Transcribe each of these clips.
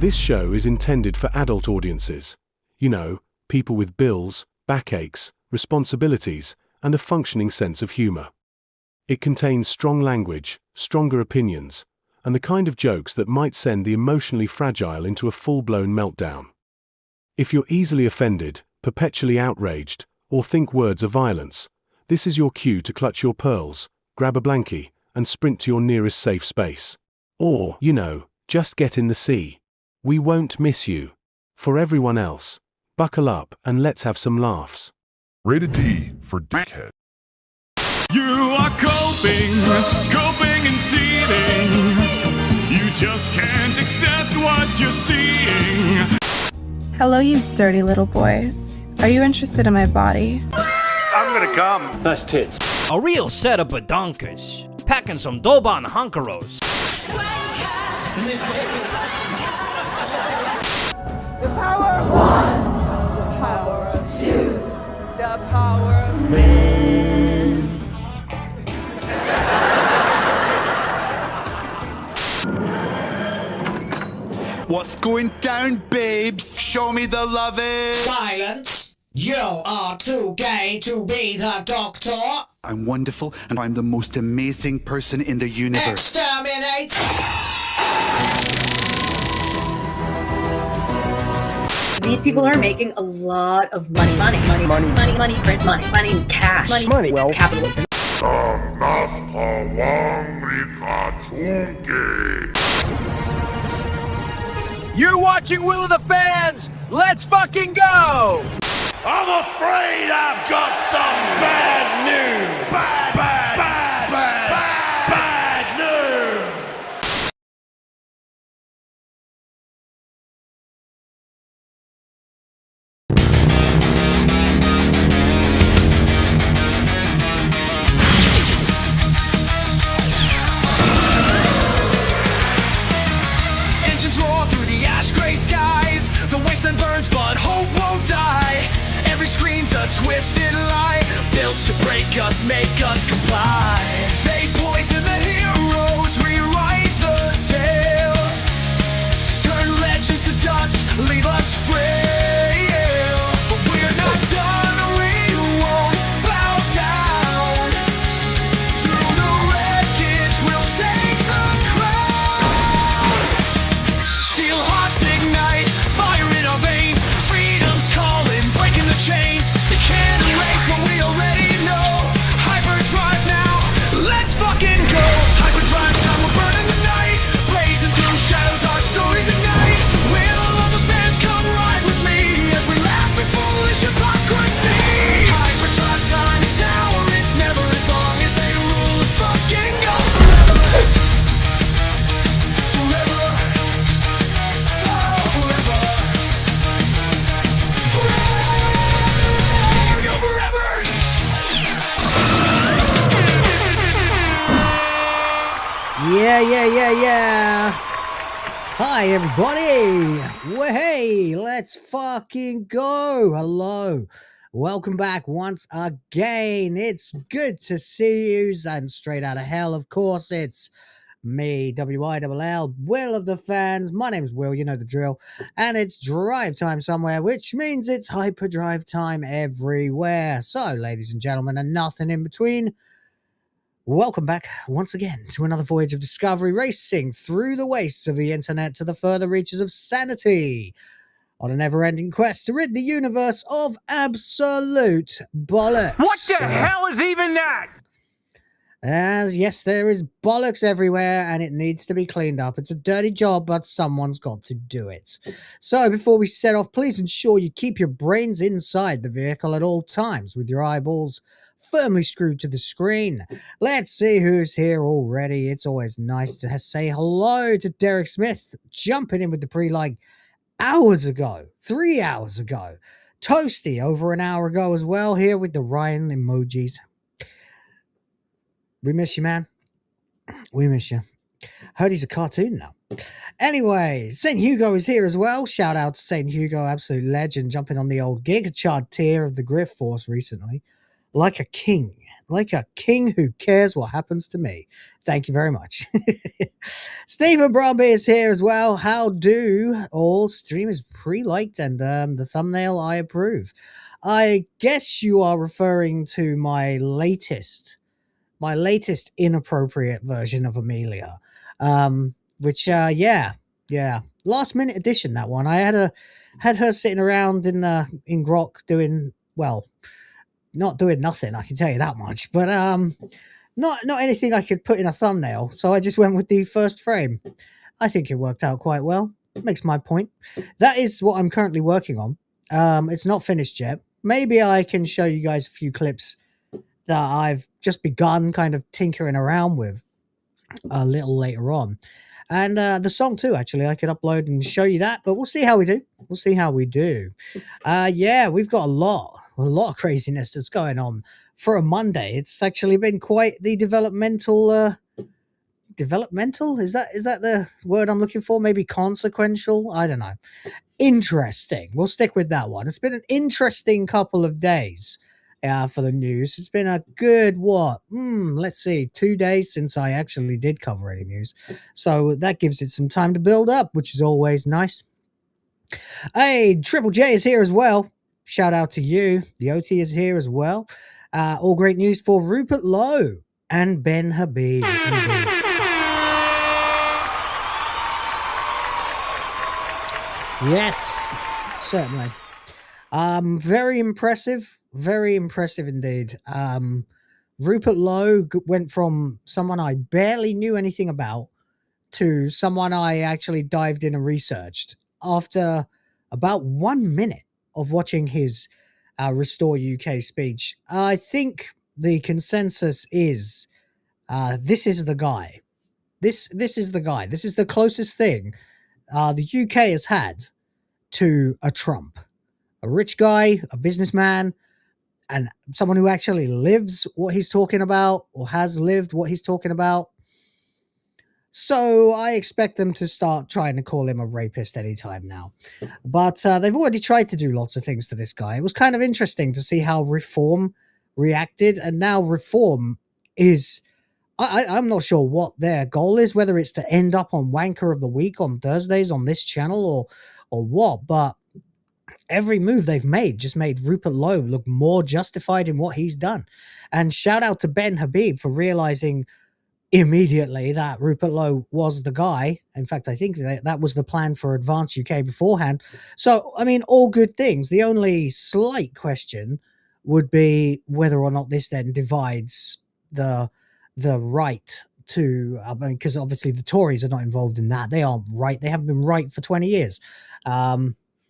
This show is intended for adult audiences. You know, people with bills, backaches, responsibilities, and a functioning sense of humor. It contains strong language, stronger opinions, and the kind of jokes that might send the emotionally fragile into a full-blown meltdown. If you're easily offended, perpetually outraged, or think words are violence, this is your cue to clutch your pearls, grab a blankie, and sprint to your nearest safe space. Or, you know, just get in the sea. We won't miss you. For everyone else, buckle up and let's have some laughs. Rated D for dickhead. You are coping and seething. You just can't accept what you're seeing. Hello, you dirty little boys. Are you interested in my body? I'm gonna come. Nice tits. A real set of badonkers. Packing some Doban Hunkeros. The power of one. The power of two. The power of man. What's going down, babes? Show me the lovin'. Silence! You are too gay to be the doctor. I'm wonderful, and I'm the most amazing person in the universe. Exterminate! These people are making a lot of money, print money, cash, money, well, capitalism. You're watching Will of the Fans! Let's fucking go! I'm afraid I've got some bad news. Bad news. Engines roar through the ash-gray skies. The wasteland burns, but hope won't die. Every screen's a twisted lie, built to break us, make us comply. They poison the heroes, rewrite the tales, turn legends to dust, leave us frail. But we're not done, we won't bow down. Through the wreckage, we'll take the crown. Steel hearts ignite, fire in our veins. Freedom's calling, breaking the chains. They can't erase what we already know. HyperDrive now, let's fucking go. HyperDrive time, we're burning the night. Blazing through shadows, our stories ignite. Will all the fans come ride with me as we laugh at foolish hypocrisy? HyperDrive time, it's now or it's never. As long as they rule, it fucking go forever. Forever. Oh, forever. Go forever! Yeah. Hi, everybody. Well, hey, let's fucking go. Hello. Welcome back once again. It's good to see you. And straight out of hell, of course, it's me, W-I-L-L, Will of the Fans. My name's Will, you know the drill. And it's drive time somewhere, which means it's hyperdrive time everywhere. So, ladies and gentlemen, and nothing in between, welcome back once again to another voyage of discovery, racing through the wastes of the internet to the further reaches of sanity, on a never-ending quest to rid the universe of absolute bollocks. What the hell is even that? As yes, there is bollocks everywhere and it needs to be cleaned up. It's a dirty job, but someone's got to do it. So before we set off, please ensure you keep your brains inside the vehicle at all times with your eyeballs firmly screwed to the screen. Let's see who's here already. It's always nice to say hello to Derek Smith, jumping in with the pre-like hours ago, 3 hours ago. Toasty over an hour ago as well, here with the Ryan emojis. We miss you, man. We miss you. Heard he's a cartoon now. Anyway, St. Hugo is here as well. Shout out to St. Hugo, absolute legend, jumping on the old GIGACHUD tier of the GRIFT force recently. Like a king. like a king who cares what happens to me. Thank you very much. Stephen Bromby is here as well. How do all? Stream is pre-liked and the thumbnail I approve. I guess you are referring to my latest inappropriate version of Amelia, which yeah, last minute edition. That one I had her sitting around in Grok doing, well, not doing nothing, I can tell you that much, but not anything I could put in a thumbnail, so I just went with the first frame. I think it worked out quite well. It makes my point. That is what I'm currently working on. It's not finished yet. Maybe I can show you guys a few clips that I've just begun kind of tinkering around with a little later on. And the song too, actually, I could upload and show you that, but we'll see how we do. We'll see how we do. Yeah, we've got a lot of craziness that's going on for a Monday. It's actually been quite the developmental, is that the word I'm looking for? Maybe consequential? I don't know. Interesting. We'll stick with that one. It's been an interesting couple of days for the news. It's been a good, let's see, 2 days since I actually did cover any news. So that gives it some time to build up, which is always nice. Hey, Triple J is here as well. Shout out to you. The OT is here as well. All great news for Rupert Lowe and Ben Habib. Yes, certainly. Very impressive indeed. Rupert Lowe went from someone I barely knew anything about to someone I actually dived in and researched after about 1 minute of watching his Restore UK speech. I think the consensus is this is the guy. This is the guy. This is the closest thing the UK has had to a Trump. A rich guy, a businessman, and someone who actually lives what he's talking about, or has lived what he's talking about. So I expect them to start trying to call him a rapist anytime now. But they've already tried to do lots of things to this guy. It was kind of interesting to see how Reform reacted, and now Reform is... I'm not sure what their goal is, whether it's to end up on Wanker of the Week on Thursdays on this channel or what, but every move they've made just made Rupert Lowe look more justified in what he's done. And shout out to Ben Habib for realizing immediately that Rupert Lowe was the guy. In fact, I think that was the plan for Advance UK beforehand. So, I mean, all good things. The only slight question would be whether or not this then divides the right to, because obviously the Tories are not involved in that. They aren't right. They haven't been right for 20 years.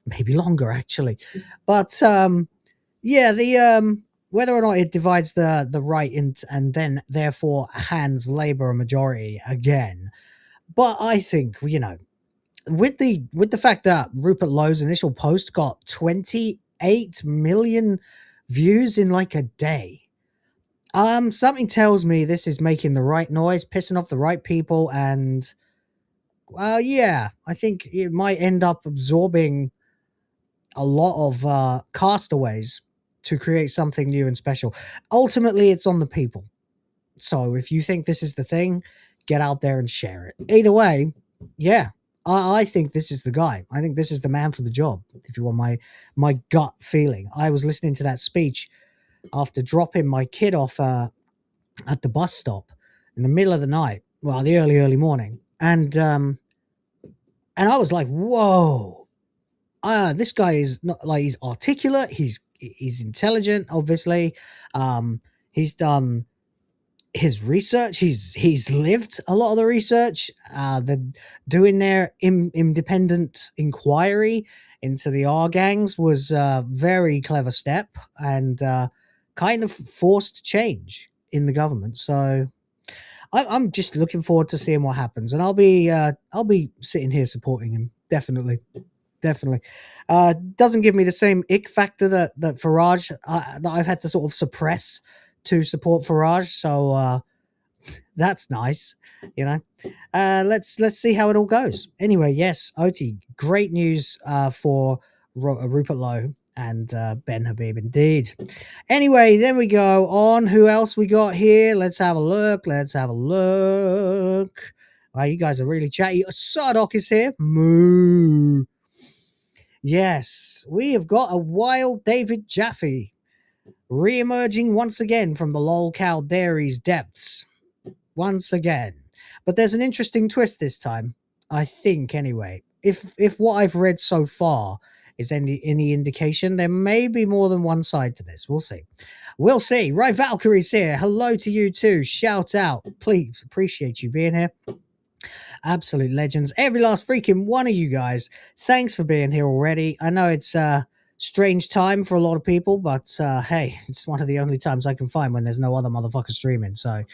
Maybe longer, actually. But, yeah, whether or not it divides the right and then therefore hands Labour a majority again. But I think, you know, with the fact that Rupert Lowe's initial post got 28 million views in like a day, something tells me this is making the right noise, pissing off the right people, and yeah, I think it might end up absorbing a lot of castaways to create something new and special. Ultimately, it's on the people. So if you think this is the thing, get out there and share it. Either way, yeah, I think this is the guy. I think this is the man for the job, if you want my gut feeling. I was listening to that speech after dropping my kid off at the bus stop in the middle of the night, well, the early morning, and I was like, whoa, this guy is not like, he's articulate, he's intelligent, obviously, he's done his research, he's lived a lot of the research, they're doing their independent inquiry into the R gangs was a very clever step, and kind of forced change in the government. So I'm just looking forward to seeing what happens, and I'll be sitting here supporting him. Definitely. Doesn't give me the same ick factor that Farage that I've had to sort of suppress to support Farage. So that's nice, you know. Let's see how it all goes. Anyway, yes, Oti, great news for Rupert Lowe. And Ben Habib, indeed. Anyway, then we go on. Who else we got here? Let's have a look. Wow, you guys are really chatty. Sardoc is here. Moo. Yes, we have got a wild David Jaffe re-emerging once again from the lolcow dairy's depths. Once again. But there's an interesting twist this time, I think, anyway. If what I've read so far is any indication, there may be more than one side to this. We'll see. We'll see. Right, Valkyrie's here. Hello to you too. Shout out. Please, appreciate you being here. Absolute legends. Every last freaking one of you guys. Thanks for being here already. I know it's a strange time for a lot of people, but hey, it's one of the only times I can find when there's no other motherfucker streaming. So,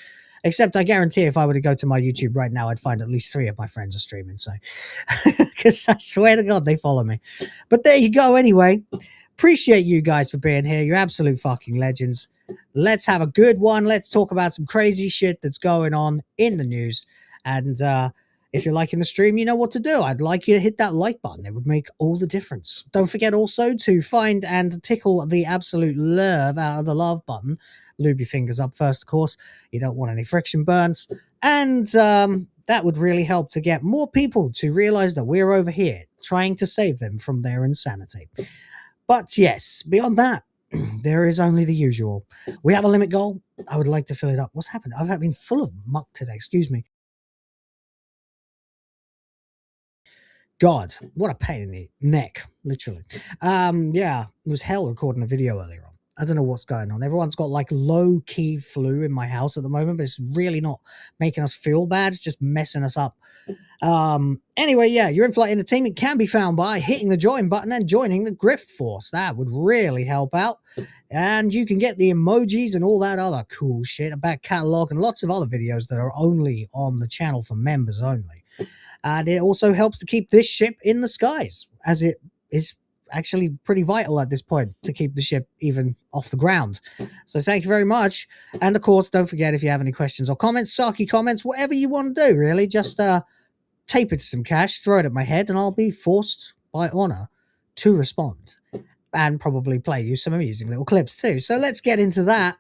except I guarantee if I were to go to my YouTube right now, I'd find at least 3 of my friends are streaming. So, because I swear to God, they follow me. But there you go. Anyway, appreciate you guys for being here. You're absolute fucking legends. Let's have a good one. Let's talk about some crazy shit that's going on in the news. And if you're liking the stream, you know what to do. I'd like you to hit that like button. It would make all the difference. Don't forget also to find and tickle the absolute love out of the love button. Lube your fingers up first, of course. You don't want any friction burns. And that would really help to get more people to realize that we're over here trying to save them from their insanity. But yes, beyond that, there is only the usual. We have a limit goal. I would like to fill it up. What's happened? I've been full of muck today. Excuse me. God, what a pain in the neck, literally. Yeah, it was hell recording a video earlier on. I don't know what's going on. Everyone's got like low-key flu in my house at the moment, but it's really not making us feel bad. It's just messing us up. Anyway, yeah, your in-flight entertainment can be found by hitting the join button and joining the GRIFT force. That would really help out. And you can get the emojis and all that other cool shit, a back catalog and lots of other videos that are only on the channel for members only. And it also helps to keep this ship in the skies, as it is actually pretty vital at this point to keep the ship even off the ground. So thank you very much. And of course, don't forget, if you have any questions or comments, sarky comments, whatever you want to do, really, just tape it to some cash, throw it at my head, and I'll be forced by honor to respond. And probably play you some amusing little clips too. So let's get into that.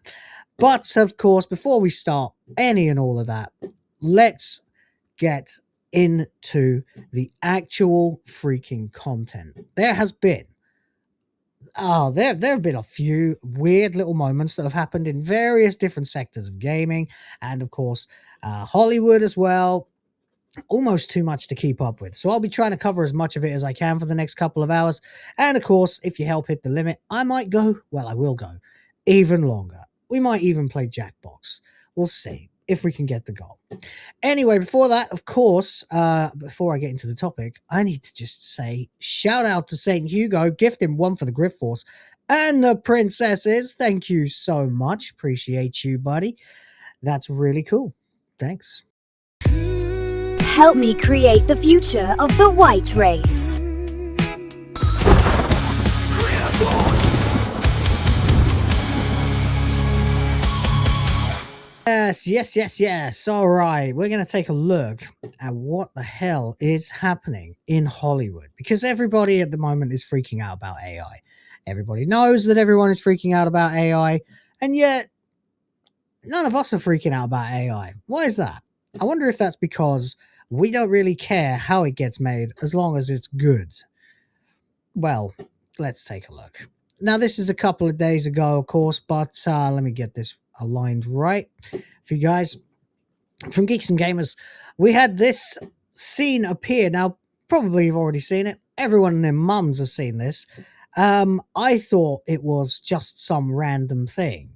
But of course, before we start any and all of that, let's get into the actual freaking content. There have been a few weird little moments that have happened in various different sectors of gaming, and of course Hollywood as well. Almost too much to keep up with, so I'll be trying to cover as much of it as I can for the next couple of hours. And of course, if you help hit the limit, I will go even longer. We might even play Jackbox. We'll see if we can get the goal. Anyway, before that, of course, before I get into the topic, I need to just say shout out to Saint Hugo, gift him 1 for the Griff Force, and the princesses. Thank you so much. Appreciate you, buddy. That's really cool. Thanks. Help me create the future of the white race. Yes. All right. We're going to take a look at what the hell is happening in Hollywood, because everybody at the moment is freaking out about AI. Everybody knows that everyone is freaking out about AI, and yet none of us are freaking out about AI. Why is that? I wonder if that's because we don't really care how it gets made as long as it's good. Well, let's take a look. Now, this is a couple of days ago, of course, but let me get this aligned right for you guys. From Geeks and Gamers, we had this scene appear. Now, probably you've already seen it. Everyone and their mums has seen this. I thought it was just some random thing.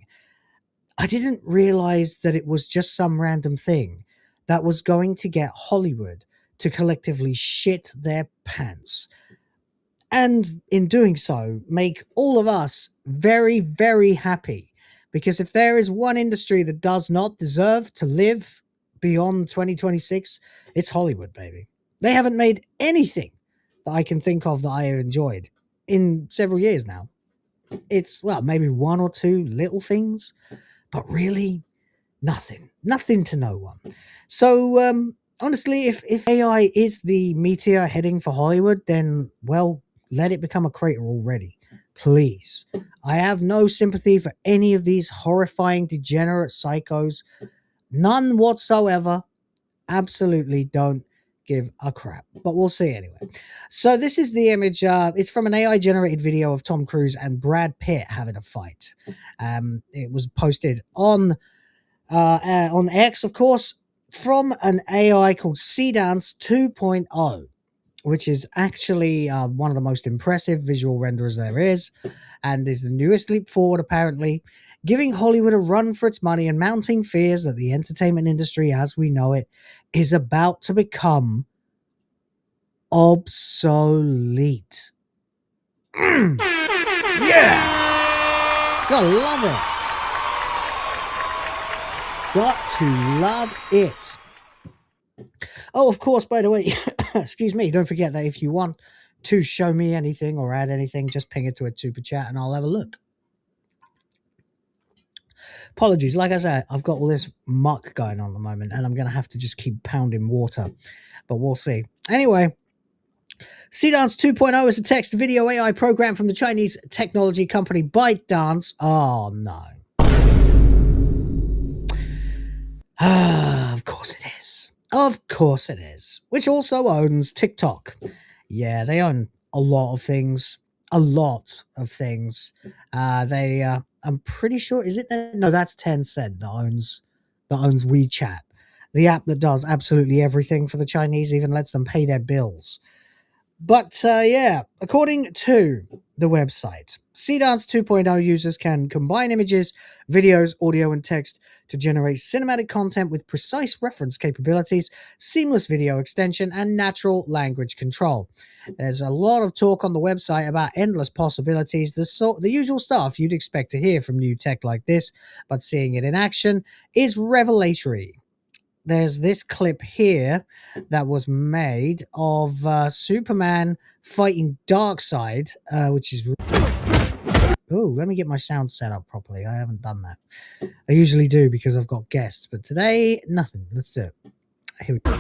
I didn't realize that it was just some random thing that was going to get Hollywood to collectively shit their pants. And in doing so, make all of us very, very happy. Because if there is one industry that does not deserve to live beyond 2026, it's Hollywood, baby. They haven't made anything that I can think of that I have enjoyed in several years now. It's, well, maybe 1 or 2 little things, but really nothing to no one. So, honestly, if AI is the meteor heading for Hollywood, then, well, let it become a crater already. Please. I have no sympathy for any of these horrifying, degenerate psychos. None whatsoever. Absolutely don't give a crap. But we'll see anyway. So this is the image. It's from an AI-generated video of Tom Cruise and Brad Pitt having a fight. It was posted on X, of course, from an AI called Seedance 2.0. Which is actually one of the most impressive visual renderers there is, and is the newest leap forward, apparently, giving Hollywood a run for its money and mounting fears that the entertainment industry, as we know it, is about to become obsolete. Yeah! Gotta love it. Got to love it. Oh, of course, by the way, excuse me, don't forget that if you want to show me anything or add anything, just ping it to a super chat and I'll have a look. Apologies, like I said, I've got all this muck going on at the moment and I'm going to have to just keep pounding water, but we'll see. Anyway, Seedance 2.0 is a text video AI program from the Chinese technology company ByteDance. Oh, no. Of course it is. Of course it is. Which also owns TikTok. Yeah, they own a lot of things. A lot of things. I'm pretty sure, is it? No, that's Tencent that owns WeChat. The app that does absolutely everything for the Chinese, even lets them pay their bills. But yeah, according to the website, Seedance 2.0 users can combine images, videos, audio, and text to generate cinematic content with precise reference capabilities, seamless video extension, and natural language control. There's a lot of talk on the website about endless possibilities, the usual stuff you'd expect to hear from new tech like this, but seeing it in action is revelatory. There's this clip here that was made of Superman fighting Darkseid, which is... Oh, let me get my sound set up properly. I haven't done that. I usually do because I've got guests, but today, nothing. Let's do it. Here we go.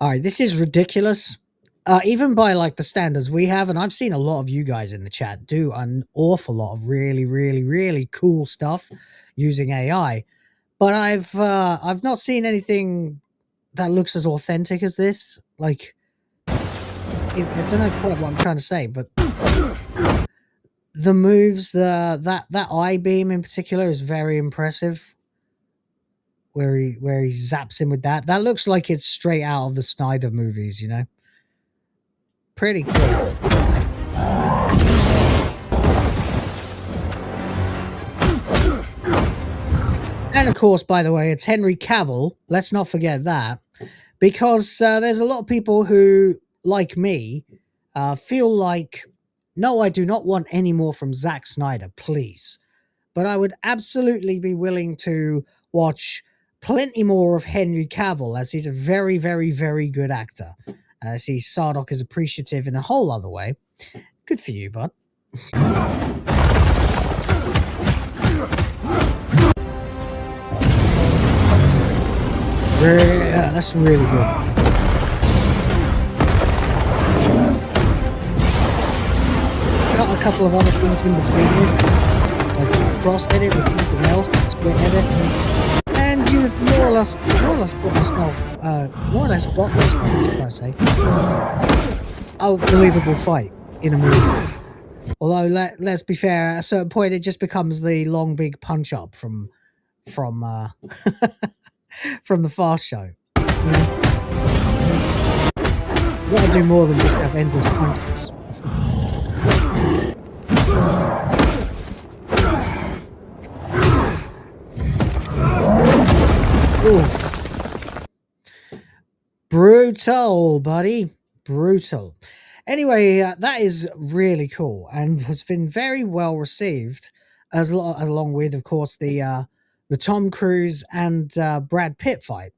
All right, this is ridiculous. Even by like the standards we have, and I've seen a lot of you guys in the chat do an awful lot of really, really, really cool stuff using AI, but I've not seen that looks as authentic as this. Like, I don't know quite what I'm trying to say, but the moves, that eye beam in particular is very impressive. Where he zaps him with that. That looks like it's straight out of the Snyder movies, you know. Pretty cool. And of course, by the way, it's Henry Cavill. Let's not forget that. Because there's a lot of people who, like me, feel like, no, I do not want any more from Zack Snyder, please. But I would absolutely be willing to watch plenty more of Henry Cavill, as he's a very, very, very good actor. I see Sardok is appreciative in a whole other way. Good for you, bud. Yeah, that's really good. Got a couple of other things in between this, like cross edit with something else, split edit, and you've more or less got yourself, more or less got yourself, should I say, a believable fight in a movie. Although let's be fair, at a certain point it just becomes the long big punch up from from the Fast Show. You know? You gotta do more than just have endless punches. Oof. Brutal, buddy. Brutal. Anyway, that is really cool and has been very well received, along with, of course, the Tom Cruise and Brad Pitt fight.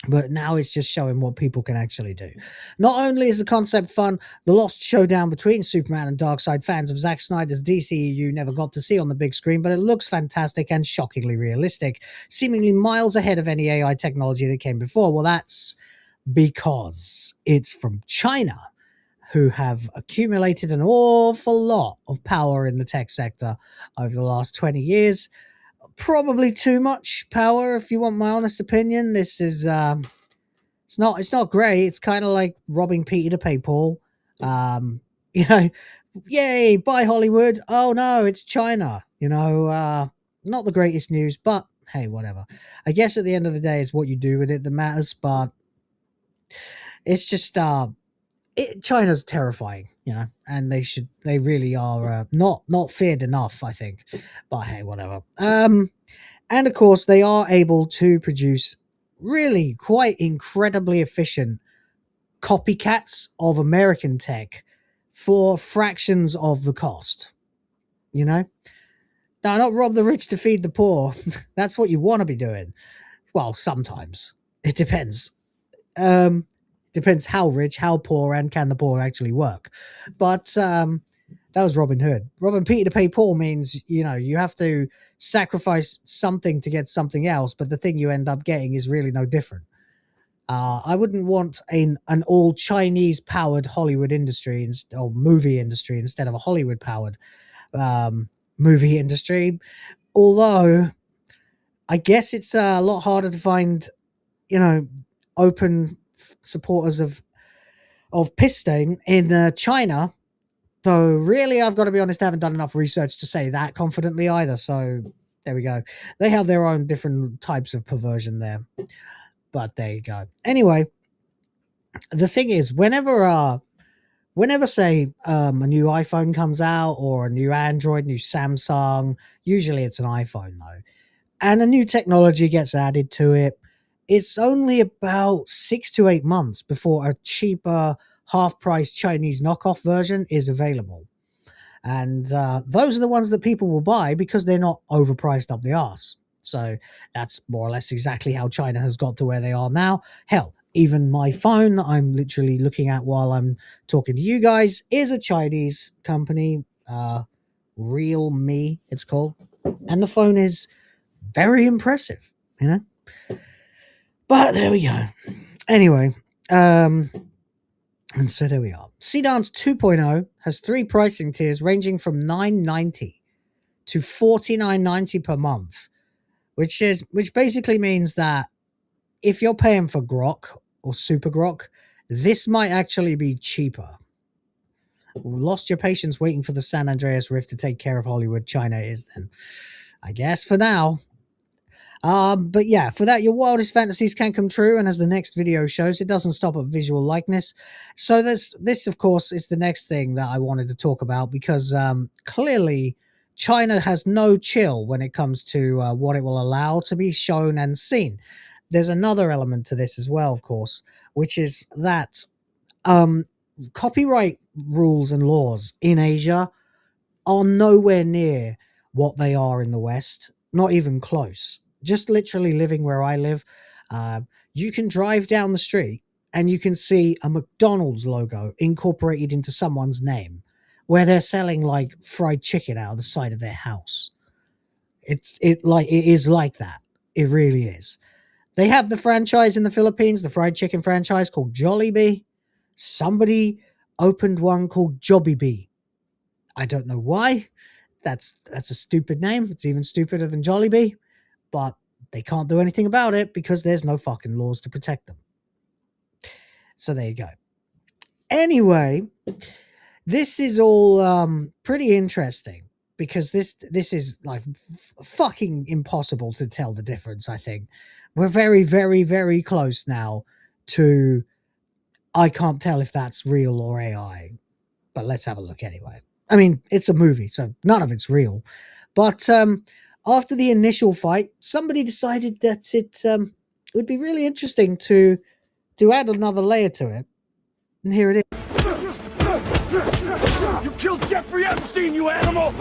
But now it's just showing what people can actually do. Not only is the concept fun, the lost showdown between Superman and Darkseid fans of Zack Snyder's DCEU never got to see on the big screen, but it looks fantastic and shockingly realistic, seemingly miles ahead of any AI technology that came before. Well, that's because it's from China, who have accumulated an awful lot of power in the tech sector over the last 20 years. Probably too much power, if you want my honest opinion. This is it's not great. It's kind of like robbing Peter to pay Paul. You know, yay, bye Hollywood. Oh no, it's China. You know, not the greatest news, but hey, whatever. I guess at the end of the day, it's what you do with it that matters. But it's just China's terrifying, you know, and they really are not feared enough, I think. But hey, whatever. And of course, they are able to produce really quite incredibly efficient copycats of American tech for fractions of the cost. You know, now not rob the rich to feed the poor. That's what you want to be doing. Well, sometimes it depends. Depends how rich, how poor, and can the poor actually work. But that was Robin Hood. Robbing Peter to pay Paul means, you know, you have to sacrifice something to get something else, but the thing you end up getting is really no different. I wouldn't want an all Chinese powered Hollywood industry or movie industry instead of a Hollywood powered movie industry. Although I guess it's a lot harder to find, you know, open supporters of piss stain in China. Though really, I've got to be honest, I haven't done enough research to say that confidently either. So there we go. They have their own different types of perversion there. But there you go. Anyway, the thing is, whenever say a new iPhone comes out or a new Android, new Samsung, usually it's an iPhone though, and a new technology gets added to it, it's only about 6 to 8 months before a cheaper half-price Chinese knockoff version is available. And those are the ones that people will buy because they're not overpriced up the arse. So that's more or less exactly how China has got to where they are now. Hell, even my phone that I'm literally looking at while I'm talking to you guys is a Chinese company, Realme it's called. And the phone is very impressive, you know? But there we go. Anyway, and so there we are. Seedance 2.0 has 3 pricing tiers ranging from $9.90 to $49.90 per month, which basically means that if you're paying for Grok or Super Grok, this might actually be cheaper. Lost your patience waiting for the San Andreas Rift to take care of Hollywood. China is then, I guess, for now. But yeah, for that, your wildest fantasies can come true, and as the next video shows, it doesn't stop at visual likeness. So this, of course, is the next thing that I wanted to talk about, because clearly China has no chill when it comes to what it will allow to be shown and seen. There's another element to this as well, of course, which is that copyright rules and laws in Asia are nowhere near what they are in the West, not even close. Just literally living where I live, you can drive down the street and you can see a McDonald's logo incorporated into someone's name where they're selling like fried chicken out of the side of their house. It is like that. It really is. They have the franchise in the Philippines, the fried chicken franchise called Jollibee. Somebody opened one called Jollibee. I don't know why. That's a stupid name. It's even stupider than Jollibee. But they can't do anything about it because there's no fucking laws to protect them. So there you go. Anyway, this is all pretty interesting because this is like fucking impossible to tell the difference, I think. We're very, very, very close now to I can't tell if that's real or AI. But let's have a look anyway. I mean, it's a movie, so none of it's real. But after the initial fight, somebody decided that it would be really interesting to add another layer to it. And here it is. You killed Jeffrey Epstein, you animal!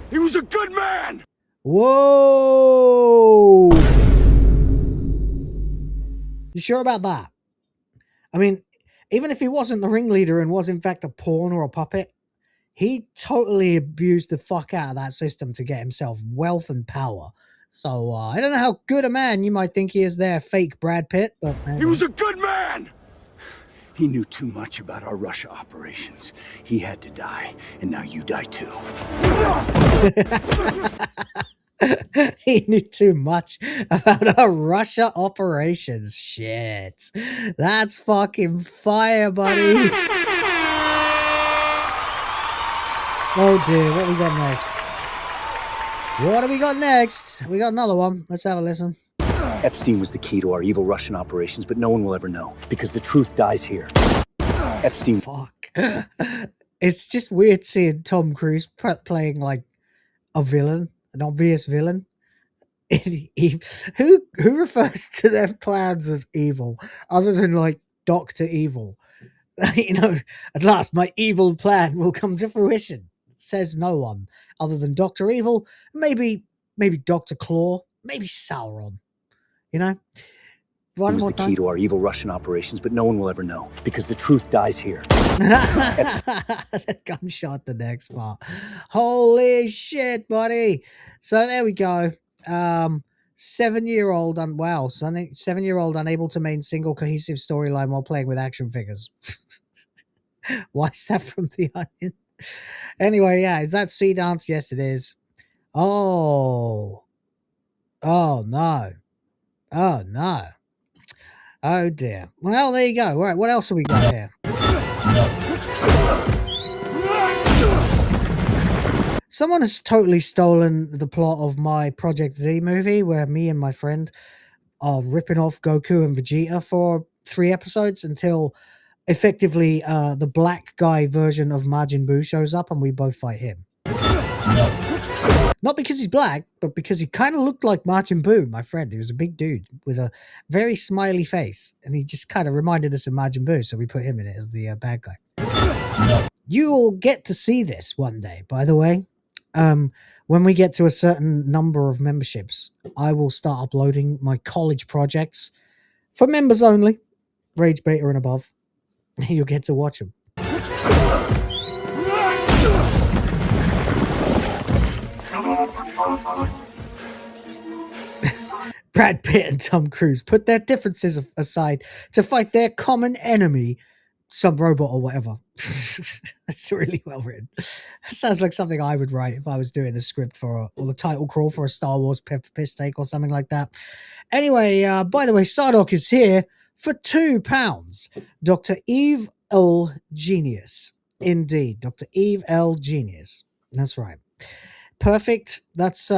He was a good man! Whoa! You sure about that? I mean, even if he wasn't the ringleader and was in fact a pawn or a puppet, he totally abused the fuck out of that system to get himself wealth and power. So I don't know how good a man you might think he is there, fake Brad Pitt, but He was a good man! He knew too much about our Russia operations. He had to die, and now you die too. He knew too much about our Russia operations. Shit. That's fucking fire, buddy. Oh dear, what we got next? What do we got next? We got another one. Let's have a listen. Epstein was the key to our evil Russian operations, but no one will ever know, because the truth dies here. Epstein... Fuck. It's just weird seeing Tom Cruise playing, like, a villain, an obvious villain. Who refers to their plans as evil, other than, like, Dr. Evil? You know, at last my evil plan will come to fruition. Says no one, other than Dr. Evil, maybe Dr. Claw, maybe Sauron. You know? One was more the time. key to our evil Russian operations, but no one will ever know, because the truth dies here. Gunshot the next part. Holy shit, buddy. So there we go. 7-year-old unable to maintain single cohesive storyline while playing with action figures. Why is that from The Onion? Anyway, yeah, is that Sea Dance? Yes, it is. Oh no. Oh no. Oh dear. Well, there you go. All right, what else have we got here? Someone has totally stolen the plot of my Project Z movie where me and my friend are ripping off Goku and Vegeta for 3 episodes until effectively the black guy version of Majin Buu shows up and we both fight him. Not because he's black, but because he kind of looked like Majin Buu, my friend. He was a big dude with a very smiley face, and he just kind of reminded us of Majin Buu, so we put him in it as the bad guy. You'll get to see this one day, by the way. When we get to a certain number of memberships, I will start uploading my college projects for members only, Rage Beta and above. You'll get to watch them. Brad Pitt and Tom Cruise put their differences aside to fight their common enemy, some robot or whatever. That's really well written. That sounds like something I would write if I was doing the script for or the title crawl for a Star Wars piss take or something like that. Anyway, by the way, Sardoc is here for £2. Dr. Eve L. Genius. Indeed, Dr. Eve L. Genius. That's right. Perfect. That's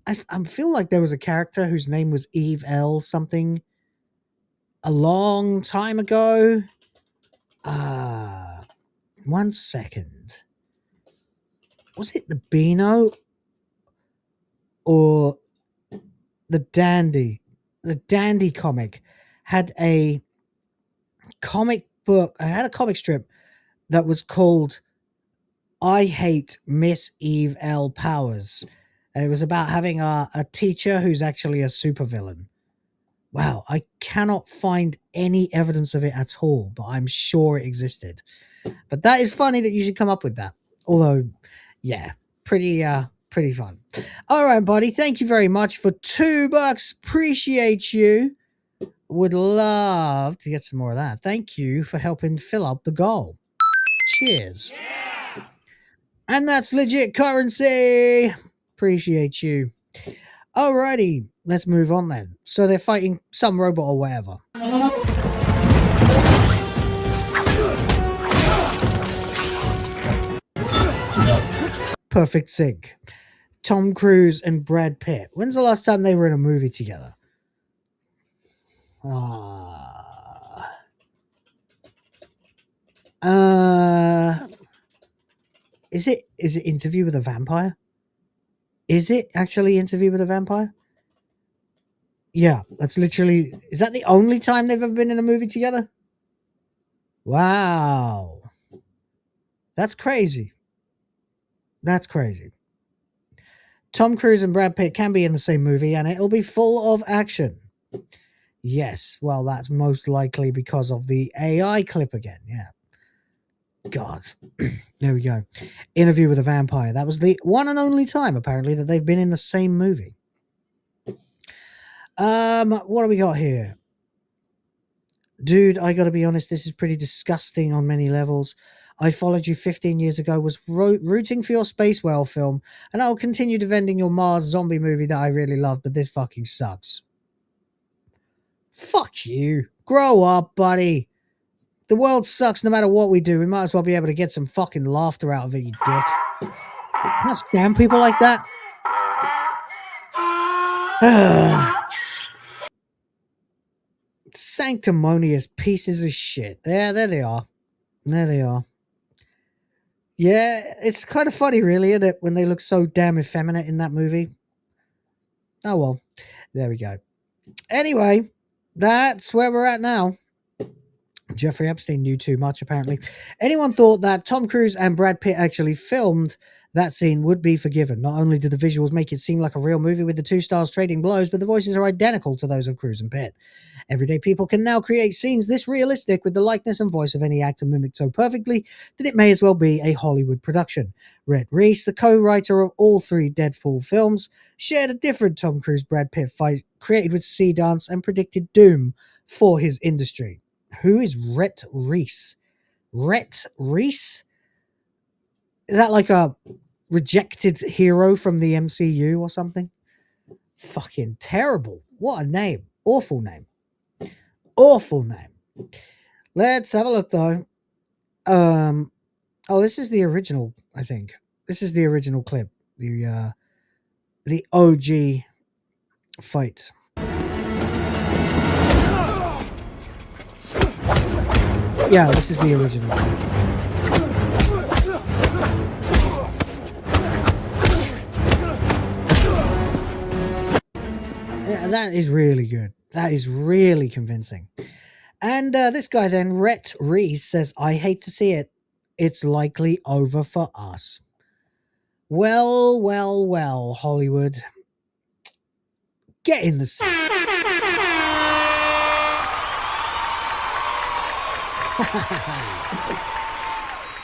I feel like there was a character whose name was Eve L. something a long time ago. 1 second. Was it the Beano or the Dandy? The Dandy comic had a comic book. I had a comic strip that was called I Hate Miss Eve L. Powers. And it was about having a teacher who's actually a supervillain. Wow, I cannot find any evidence of it at all, but I'm sure it existed. But that is funny that you should come up with that. Although, yeah, pretty fun. All right, buddy, thank you very much for $2. Appreciate you. Would love to get some more of that. Thank you for helping fill up the goal. Cheers. Yeah. And that's legit currency. Appreciate you. Alrighty, let's move on then. So they're fighting some robot or whatever. Perfect sync. Tom Cruise and Brad Pitt. When's the last time they were in a movie together? Is it Interview with a Vampire? Is it actually Interview with a Vampire? Yeah, that's literally... Is that the only time they've ever been in a movie together? Wow. That's crazy. That's crazy. Tom Cruise and Brad Pitt can be in the same movie and it'll be full of action. Yes, well, that's most likely because of the AI clip again, yeah. God. There we go. Interview with a Vampire. That was the one and only time, apparently, that they've been in the same movie. What do we got here? Dude, I gotta be honest, this is pretty disgusting on many levels. I followed you 15 years ago, was rooting for your Space Whale film, and I'll continue defending your Mars zombie movie that I really love, but this fucking sucks. Fuck you. Grow up, buddy. The world sucks no matter what we do. We might as well be able to get some fucking laughter out of it, you dick. Can I scam people like that? Sanctimonious pieces of shit. Yeah, there they are. There they are. Yeah, it's kind of funny, really, isn't it, when they look so damn effeminate in that movie? Oh, well. There we go. Anyway, that's where we're at now. Jeffrey Epstein knew too much, apparently. Anyone thought that Tom Cruise and Brad Pitt actually filmed that scene would be forgiven. Not only did the visuals make it seem like a real movie with the two stars trading blows, but the voices are identical to those of Cruise and Pitt. Everyday people can now create scenes this realistic with the likeness and voice of any actor mimicked so perfectly that it may as well be a Hollywood production. Rhett Reese, the co-writer of all three Deadpool films, shared a different Tom Cruise-Brad Pitt fight created with Sea Dance and predicted doom for his industry. Who is Rhett Reese? Rhett Reese? Is that like a rejected hero from the MCU or something? Fucking terrible. What a name. Awful name. Awful name. Let's have a look, though. Oh, this is the original, I think. This is the original clip. The OG fight. Yeah, this is the original. Yeah, that is really good. That is really convincing. And this guy then, Rhett Reese, says, I hate to see it. It's likely over for us. Well, well, well, Hollywood. Get in the scene.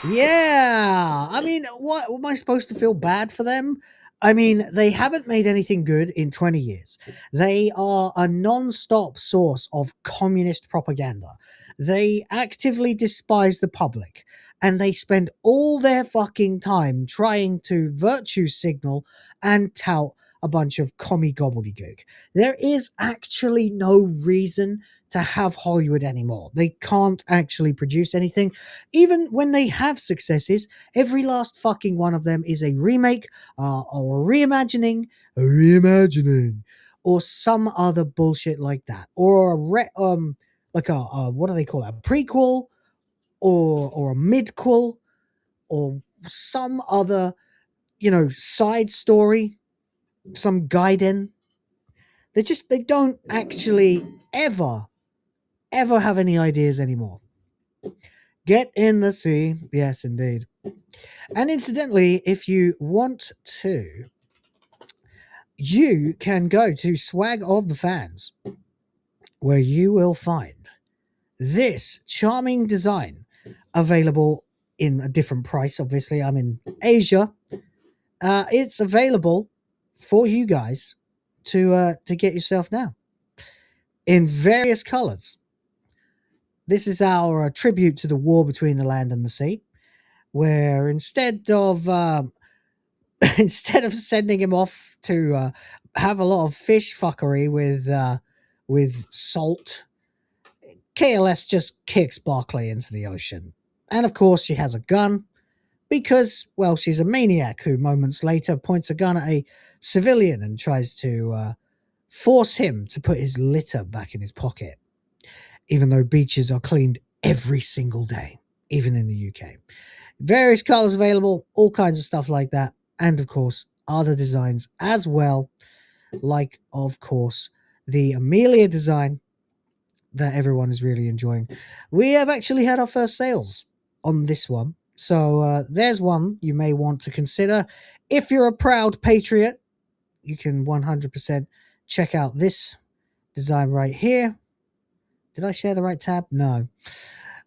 Yeah. I mean, what am I supposed to feel bad for them? I mean, they haven't made anything good in 20 years. They are a non-stop source of communist propaganda. They actively despise the public, and they spend all their fucking time trying to virtue signal and tout a bunch of commie gobbledygook. There is actually no reason to have Hollywood anymore. They can't actually produce anything. Even when they have successes, every last fucking one of them is a remake or a reimagining, or some other bullshit like that, or a what do they call it? A prequel, or a midquel, or some other, side story, some Gaiden. They don't actually ever have any ideas anymore. Get in the sea. Yes, indeed. And incidentally, if you want to, you can go to Swag of the Fans, where you will find this charming design available in a different price. Obviously, I'm in Asia. It's available for you guys to get yourself now in various colors. This is our tribute to the war between the land and the sea, where instead of sending him off to have a lot of fish fuckery with salt, KLS just kicks Barclay into the ocean. And of course, she has a gun because, well, she's a maniac who moments later points a gun at a civilian and tries to force him to put his litter back in his pocket, even though beaches are cleaned every single day, even in the UK. Various colors available, all kinds of stuff like that. And of course, other designs as well, like, of course, the Amelia design that everyone is really enjoying. We have actually had our first sales on this one. So there's one you may want to consider. If you're a proud patriot, you can 100% check out this design right here. Did I share the right tab? No.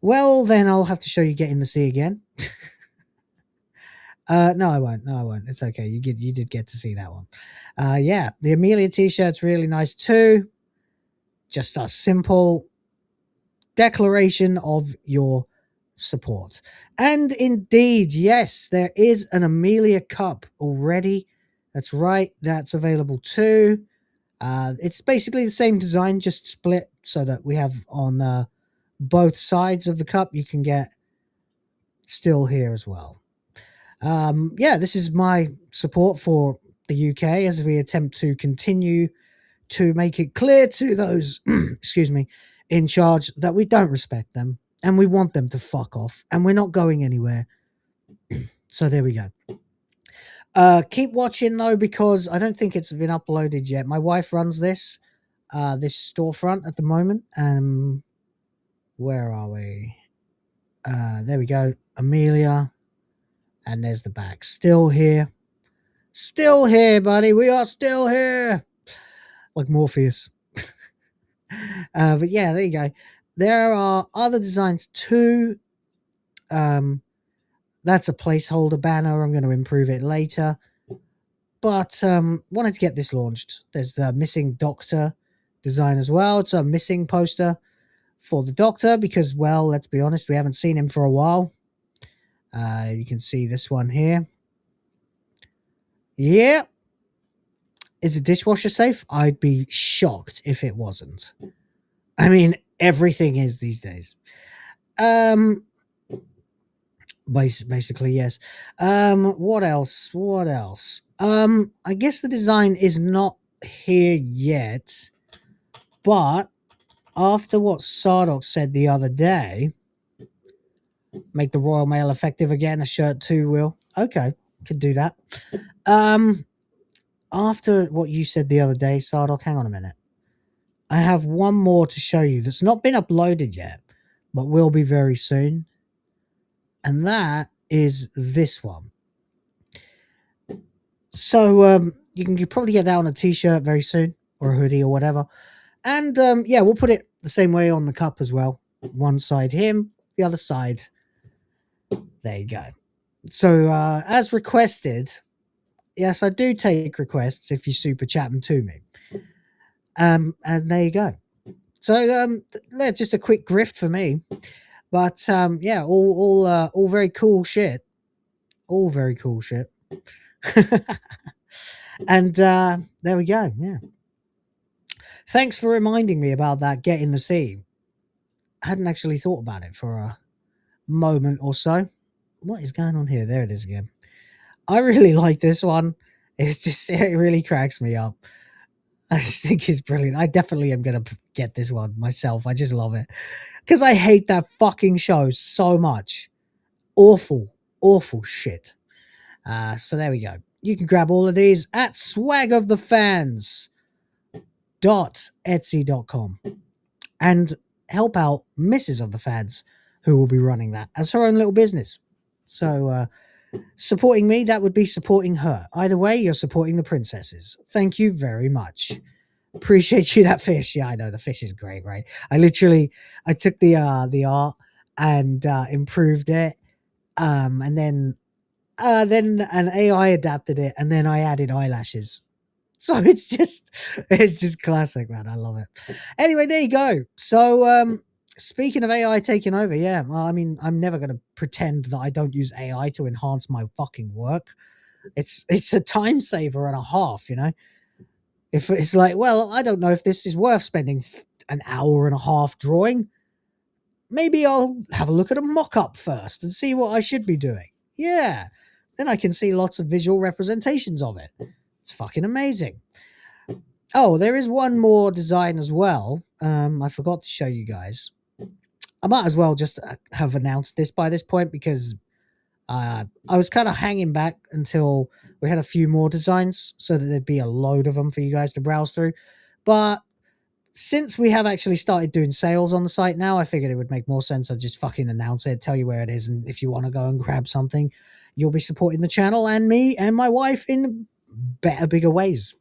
Well, then I'll have to show you Get in the Sea again. No, I won't. No, I won't. It's okay. You did get to see that one. Yeah, the Amelia t-shirt's really nice too. just a simple declaration of your support. And indeed, yes, there is an Amelia cup already. That's right, that's available too. It's basically the same design, just split so that we have on both sides of the cup. You can get still here as well. Yeah, this is my support for the UK as we attempt to continue to make it clear to those, excuse me, in charge that we don't respect them and we want them to fuck off and we're not going anywhere. So there we go. Keep watching though, because I don't think it's been uploaded yet. My wife runs this storefront at the moment. Where are we? There we go. Amelia. And there's the back. Still here. Still here, buddy. We are still here. Like Morpheus. But yeah, there you go. There are other designs too. That's a placeholder banner. I'm going to improve it later. But wanted to get this launched. There's the missing Doctor design as well. It's a missing poster for the Doctor because, well, let's be honest, we haven't seen him for a while. You can see this one here. Yeah. Is a dishwasher safe? I'd be shocked if it wasn't. I mean, everything is these days. Basically, yes. What else? What else? I guess the design is not here yet, but after what Sardoc said the other day, make the Royal Mail effective again, a shirt too, Will. Okay, could do that. After what you said the other day, Sardoc, hang on a minute. I have one more to show you that's not been uploaded yet, but will be very soon. And that is this one. So you can probably get that on a t-shirt very soon, or a hoodie or whatever. And yeah, we'll put it the same way on the cup as well. One side him, the other side. There you go. So as requested, yes, I do take requests if you super chat them to me. And there you go. So just a quick grift for me. But yeah, all very cool shit. All very cool shit. And there we go. Yeah. Thanks for reminding me about that Get in the Sea. I hadn't actually thought about it for a moment or so. What is going on here? There it is again. I really like this one. It's just, it really cracks me up. I just think it's brilliant. I definitely am going to get this one myself. I just love it. Because I hate that fucking show so much. Awful, awful shit. So there we go. You can grab all of these at swagofthefans.etsy.com and help out Mrs. of the Fans, who will be running that as her own little business. So supporting me, that would be supporting her. Either way, you're supporting the princesses. Thank you very much. Appreciate you, that fish. Yeah, I know, the fish is great, right? I took the art and improved it, and then an AI adapted it, and then I added eyelashes. So it's just classic, man. I love it. Anyway, there you go. So speaking of AI taking over, yeah, well, I mean, I'm never going to pretend that I don't use AI to enhance my fucking work. It's a time saver and a half, you know. If it's like, well, I don't know if this is worth spending an hour and a half drawing. Maybe I'll have a look at a mock-up first and see what I should be doing. Yeah. Then I can see lots of visual representations of it. It's fucking amazing. Oh, there is one more design as well. I forgot to show you guys. I might as well just have announced this by this point because I was kind of hanging back until we had a few more designs so that there'd be a load of them for you guys to browse through. But since we have actually started doing sales on the site now, I figured it would make more sense to just fucking announce it, tell you where it is, and if you want to go and grab something, you'll be supporting the channel and me and my wife in better, bigger ways.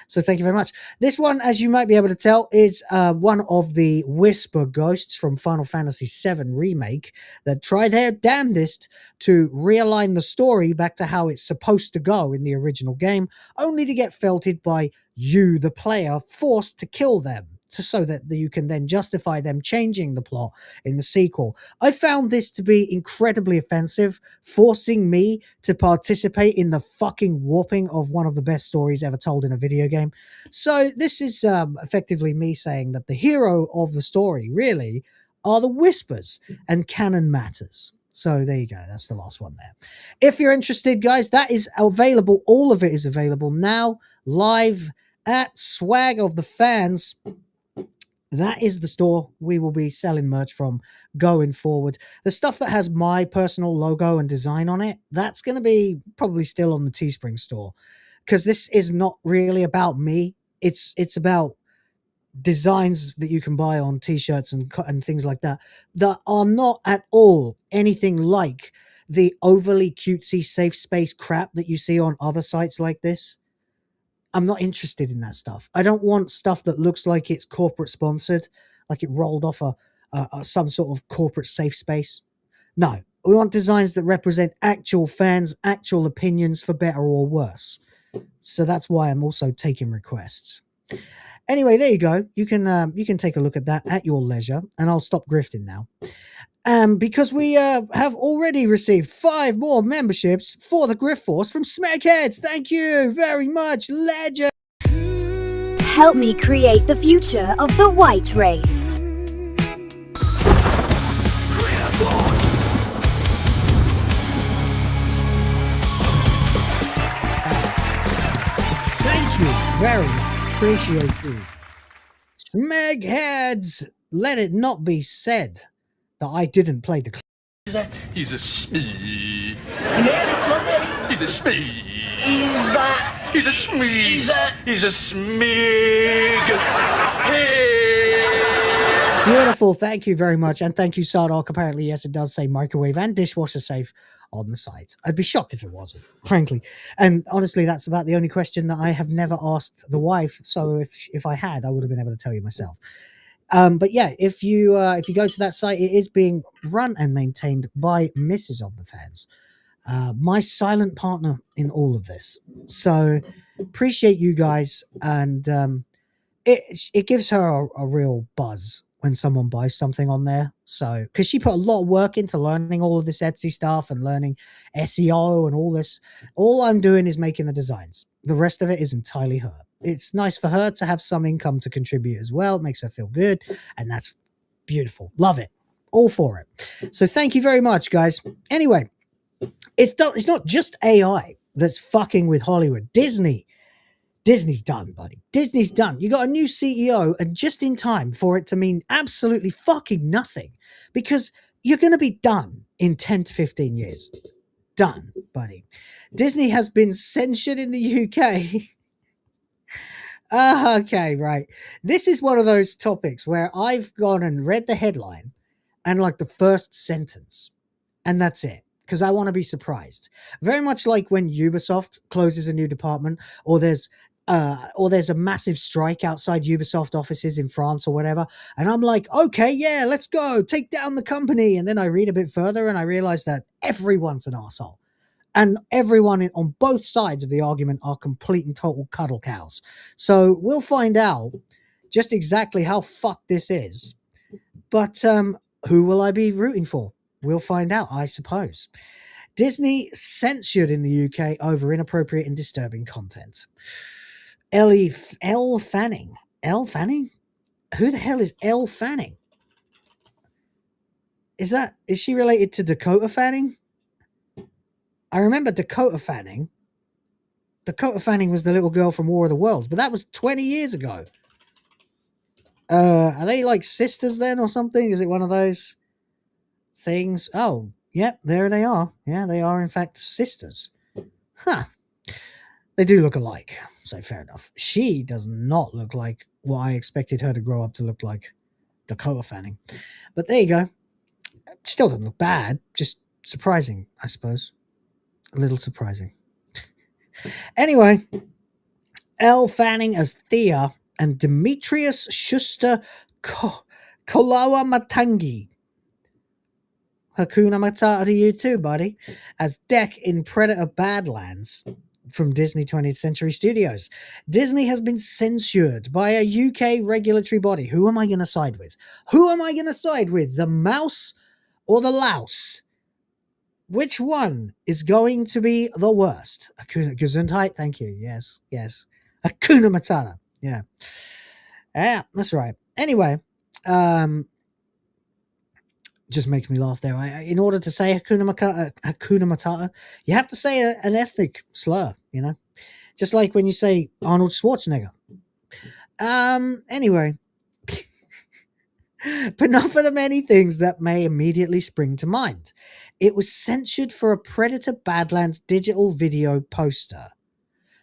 So thank you very much. This one, as you might be able to tell, is one of the Whisper ghosts from Final Fantasy VII Remake that tried their damnedest to realign the story back to how it's supposed to go in the original game, only to get felted by you, the player, forced to kill them. so that you can then justify them changing the plot in the sequel. I found this to be incredibly offensive, forcing me to participate in the fucking warping of one of the best stories ever told in a video game. So this is effectively me saying that the hero of the story really are the whispers and canon matters. So there you go. That's the last one there. If you're interested, guys, that is available. All of it is available now, live at Swag of the Fans. That is the store we will be selling merch from going forward. The stuff that has my personal logo and design on it, that's going to be probably still on the Teespring store, because this is not really about me. It's about designs that you can buy on t-shirts and things like that are not at all anything like the overly cutesy safe space crap that you see on other sites like this. I'm not interested in that stuff. I don't want stuff that looks like it's corporate sponsored, like it rolled off some sort of corporate safe space. No, we want designs that represent actual fans, actual opinions, for better or worse. So that's why I'm also taking requests. Anyway, there you go. You can take a look at that at your leisure, and I'll stop grifting now. Because we have already received 5 more memberships for the Grift Force from Smegheads. Thank you very much, legend. Help me create the future of the white race. Thank you very much. Appreciate you. Smegheads, let it not be said that I didn't play the He's a smee. He's a smee. He's a smee. He's a smig. Hey. Beautiful. Thank you very much. And thank you, Sardark. Apparently, yes, it does say microwave and dishwasher safe on the site. I'd be shocked if it wasn't, frankly. And honestly, that's about the only question that I have never asked the wife. So if I had, I would have been able to tell you myself. But yeah, if you go to that site, it is being run and maintained by Mrs. of the Fans, my silent partner in all of this. So appreciate you guys, and it gives her a real buzz when someone buys something on there. So, because she put a lot of work into learning all of this Etsy stuff and learning SEO and all this. All I'm doing is making the designs. The rest of it is entirely her. It's nice for her to have some income to contribute as well. It makes her feel good, and that's beautiful. Love it. All for it. So thank you very much, guys. Anyway, it's not just AI that's fucking with Hollywood. Disney's done, buddy. Disney's done. You got a new CEO, and just in time for it to mean absolutely fucking nothing, because you're going to be done in 10 to 15 years. Done, buddy. Disney has been censured in the UK. Okay, right. This is one of those topics where I've gone and read the headline and like the first sentence, and that's it, because I want to be surprised. Very much like when Ubisoft closes a new department, or there's a massive strike outside Ubisoft offices in France or whatever, and I'm like, okay, yeah, let's go, take down the company. And then I read a bit further and I realize that everyone's an arsehole. And everyone on both sides of the argument are complete and total cuddle cows. So we'll find out just exactly how fucked this is. But who will I be rooting for? We'll find out, I suppose. Disney censured in the UK over inappropriate and disturbing content. Elle Fanning. Elle Fanning? Who the hell is Elle Fanning? Is she related to Dakota Fanning? I remember Dakota Fanning. Dakota Fanning was the little girl from War of the Worlds, but that was 20 years ago. Are they like sisters then or something? Is it one of those things? Oh, yep, there they are. Yeah, they are in fact sisters. Huh. They do look alike, so fair enough. She does not look like what I expected her to grow up to look like, Dakota Fanning. But there you go. Still doesn't look bad, just surprising, I suppose. A little surprising. Anyway, Elle Fanning as Thea and Demetrius Schuster Kolawa Matangi. Hakuna Matata to you too, buddy. As Deck in Predator Badlands. from Disney 20th Century Studios. Disney has been censured by a UK regulatory body. Who am I going to side with? Who am I going to side with? The mouse or the louse? Which one is going to be the worst? Gesundheit? Thank you. Yes. Hakuna Matata. Yeah. Yeah, that's right. Anyway, just makes me laugh there. In order to say Hakuna Matata, you have to say an ethnic slur, you know? Just like when you say Arnold Schwarzenegger. Anyway. But not for the many things that may immediately spring to mind. It was censored for a Predator Badlands digital video poster.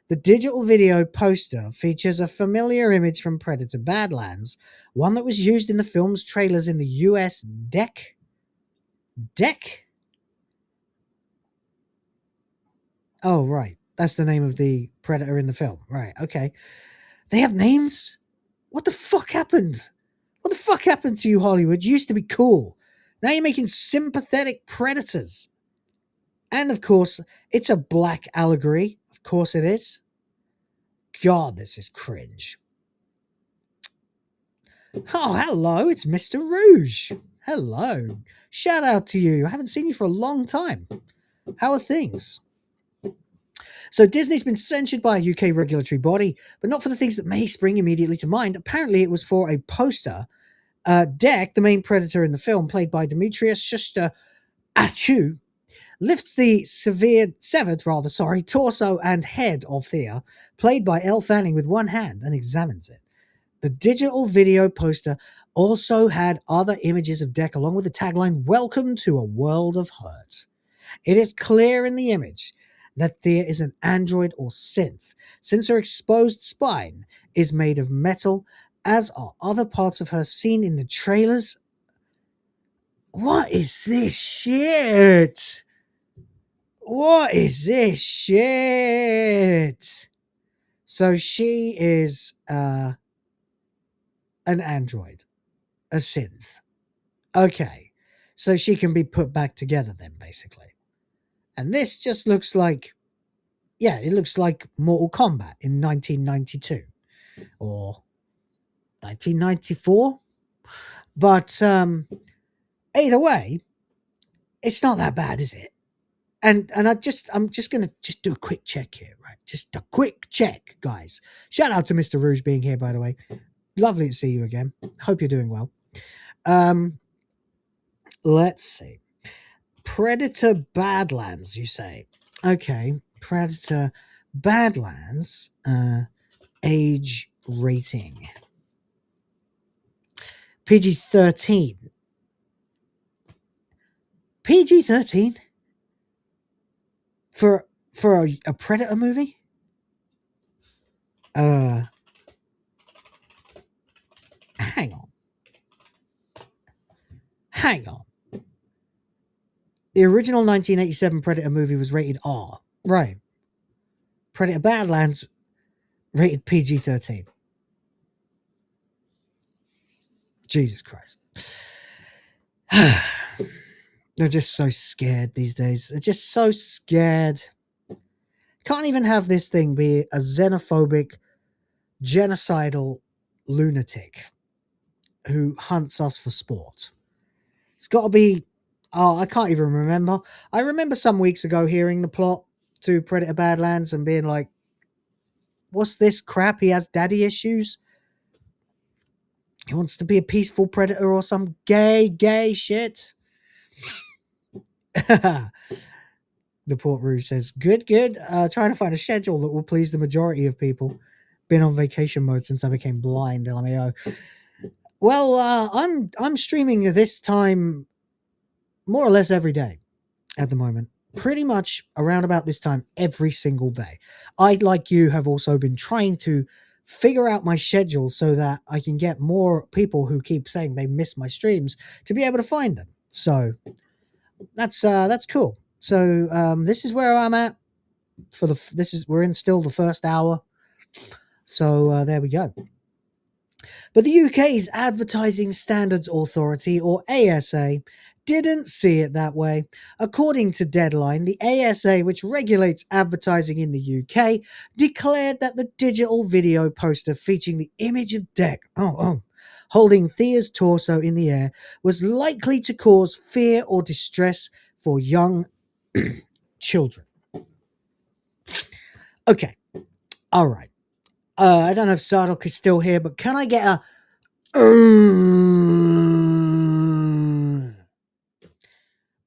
The digital video poster features a familiar image from Predator Badlands, one that was used in the film's trailers in the US Deck? Oh, right. That's the name of the Predator in the film. Right, okay. They have names? What the fuck happened? What the fuck happened to you, Hollywood? You used to be cool. Now you're making sympathetic predators. And, of course, it's a black allegory. Of course it is. God, this is cringe. Oh, hello. It's Mr. Rouge. Hello. Shout out to you. I haven't seen you for a long time. How are things? So Disney's been censured by a UK regulatory body, but not for the things that may spring immediately to mind. Apparently it was for a poster. Deck, the main predator in the film, played by Demetrius GIGACHUD, lifts the severed torso and head of Thea, played by Elle Fanning, with one hand and examines it. The digital video poster also had other images of Deck along with the tagline, "Welcome to a world of hurt." It is clear in the image that Thea is an android or synth, since her exposed spine is made of metal, as are other parts of her seen in the trailers. What is this shit? What is this shit? So she is an android, a synth. Okay, so she can be put back together then, basically. And this just looks like, yeah, it looks like Mortal Kombat in 1992 or 1994. But either way, it's not that bad, is it? And I'm just gonna do a quick check here, right? Just a quick check, guys. Shout out to Mr. Rouge being here, by the way. Lovely to see you again. Hope you're doing well. Let's see. Predator Badlands, you say? Okay, Predator Badlands. Age rating. PG-13. PG-13? For a Predator movie? Hang on. The original 1987 Predator movie was rated R. Right. Predator Badlands rated PG-13. Jesus Christ. They're just so scared these days. They're just so scared. Can't even have this thing be a xenophobic, genocidal lunatic who hunts us for sport. It's got to be... Oh, I can't even remember. I remember some weeks ago hearing the plot to Predator Badlands and being like, what's this crap? He has daddy issues? He wants to be a peaceful predator or some gay shit? The Port Rouge says, good. Trying to find a schedule that will please the majority of people. Been on vacation mode since I became blind, LMAO. Well, I'm streaming this time more or less every day at the moment. Pretty much around about this time every single day. I, like you, have also been trying to figure out my schedule so that I can get more people who keep saying they miss my streams to be able to find them. So that's cool. So this is where I'm at for we're in still the first hour. So there we go. But the UK's Advertising Standards Authority, or ASA, didn't see it that way. According to Deadline, the ASA, which regulates advertising in the UK, declared that the digital video poster featuring the image of Deck holding Thea's torso in the air was likely to cause fear or distress for young children. Okay. All right. I don't know if Sardoc is still here, but can I get a...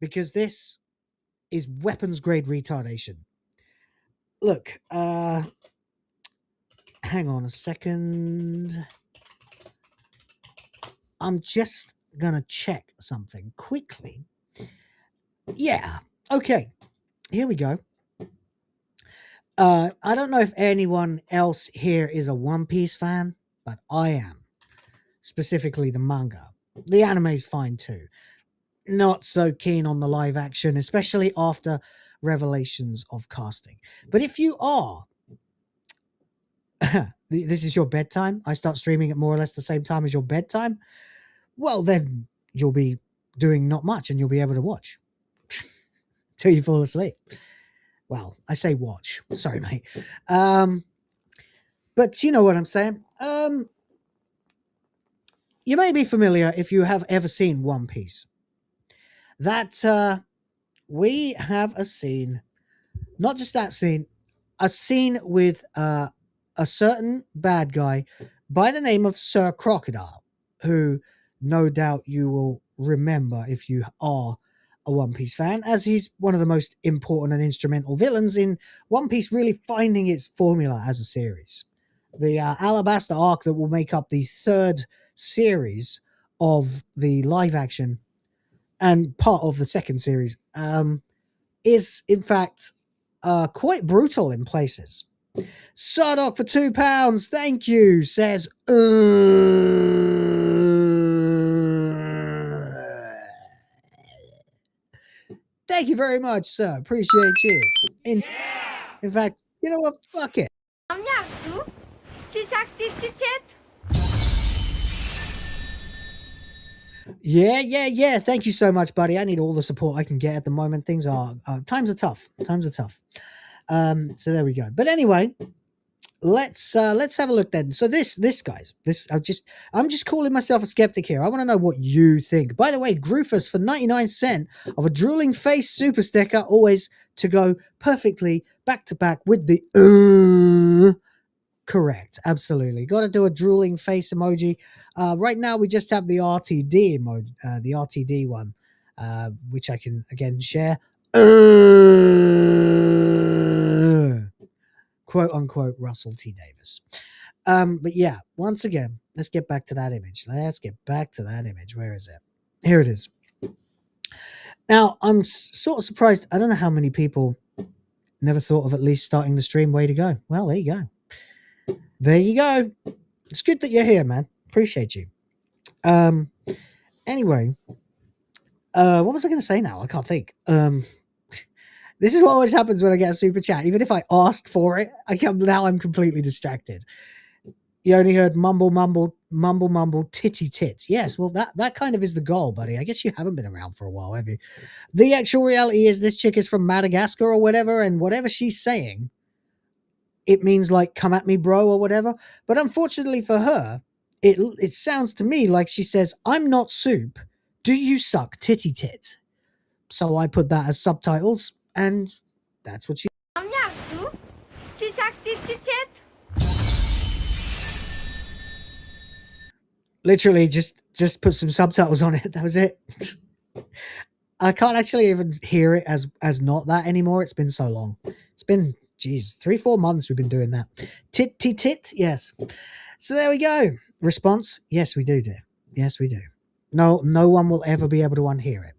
because this is weapons grade retardation. Look, hang on a second. I'm just gonna check something quickly. Yeah, okay. Here we go. I don't know if anyone else here is a One Piece fan, but I am. Specifically the manga. The anime is fine too. Not so keen on the live action, especially after revelations of casting. But if you are, this is your bedtime, I start streaming at more or less the same time as your bedtime, well then you'll be doing not much and you'll be able to watch till you fall asleep. Well, I say watch. Sorry, mate. But you know what I'm saying. You may be familiar if you have ever seen One Piece. That we have a scene, not just that scene, a scene with a certain bad guy by the name of Sir Crocodile, who no doubt you will remember if you are a One Piece fan, as he's one of the most important and instrumental villains in One Piece really finding its formula as a series. The Alabasta arc that will make up the third series of the live action and part of the second series is in fact quite brutal in places. Sardoc for £2, thank you, says thank you very much, sir. Appreciate you. In fact, you know what? Fuck it. Yeah. Thank you so much, buddy. I need all the support I can get at the moment. Things are times are tough. So there we go. But anyway, let's have a look then. So this guys, I'm just calling myself a skeptic here. I want to know what you think. By the way, Groofus for 99 cents of a drooling face super sticker, always to go perfectly back to back with the correct. Absolutely. Got to do a drooling face emoji. Right now we just have the RTD emoji, the RTD one, which I can again share. Quote unquote Russell T Davis. But yeah, once again, let's get back to that image. Where is it? Here it is. Now, I'm sort of surprised. I don't know how many people never thought of at least starting the stream. Way to go. Well, there you go. It's good that you're here, man. Appreciate you. Anyway, what was I going to say now? I can't think. This is what always happens when I get a super chat. Even if I ask for it, I'm completely distracted. You only heard mumble, titty tits. Yes, well, that kind of is the goal, buddy. I guess you haven't been around for a while, have you? The actual reality is this chick is from Madagascar or whatever, and whatever she's saying, it means like, come at me, bro, or whatever. But unfortunately for her, it sounds to me like she says, I'm not soup. Do you suck titty tits? So I put that as subtitles. And that's what she... Literally just put some subtitles on it. That was it. I can't actually even hear it as not that anymore. It's been so long. It's been, 3-4 months we've been doing that. Tit. Yes. So there we go. Response. Yes, we do. Yes, we do. No one will ever be able to unhear it.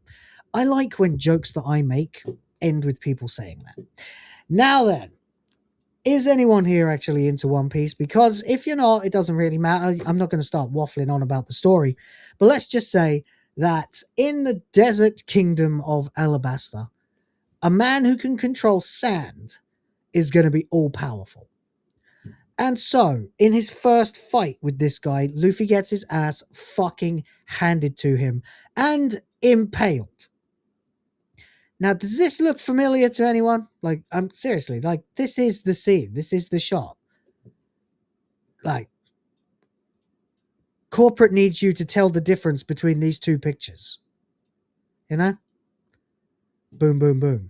I like when jokes that I make end with people saying that. Now then, is anyone here actually into One Piece? Because if you're not, it doesn't really matter. I'm not going to start waffling on about the story. But let's just say that in the desert kingdom of Alabasta, a man who can control sand is going to be all-powerful. And so, in his first fight with this guy, Luffy gets his ass fucking handed to him. And impaled. Now, does this look familiar to anyone? Like, I'm seriously, like, this is the scene. This is the shot. Like, corporate needs you to tell the difference between these two pictures. You know? Boom, boom, boom.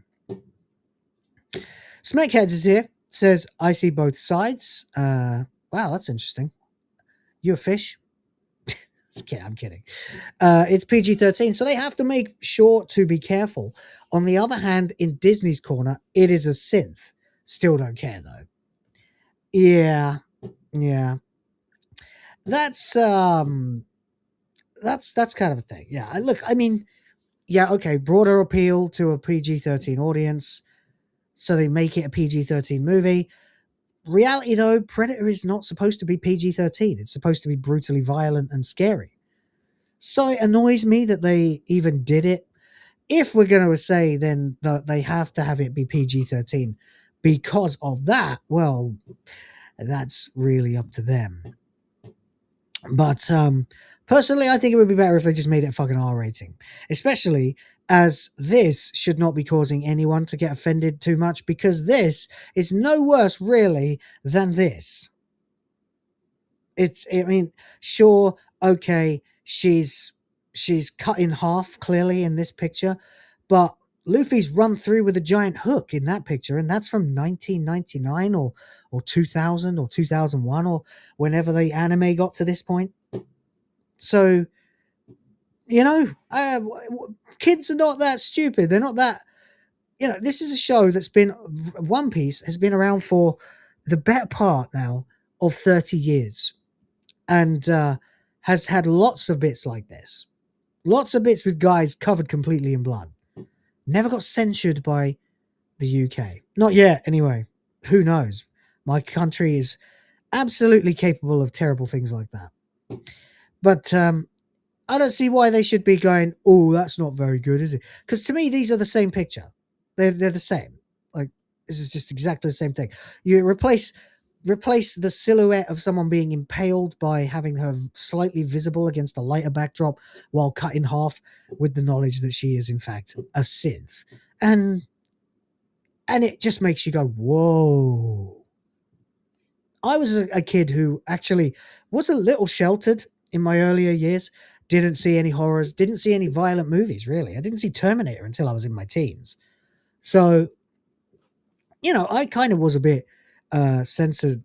Smakeheads is here. Says, I see both sides. Wow, that's interesting. You a fish? I'm kidding. It's PG-13, so they have to make sure to be careful. On the other hand, in Disney's corner, it is a synth. Still don't care, though. Yeah. That's kind of a thing. Yeah, look, I mean, yeah, okay, broader appeal to a PG-13 audience, so they make it a PG-13 movie. Reality, though, Predator is not supposed to be PG-13. It's supposed to be brutally violent and scary. So it annoys me that they even did it. If we're going to say then that they have to have it be PG-13 because of that, well, that's really up to them. But personally, I think it would be better if they just made it a fucking R rating. Especially as this should not be causing anyone to get offended too much, because this is no worse, really, than this. I mean, sure, okay, she's cut in half, clearly, in this picture, but Luffy's run through with a giant hook in that picture, and that's from 1999 or 2000 or 2001 or whenever the anime got to this point. So, you know, kids are not that stupid. They're not that, you know, this is a show that's been, One Piece has been around for the better part now of 30 years and has had lots of bits like this. Lots of bits with guys covered completely in blood. Never got censored by the UK. Not yet, anyway. Who knows? My country is absolutely capable of terrible things like that. But I don't see why they should be going, oh, that's not very good, is it? Because to me, these are the same picture. They're the same. Like, this is just exactly the same thing. You replace the silhouette of someone being impaled by having her slightly visible against a lighter backdrop while cut in half with the knowledge that she is, in fact, a synth. And it just makes you go, whoa. I was a kid who actually was a little sheltered in my earlier years. Didn't see any horrors, didn't see any violent movies, really. I didn't see Terminator until I was in my teens. So, you know, I kind of was a bit sheltered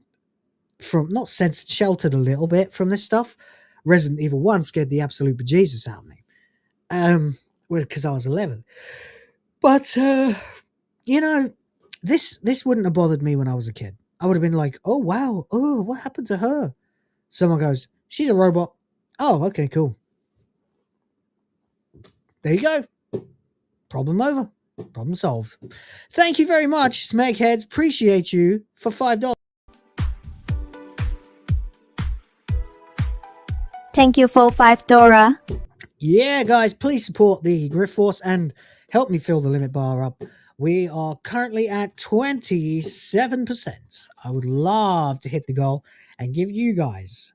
a little bit from this stuff. Resident Evil 1 scared the absolute bejesus out of me. Because I was 11. But, you know, this wouldn't have bothered me when I was a kid. I would have been like, oh, wow. Oh, what happened to her? Someone goes, she's a robot. Oh, okay, cool. There you go. Problem over. Problem solved. Thank you very much, Smegheads. Appreciate you for $5. Thank you for $5. Yeah, guys, please support the Grift Force and help me fill the limit bar up. We are currently at 27%. I would love to hit the goal and give you guys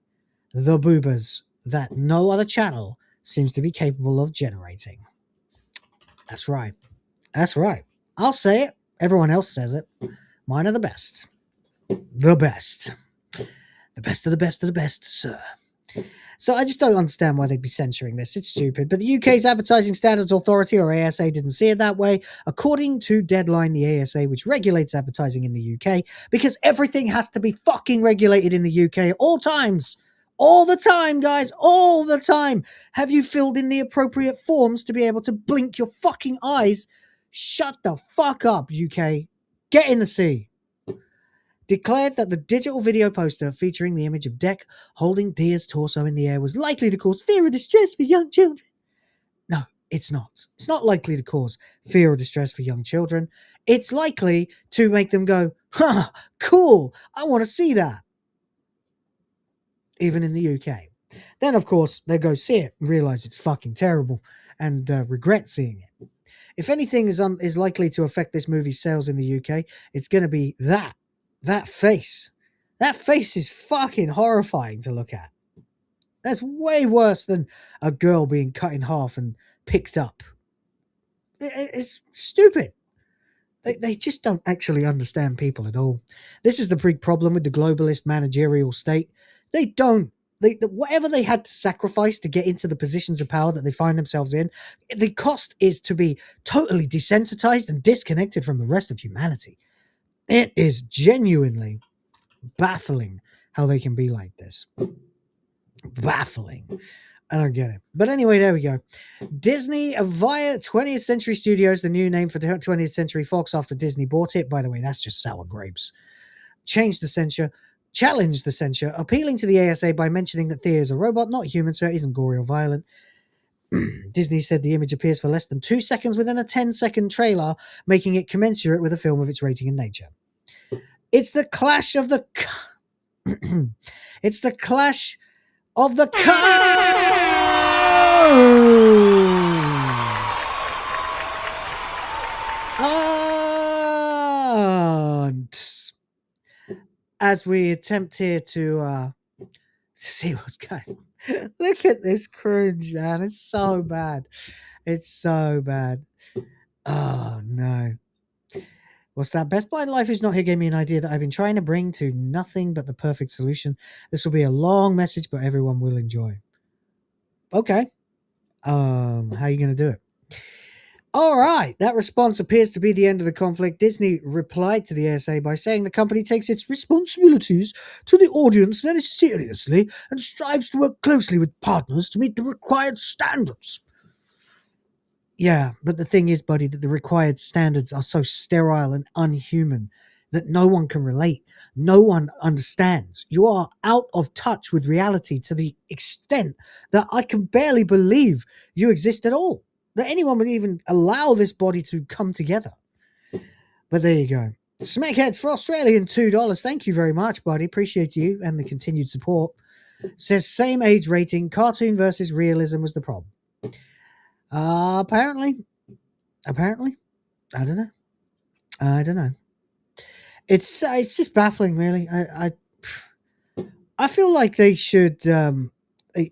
the boobers that no other channel seems to be capable of generating. That's right. That's right. I'll say it. Everyone else says it. Mine are the best. The best. The best of the best of the best, sir. So I just don't understand why they'd be censoring this. It's stupid. But the UK's Advertising Standards Authority, or ASA, didn't see it that way. According to Deadline, the ASA, which regulates advertising in the UK, because everything has to be fucking regulated in the UK at all times. All the time, guys. All the time. Have you filled in the appropriate forms to be able to blink your fucking eyes? Shut the fuck up, UK. Get in the sea. Declared that the digital video poster featuring the image of Deck holding Dia's torso in the air was likely to cause fear or distress for young children. No, it's not. It's not likely to cause fear or distress for young children. It's likely to make them go, huh, cool, I want to see that. Even in the UK. Then, of course, they go see it and realize it's fucking terrible and regret seeing it. If anything is likely to affect this movie's sales in the UK, it's going to be that face. That face is fucking horrifying to look at. That's way worse than a girl being cut in half and picked up. It's stupid. They just don't actually understand people at all. This is the big problem with the globalist managerial state. They don't. Whatever they had to sacrifice to get into the positions of power that they find themselves in, the cost is to be totally desensitized and disconnected from the rest of humanity. It is genuinely baffling how they can be like this. Baffling. I don't get it. But anyway, there we go. Disney via 20th Century Studios, the new name for 20th Century Fox after Disney bought it. By the way, that's just sour grapes. Challenged the censure, appealing to the ASA by mentioning that Thea is a robot, not human, so it isn't gory or violent. Disney said the image appears for less than 2 seconds within a 10-second trailer, making it commensurate with a film of its rating and nature. It's the clash of the... it's the clash of the as we attempt here to see what's going on. Look at this cringe, man. It's so bad. It's so bad. Oh, no. What's that? Best Blind Life Is Not Here gave me an idea that I've been trying to bring to nothing but the perfect solution. This will be a long message, but everyone will enjoy. Okay. How are you going to do it? All right. That response appears to be the end of the conflict. Disney replied to the ASA by saying the company takes its responsibilities to the audience very seriously and strives to work closely with partners to meet the required standards. Yeah, but the thing is, buddy, that the required standards are so sterile and unhuman that no one can relate. No one understands. You are out of touch with reality to the extent that I can barely believe you exist at all, that anyone would even allow this body to come together. But there you go. Smackheads for Australian $2. Thank you very much, buddy. Appreciate you and the continued support. Says same age rating. Cartoon versus realism was the problem. Apparently, I don't know. It's just baffling, really. I feel like they should,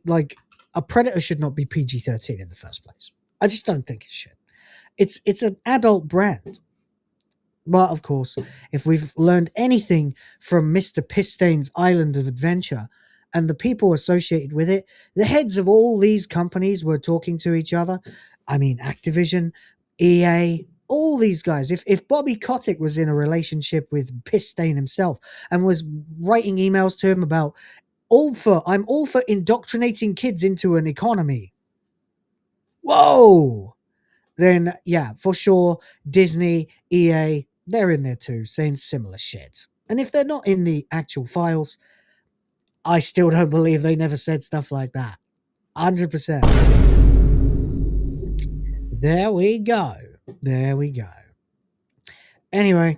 like a Predator should not be PG-13 in the first place. I just don't think it should. It's an adult brand. But of course, if we've learned anything from Mr. Pistane's Island of Adventure and the people associated with it, the heads of all these companies were talking to each other. I mean, Activision, EA, all these guys. If Bobby Kotick was in a relationship with Pistane himself and was writing emails to him about I'm all for indoctrinating kids into an economy. Whoa! Then, yeah, for sure, Disney, EA, they're in there too, saying similar shit. And if they're not in the actual files, I still don't believe they never said stuff like that. 100%. There we go. There we go. Anyway.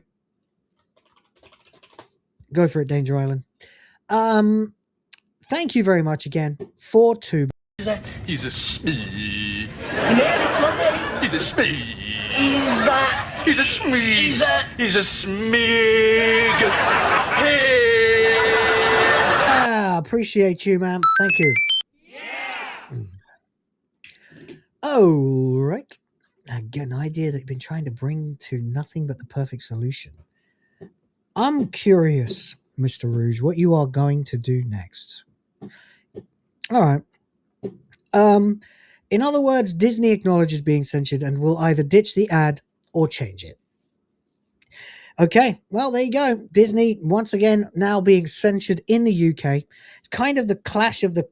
Go for it, Danger Island. Thank you very much again for two. He's a smee. He's a smee. He's a smee. He's a smig. Hey. Appreciate you, man. Thank you. All right. I get an idea that you've been trying to bring to nothing but the perfect solution. I'm curious, Mr. Rouge, what you are going to do next. All right. In other words, Disney acknowledges being censored and will either ditch the ad or change it. Okay, well, there you go. Disney, once again, now being censored in the UK. It's kind of the clash of the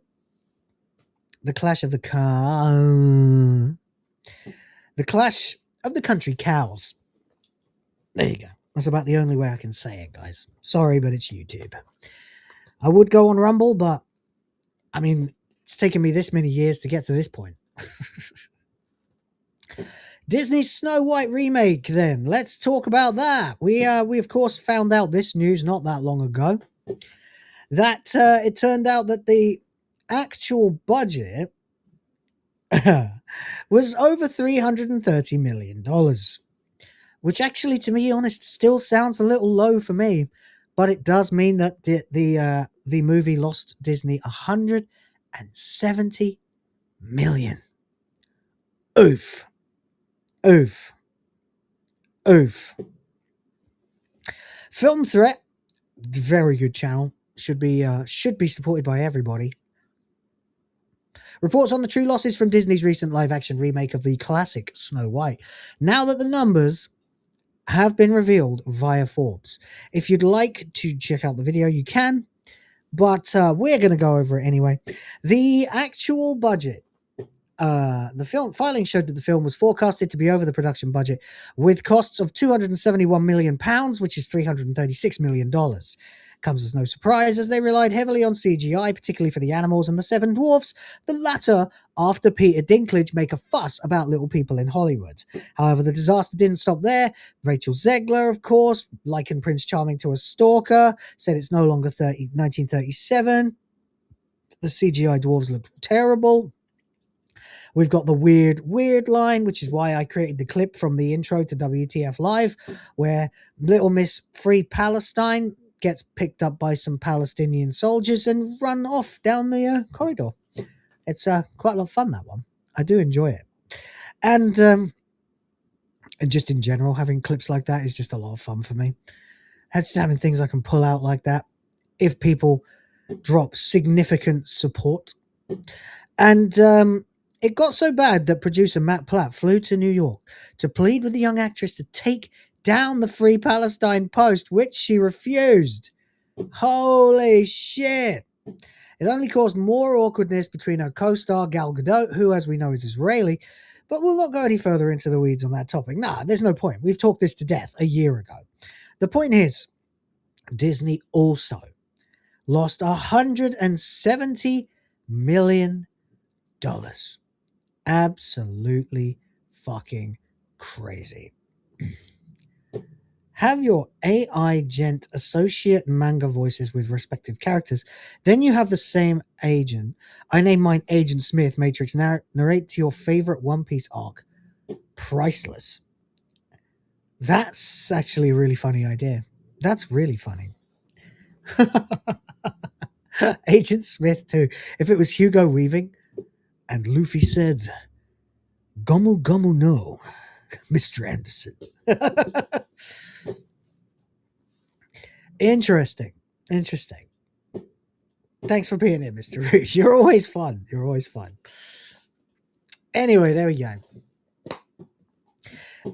country cows. There you go. That's about the only way I can say it, guys. Sorry, but it's YouTube. I would go on Rumble, but I mean, it's taken me this many years to get to this point. Disney's Snow White remake, then. Let's talk about that. We of course found out this news not that long ago. That it turned out that the actual budget was over $330 million. Which actually, to be honest, still sounds a little low for me. But it does mean that the movie lost Disney $170 million. Oof. Oof. Oof. Film Threat, very good channel. Should be supported by everybody. Reports on the true losses from Disney's recent live-action remake of the classic Snow White. Now that the numbers have been revealed via Forbes. If you'd like to check out the video, you can, but we're going to go over it anyway. The actual budget. The film filing showed that the film was forecasted to be over the production budget with costs of £271 million, which is $336 million. Comes as no surprise as they relied heavily on CGI, particularly for the animals and the Seven Dwarfs, the latter after Peter Dinklage make a fuss about little people in Hollywood. However, the disaster didn't stop there. Rachel Zegler, of course, likened Prince Charming to a stalker, said it's no longer 1937. The CGI dwarves look terrible. We've got the weird line, which is why I created the clip from the intro to WTF Live, where Little Miss Free Palestine gets picked up by some Palestinian soldiers and run off down the corridor. It's quite a lot of fun, that one. I do enjoy it. And just in general, having clips like that is just a lot of fun for me. Just having things I can pull out like that if people drop significant support. And it got so bad that producer Matt Platt flew to New York to plead with the young actress to take down the Free Palestine post, which she refused. Holy shit. It only caused more awkwardness between her co-star Gal Gadot, who, as we know, is Israeli, but we'll not go any further into the weeds on that topic. Nah, there's no point. We've talked this to death a year ago. The point is, Disney also lost $170 million. Absolutely fucking crazy. Have your AI gent associate manga voices with respective characters. Then you have the same agent. I name mine Agent Smith Matrix narrate to your favorite One Piece arc. Priceless. That's actually a really funny idea. That's really funny. Agent Smith too. If it was Hugo Weaving and Luffy said, "Gomu Gomu no, Mr. Anderson." Interesting. Thanks for being here, Mr. Rouge. You're always fun. Anyway, there we go.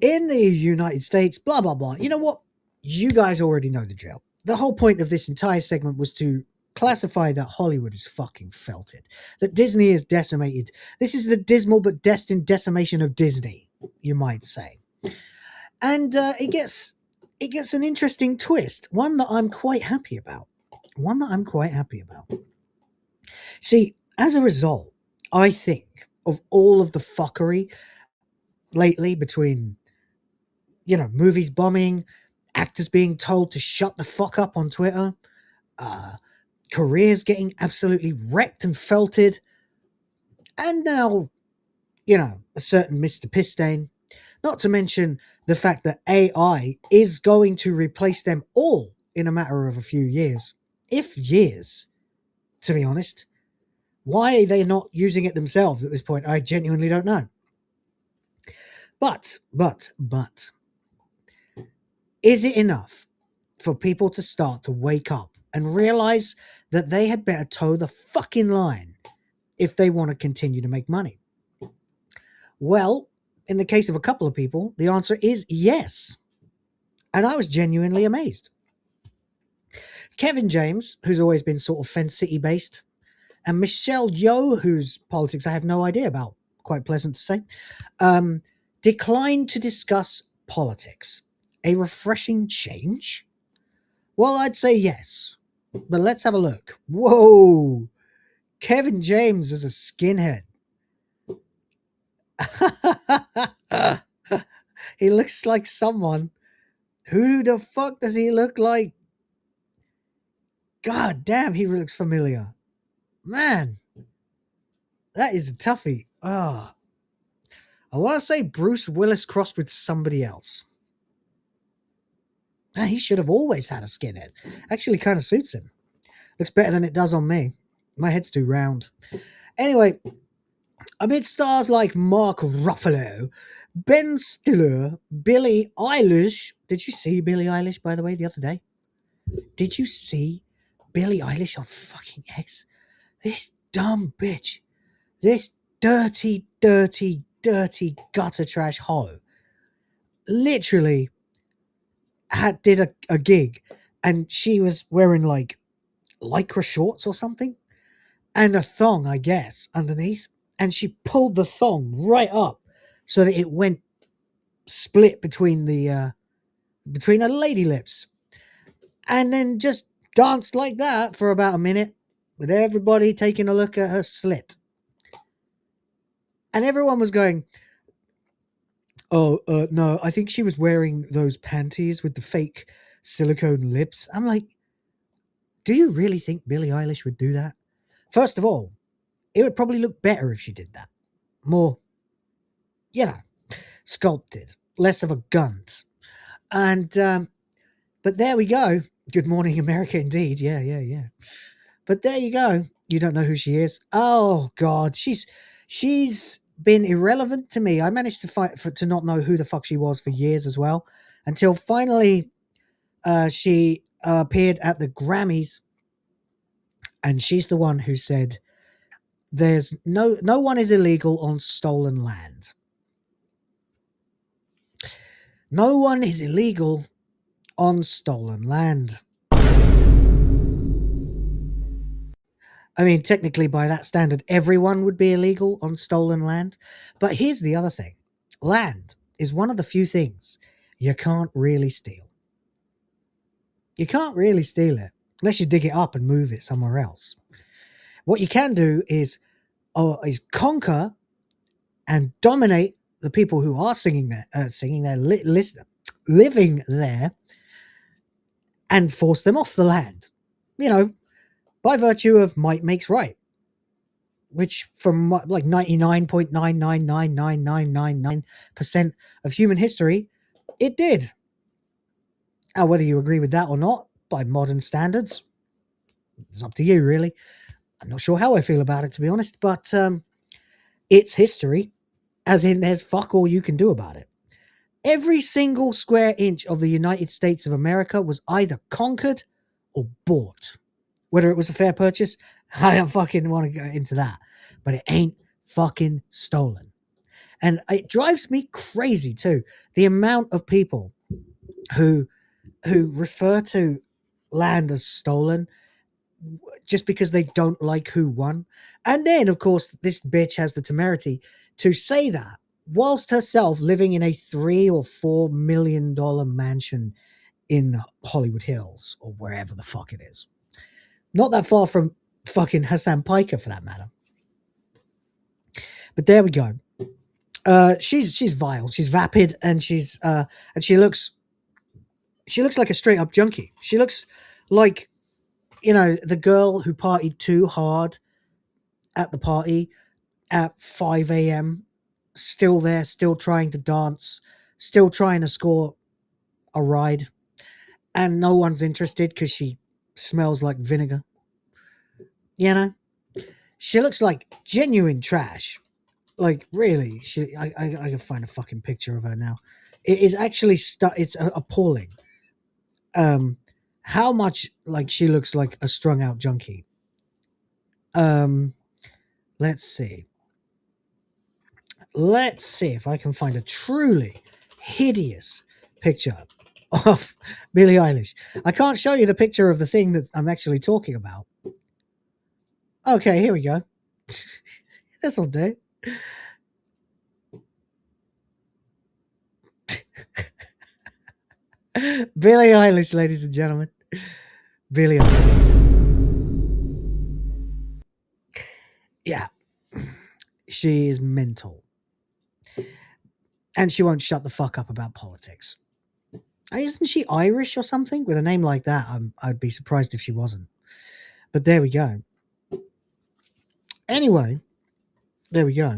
In the United States, blah, blah, blah. You know what? You guys already know the drill. The whole point of this entire segment was to classify that Hollywood is fucking felted, that Disney is decimated. This is the dismal but destined decimation of Disney, you might say. And it gets an interesting twist, one that I'm quite happy about. See, as a result, I think of all of the fuckery lately between, movies bombing, actors being told to shut the fuck up on Twitter, careers getting absolutely wrecked and felted, and now, a certain Mr. Pisstain, not to mention the fact that AI is going to replace them all in a matter of a few years. If years, to be honest. Why they're not using it themselves at this point, I genuinely don't know. But, is it enough for people to start to wake up and realize that they had better toe the fucking line if they want to continue to make money? Well, in the case of a couple of people, the answer is yes. And I was genuinely amazed. Kevin James, who's always been sort of Fen City based, and Michelle Yeoh, whose politics I have no idea about, quite pleasant to say, declined to discuss politics. A refreshing change? Well, I'd say yes. But let's have a look. Whoa! Kevin James is a skinhead. He looks like someone. Who the fuck does he look like? God damn, he looks familiar. Man, that is a toughie. I want to say Bruce Willis crossed with somebody else. Man, he should have always had a skinhead. Actually kind of suits him. Looks better than it does on me. My head's too round. Anyway, Amid stars like Mark Ruffalo, Ben Stiller, Billie Eilish. Did you see Billie Eilish, by the way, the other day? Did you see Billie Eilish on fucking X? This dumb bitch. This dirty, dirty, dirty gutter trash hoe literally did a gig, and she was wearing like lycra shorts or something and a thong, I guess, underneath, and she pulled the thong right up so that it went split between the between her lady lips, and then just danced like that for about a minute with everybody taking a look at her slit. And everyone was going, oh, no, I think she was wearing those panties with the fake silicone lips. I'm like, do you really think Billie Eilish would do that? First of all, it would probably look better if she did that. More, you know, sculpted, less of a gunt. And, but there we go. Good morning, America, indeed. Yeah. But there you go. You don't know who she is. Oh, God. She's been irrelevant to me. I managed to not know who the fuck she was for years as well, until finally she appeared at the Grammys, and she's the one who said, "There's no one is illegal on stolen land. No one is illegal on stolen land." I mean, technically, by that standard, everyone would be illegal on stolen land. But here's the other thing. Land is one of the few things you can't really steal. You can't really steal it unless you dig it up and move it somewhere else. What you can do is conquer and dominate the people who are living there, and force them off the land. You know, by virtue of might makes right, which from like 99.9999999% of human history, it did. Now, whether you agree with that or not, by modern standards, it's up to you, really. I'm not sure how I feel about it, to be honest, but it's history, as in there's fuck all you can do about it. Every single square inch of the United States of America was either conquered or bought. Whether it was a fair purchase, I don't fucking want to go into that. But it ain't fucking stolen. And it drives me crazy too. The amount of people who refer to land as stolen just because they don't like who won. And then, of course, this bitch has the temerity to say that whilst herself living in a $3 or $4 million mansion in Hollywood Hills or wherever the fuck it is. Not that far from fucking Hassan Piker, for that matter. But there we go. She's vile. She's vapid, and she looks like a straight up junkie. She looks like, you know, the girl who partied too hard at the party at 5 a.m. Still there, still trying to dance, still trying to score a ride, and no one's interested because she smells like vinegar. You know, she looks like genuine trash. Like, really, I can find a fucking picture of her now. It is actually it's appalling. How much like she looks like a strung out junkie. Let's see if I can find a truly hideous picture of Billie Eilish. I can't show you the picture of the thing that I'm actually talking about. Okay, here we go. This'll do. Billie Eilish, ladies and gentlemen. Billie Eilish. Yeah. She is mental. And she won't shut the fuck up about politics. Isn't she Irish or something? With a name like that, I'd be surprised if she wasn't. But there we go. Anyway, there we go.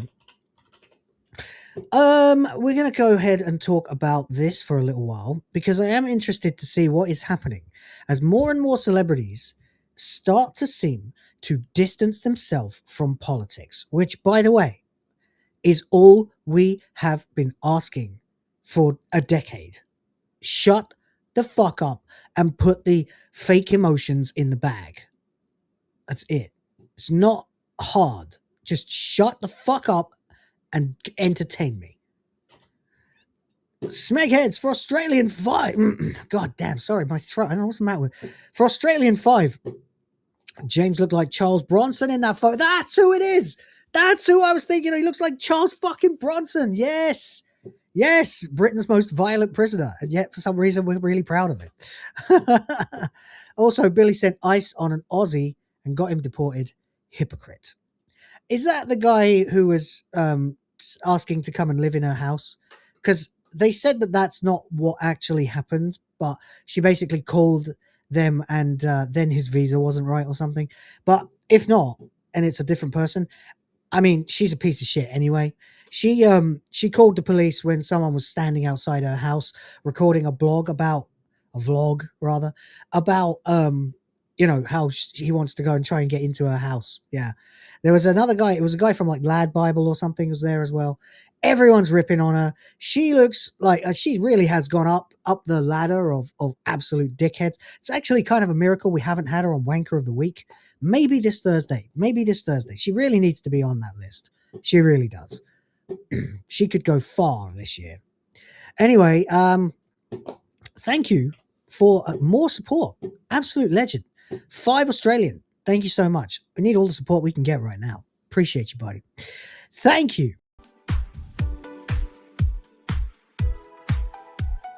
We're going to go ahead and talk about this for a little while, because I am interested to see what is happening as more and more celebrities start to seem to distance themselves from politics, which, by the way, is all we have been asking for a decade. Shut the fuck up and put the fake emotions in the bag. That's it. It's not hard. Just shut the fuck up and entertain me. Smegheads for Australian 5. God damn, sorry, my throat. I don't know what's the matter with. For Australian 5, James looked like Charles Bronson in that photo. That's who it is. That's who I was thinking. He looks like Charles fucking Bronson. Yes. Yes, Britain's most violent prisoner. And yet, for some reason, we're really proud of it. Also, Billy sent ice on an Aussie and got him deported. Hypocrite. Is that the guy who was asking to come and live in her house? Because they said that that's not what actually happened, but she basically called them and then his visa wasn't right or something. But if not, and it's a different person, I mean, she's a piece of shit anyway. She called the police when someone was standing outside her house recording a vlog about you know, how he wants to go and try and get into her house. Yeah. There was another guy. It was a guy from like Lad Bible or something was there as well. Everyone's ripping on her. She looks like she really has gone up the ladder of absolute dickheads. It's actually kind of a miracle we haven't had her on Wanker of the Week. Maybe this Thursday. She really needs to be on that list. She really does. She could go far this year. Anyway, thank you for more support. Absolute legend. 5 Australian. Thank you so much. We need all the support we can get right now. Appreciate you, buddy. Thank you.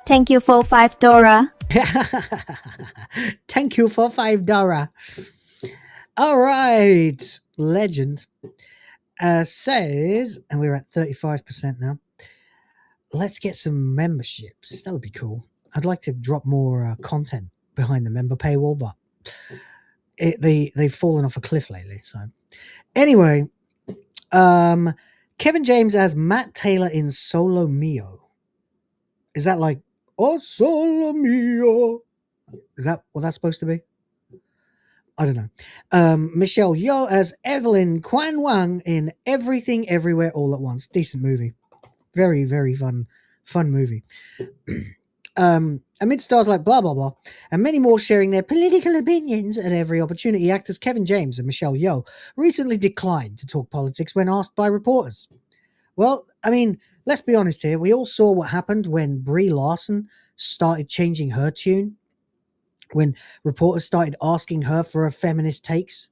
Thank you for $5. Thank you for $5. All right. Legend says, and we're at 35% now. Let's get some memberships. That would be cool. I'd like to drop more content behind the member paywall, but they've fallen off a cliff lately. So anyway, Kevin James as Matt Taylor in Solo Mio. Is that like, oh, Solo Mio? Is that what that's supposed to be? I don't know. Michelle Yeoh as Evelyn Kwan Wang in Everything Everywhere All at Once. Decent movie. Very, very fun movie. Amid stars like blah, blah, blah, and many more sharing their political opinions at every opportunity, actors Kevin James and Michelle Yeoh recently declined to talk politics when asked by reporters. Well, I mean, let's be honest here. We all saw what happened when Brie Larson started changing her tune, when reporters started asking her for her feminist takes,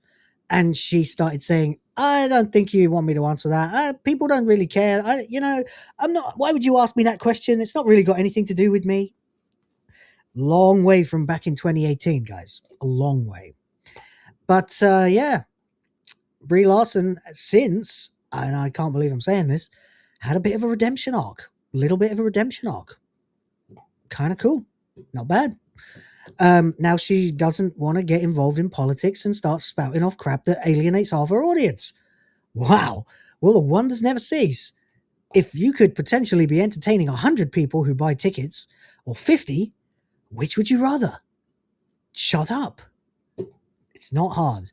and she started saying, I don't think you want me to answer that. People don't really care. I'm not. Why would you ask me that question? It's not really got anything to do with me. Long way from back in 2018, guys. A long way. But yeah, Brie Larson since, and I can't believe I'm saying this, had a bit of a redemption arc. Little bit of a redemption arc. Kind of cool. Not bad. Now she doesn't want to get involved in politics and start spouting off crap that alienates half her audience. Wow. Well, the wonders never cease. If you could potentially be entertaining 100 people who buy tickets, or 50, which would you rather? Shut up. It's not hard.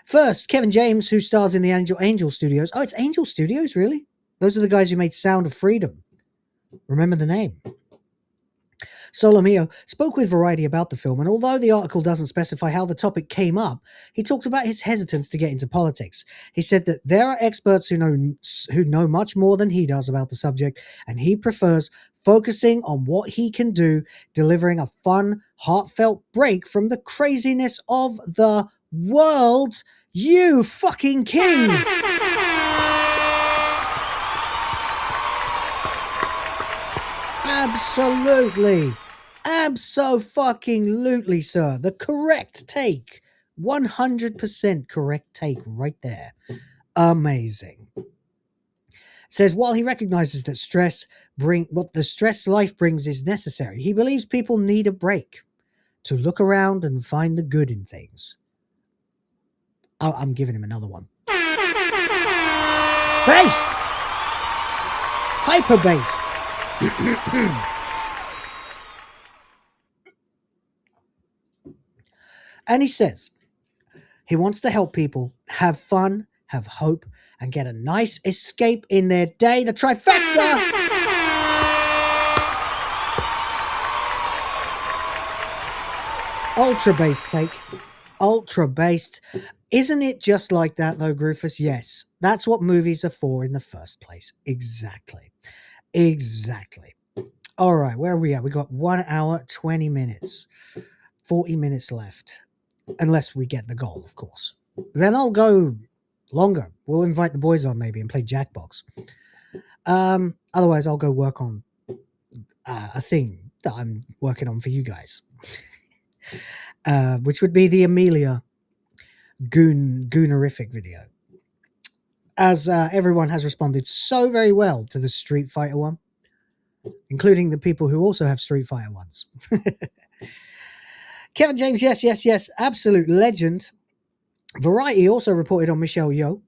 First, Kevin James, who stars in the Angel Studios. Oh, it's Angel Studios, really? Those are the guys who made Sound of Freedom. Remember the name. Solo Mio spoke with Variety about the film, and although the article doesn't specify how the topic came up, he talked about his hesitance to get into politics. He said that there are experts who know much more than he does about the subject, and he prefers focusing on what he can do, delivering a fun, heartfelt break from the craziness of the world. You fucking king! Absolutely. Abso-fucking-lutely, sir. The correct take. 100% correct take right there. Amazing. Says, while he recognizes that what the stress life brings is necessary, he believes people need a break to look around and find the good in things. Oh, I'm giving him another one. Based! Hyper-based. And he says he wants to help people have fun, have hope, and get a nice escape in their day. The trifecta! Ultra-based take. Ultra-based. Isn't it just like that, though, Groofus? Yes. That's what movies are for in the first place. Exactly. Exactly. All right, where are we at? We got 1 hour, 20 minutes. 40 minutes left. Unless we get the goal, of course. Then I'll go longer. We'll invite the boys on, maybe, and play Jackbox. Otherwise, I'll go work on a thing that I'm working on for you guys. Which would be the Amelia Goonerific video. As everyone has responded so very well to the Street Fighter one, including the people who also have Street Fighter ones. Kevin James, yes, yes, yes, absolute legend. Variety also reported on Michelle Yeoh,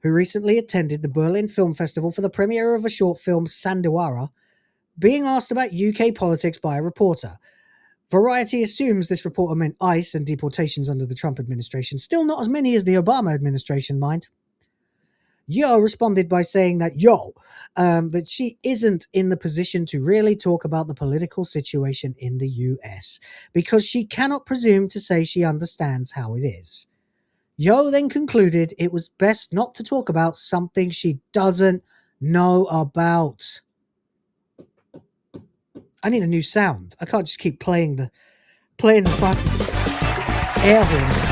who recently attended the Berlin Film Festival for the premiere of a short film, Sandiwara, being asked about UK politics by a reporter. Variety assumes this reporter meant ICE and deportations under the Trump administration. Still not as many as the Obama administration, mind. Yeoh responded by saying that, that she isn't in the position to really talk about the political situation in the US because she cannot presume to say she understands how it is. Yeoh then concluded it was best not to talk about something she doesn't know about. I need a new sound. I can't just keep playing the fucking air horn.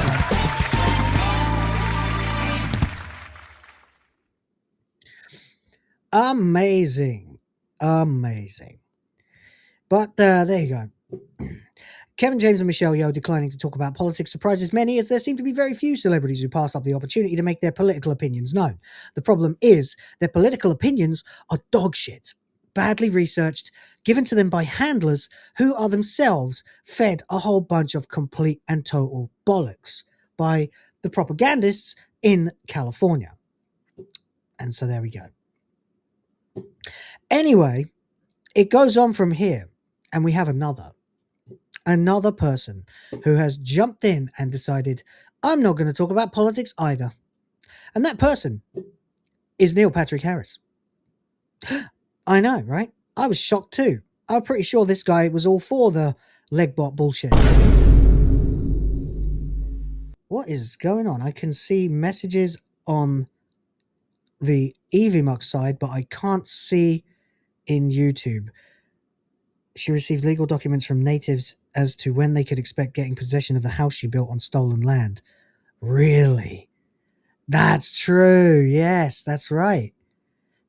Amazing. Amazing. But there you go. Kevin James and Michelle Yeoh declining to talk about politics surprises many, as there seem to be very few celebrities who pass up the opportunity to make their political opinions known. The problem is their political opinions are dog shit. Badly researched, given to them by handlers who are themselves fed a whole bunch of complete and total bollocks by the propagandists in California. And so there we go. Anyway, it goes on from here, and we have another person who has jumped in and decided, I'm not going to talk about politics either. And that person is Neil Patrick Harris. I know, right? I was shocked too. I'm pretty sure this guy was all for the legbot bullshit. What is going on? I can see messages on the EVMux side, but I can't see in YouTube. She received legal documents from natives as to when they could expect getting possession of the house she built on stolen land. Really? That's true. Yes, that's right.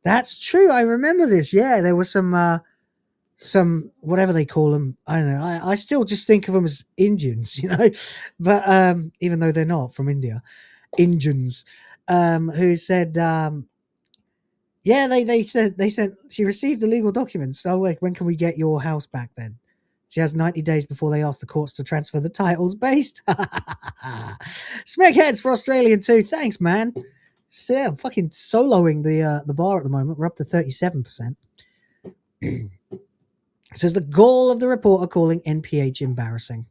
That's true. I remember this. Yeah, there was some whatever they call them. I don't know. I still just think of them as Indians, you know, but even though they're not from India, Indians, who said, yeah, they sent. She received the legal documents. So like, when can we get your house back then? She has 90 days before they ask the courts to transfer the titles based. Smegheads for Australian too. Thanks, man. So, yeah, I'm fucking soloing the bar at the moment. We're up to 37%. It says the gall of the reporter calling NPH embarrassing.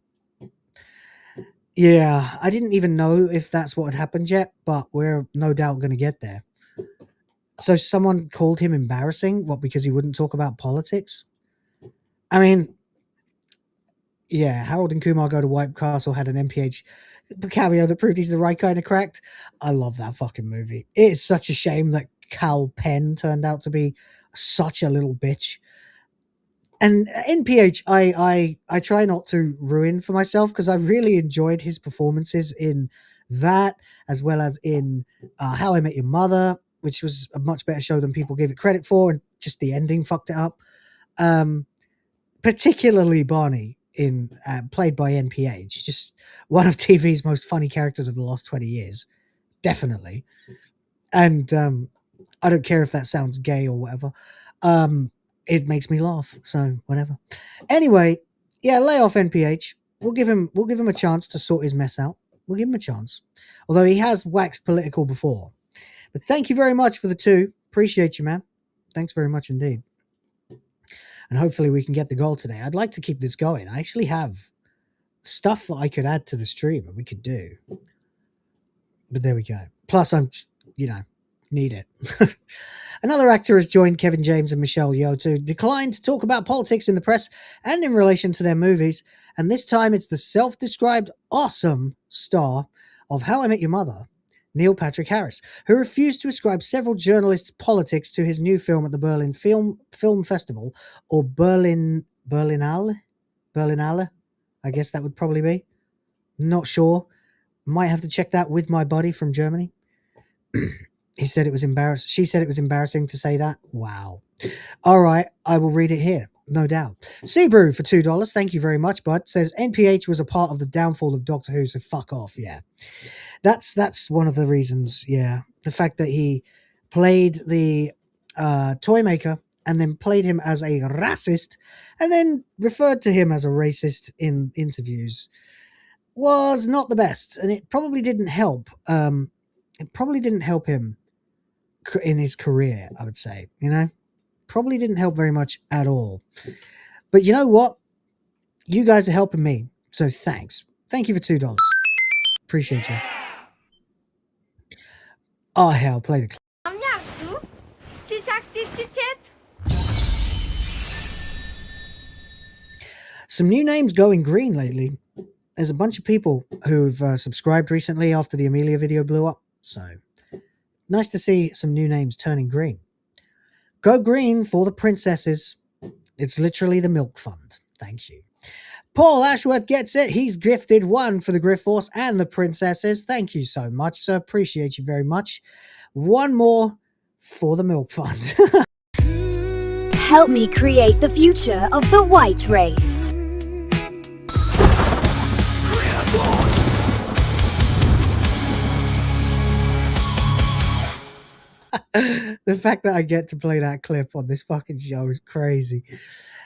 Yeah, I didn't even know if that's what had happened yet, but we're no doubt going to get there. So someone called him embarrassing? What, because he wouldn't talk about politics? I mean, yeah, Harold and Kumar Go to White Castle had an NPH cameo that proved he's the right kind of cracked. I love that fucking movie. It's such a shame that Cal Penn turned out to be such a little bitch. And NPH, I try not to ruin for myself because I really enjoyed his performances in that, as well as in How I Met Your Mother, which was a much better show than people gave it credit for, and just the ending fucked it up. Particularly Barney, played by NPH, just one of TV's most funny characters of the last 20 years, definitely. And I don't care if that sounds gay or whatever. It makes me laugh, so whatever. Anyway, yeah, lay off NPH. We'll give him a chance to sort his mess out. We'll give him a chance, although he has waxed political before. But thank you very much for the 2. Appreciate you, man. Thanks very much indeed. And hopefully we can get the goal today. I'd like to keep this going. I actually have stuff that I could add to the stream that we could do. But there we go. Plus, I'm just need it. Another actor has joined Kevin James and Michelle Yeoh to decline to talk about politics in the press and in relation to their movies. And this time it's the self-described awesome star of How I Met Your Mother, Neil Patrick Harris, who refused to ascribe several journalists' politics to his new film at the Berlin Film Festival, or Berlinale, I guess that would probably be. Not sure. Might have to check that with my buddy from Germany. He said it was embarrassing. She said it was embarrassing to say that. Wow. All right, I will read it here. No doubt. Seabrew for $2. Thank you very much, bud. Says NPH was a part of the downfall of Doctor Who, so fuck off. Yeah. That's one of the reasons, yeah. The fact that he played the toy maker and then played him as a racist and then referred to him as a racist in interviews was not the best. And it probably didn't help. It probably didn't help him in his career, I would say, probably didn't help very much at all. But you know what? You guys are helping me. So thanks. Thank you for $2. Appreciate you. Oh, hell, play the clip. Some new names going green lately. There's a bunch of people who've subscribed recently after the Amelia video blew up. So nice to see some new names turning green. Go green for the princesses. It's literally the milk fund. Thank you. Paul Ashworth gets it. He's gifted one for the Griff Force and the princesses. Thank you so much, sir. Appreciate you very much. One more for the milk fund. Help me create the future of the white race. The fact that I get to play that clip on this fucking show is crazy.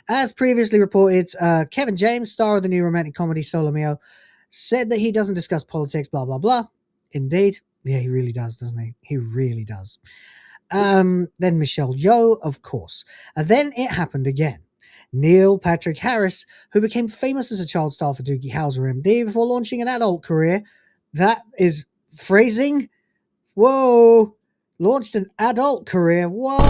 As previously reported, Kevin James, star of the new romantic comedy Solo Mio, said that he doesn't discuss politics, blah, blah, blah. Indeed. Yeah, he really does, doesn't he? He really does. Then Michelle Yeoh, of course. And then it happened again. Neil Patrick Harris, who became famous as a child star for Doogie Howser MD before launching an adult career. That is phrasing. Whoa. Launched an adult career. What?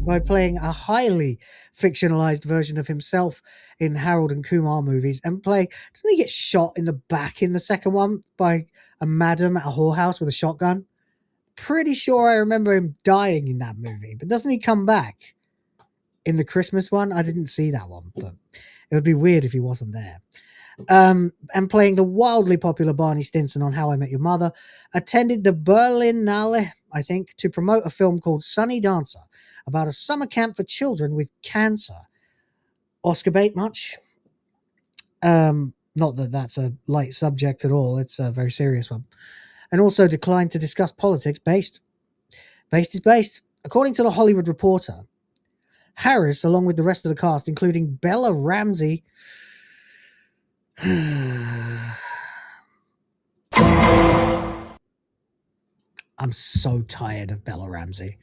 By playing a highly fictionalized version of himself in Harold and Kumar movies and doesn't he get shot in the back in the second one by a madam at a whorehouse with a shotgun? Pretty sure I remember him dying in that movie, but doesn't he come back in the Christmas one? I didn't see that one, but it would be weird if he wasn't there. And playing the wildly popular Barney Stinson on How I Met Your Mother, attended the Berlinale, I think, to promote a film called Sunny Dancer about a summer camp for children with cancer. Oscar bait much? Not that that's a light subject at all. It's a very serious one. And also declined to discuss politics. Based is based. According to The Hollywood Reporter, Harris, along with the rest of the cast, including Bella Ramsey, I'm so tired of Bella Ramsey.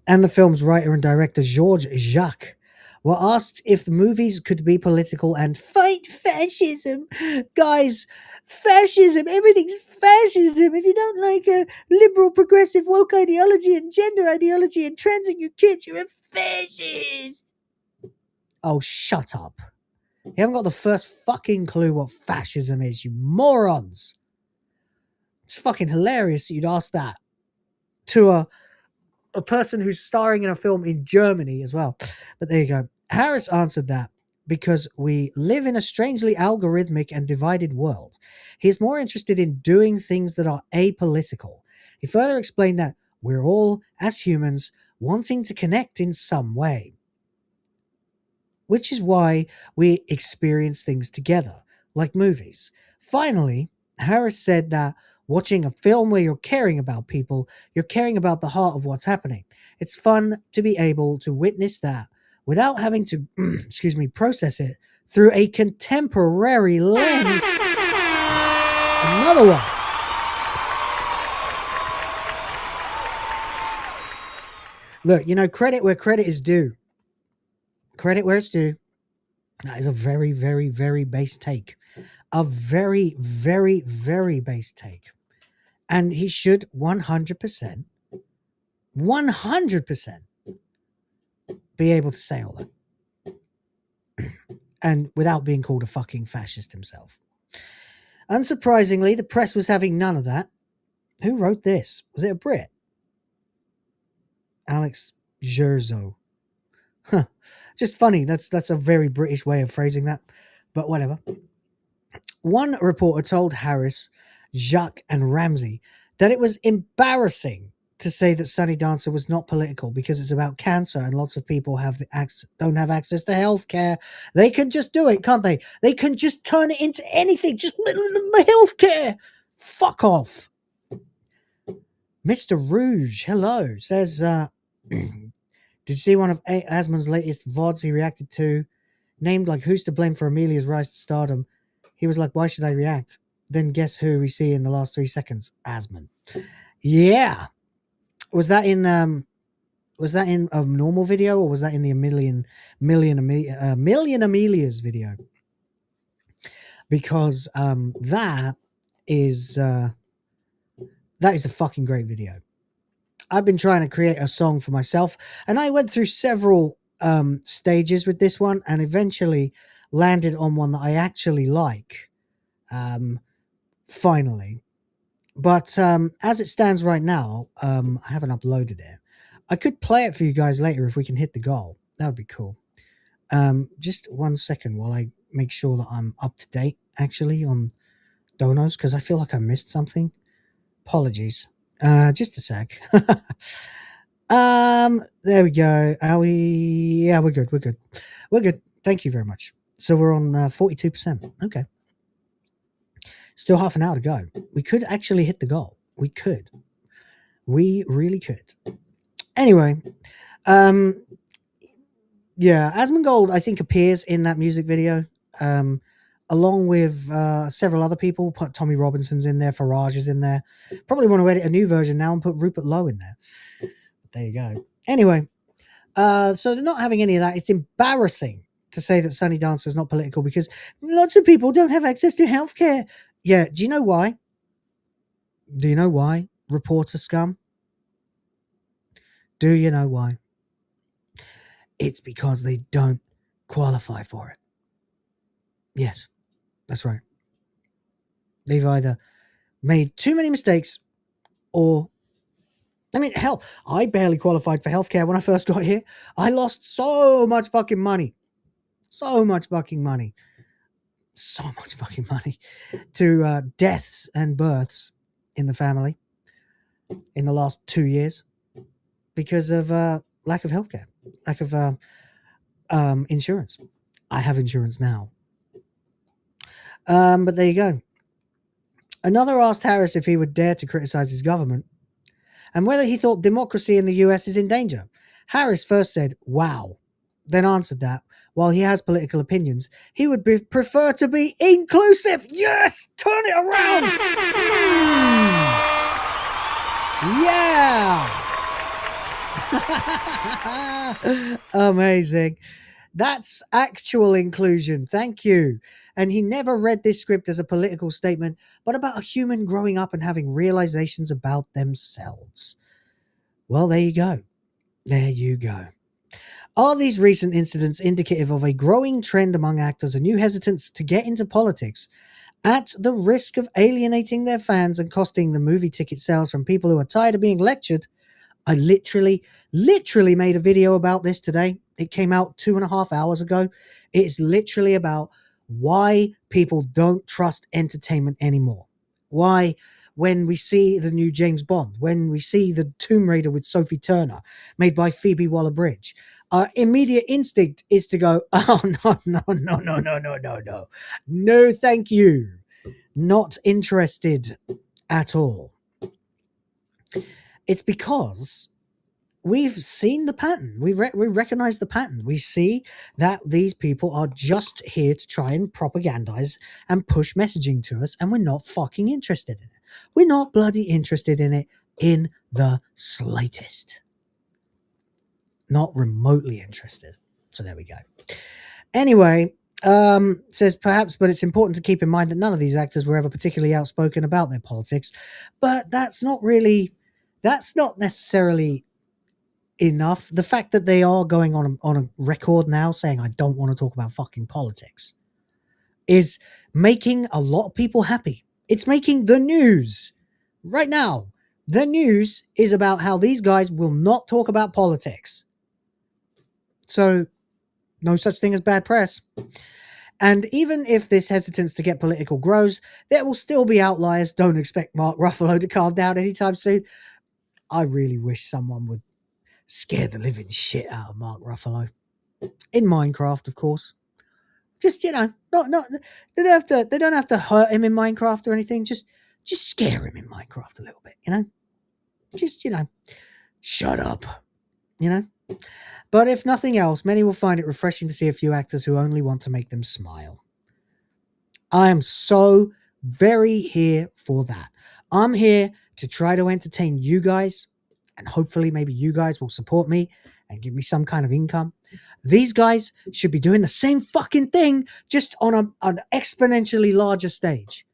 And the film's writer and director, Georges Jacques, were asked if the movies could be political and fight fascism. Guys, fascism, everything's fascism. If you don't like a liberal, progressive, woke ideology and gender ideology and transing your kids, you're a fascist. Oh, shut up. You haven't got the first fucking clue what fascism is, you morons. It's fucking hilarious that you'd ask that to a person who's starring in a film in Germany as well. But there you go. Harris answered that because we live in a strangely algorithmic and divided world. He's more interested in doing things that are apolitical. He further explained that we're all, as humans, wanting to connect in some way, which is why we experience things together, like movies. Finally, Harris said that watching a film where you're caring about people, you're caring about the heart of what's happening. It's fun to be able to witness that without having to, process it through a contemporary lens. Another one. Look, credit where credit is due. Credit where it's due. That is a very, very, very base take. A very, very, very base take. And he should 100% be able to say all that. And without being called a fucking fascist himself. Unsurprisingly, the press was having none of that. Who wrote this? Was it a Brit? Alex Gerzo. Huh. Just funny. That's a very British way of phrasing that. But whatever. One reporter told Harris, Jacques, and Ramsey that it was embarrassing to say that Sunny Dancer was not political because it's about cancer and lots of people don't have access to healthcare. They can just do it, can't they? They can just turn it into anything. Just healthcare. Fuck off. Mr. Rouge, hello, says, did you see one of Asmon's latest VODs he reacted to? Named like Who's to Blame for Amelia's Rise to Stardom. He was like, why should I react? Then guess who we see in the last 3 seconds? Asmon. Yeah. Was that in a normal video, or was that in the Million Amelia's video? Because that is a fucking great video. I've been trying to create a song for myself, and I went through several stages with this one, and eventually landed on one that I actually like. Finally. But as it stands right now, I haven't uploaded it. I could play it for you guys later if we can hit the goal. That would be cool. Just 1 second while I make sure that I'm up to date, actually, on donos, because I feel like I missed something. Apologies. Just a sec. There we go. Are we? Yeah, we're good. We're good. Thank you very much. So we're on 42%. Okay. Still half an hour to go. We could actually hit the goal. We could. We really could. Anyway, yeah, MagesGuild, I think, appears in that music video, along with several other people. Put Tommy Robinson's in there, Farage is in there. Probably want to edit a new version now and put Rupert Lowe in there. But there you go. Anyway, so they're not having any of that. It's embarrassing to say that Sunny Dancer is not political because lots of people don't have access to healthcare. Yeah, do you know why? Do you know why, reporter scum? Do you know why? It's because they don't qualify for it. Yes, that's right. They've either made too many mistakes or... I mean, hell, I barely qualified for healthcare when I first got here. I lost so much fucking money. So much fucking money. So much fucking money to deaths and births in the family in the last 2 years because of lack of healthcare, lack of insurance. I have insurance now. But there you go. Another asked Harris if he would dare to criticize his government and whether he thought democracy in the US is in danger. Harris first said, wow, then answered that while he has political opinions, he would prefer to be inclusive. Yes! Turn it around! Yeah! Amazing. That's actual inclusion. Thank you. And he never read this script as a political statement, but about a human growing up and having realizations about themselves. Well, there you go. There you go. Are these recent incidents indicative of a growing trend among actors, a new hesitance to get into politics at the risk of alienating their fans and costing the movie ticket sales from people who are tired of being lectured? I literally made a video about this today. It came out 2.5 hours ago. It's literally about why people don't trust entertainment anymore. Why, when we see the new James Bond, when we see the Tomb Raider with Sophie Turner, made by Phoebe Waller-Bridge, our immediate instinct is to go, oh, no. No, thank you. Not interested at all. It's because we've seen the pattern. We recognize the pattern. We see that these people are just here to try and propagandize and push messaging to us, and we're not fucking interested in it. We're not bloody interested in it in the slightest. Not remotely interested. So there we go. Anyway, Says perhaps, but it's important to keep in mind that none of these actors were ever particularly outspoken about their politics. But that's not necessarily enough. The fact that they are going on a record now saying, I don't want to talk about fucking politics, is making a lot of people happy. It's making the news right now. The news is about how these guys will not talk about politics. So, no such thing as bad press. And even if this hesitance to get political grows, there will still be outliers. Don't expect Mark Ruffalo to calm down anytime soon. I really wish someone would scare the living shit out of Mark Ruffalo. In Minecraft, of course. Just, you know, not they don't have to hurt him in Minecraft or anything. Just scare him in Minecraft a little bit, you know? Just, you know, shut up, you know? But if nothing else, many will find it refreshing to see a few actors who only want to make them smile. I am so very here for that. I'm here to try to entertain you guys, and hopefully maybe you guys will support me and give me some kind of income. These guys should be doing the same fucking thing, just on an exponentially larger stage.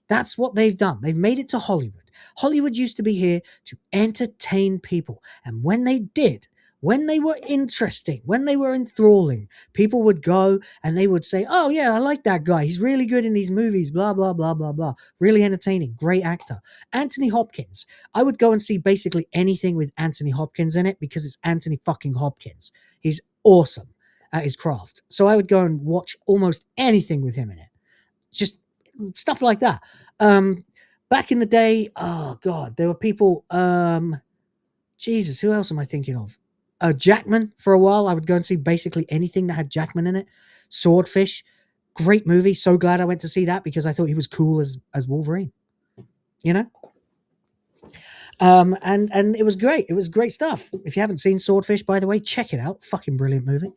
That's what they've done. They've made it to Hollywood. Hollywood used to be here to entertain people. And when they did, when they were interesting, when they were enthralling, people would go and they would say, oh yeah, I like that guy. He's really good in these movies, blah, blah, blah, blah, blah. Really entertaining, great actor. Anthony Hopkins. I would go and see basically anything with Anthony Hopkins in it because it's Anthony fucking Hopkins. He's awesome at his craft. So I would go and watch almost anything with him in it. Just stuff like that. Back in the day, oh God, there were people, Jesus, who else am I thinking of? Jackman, for a while, I would go and see basically anything that had Jackman in it. Swordfish, great movie. So glad I went to see that because I thought he was cool as Wolverine. You know? And it was great. It was great stuff. If you haven't seen Swordfish, by the way, check it out. Fucking brilliant movie.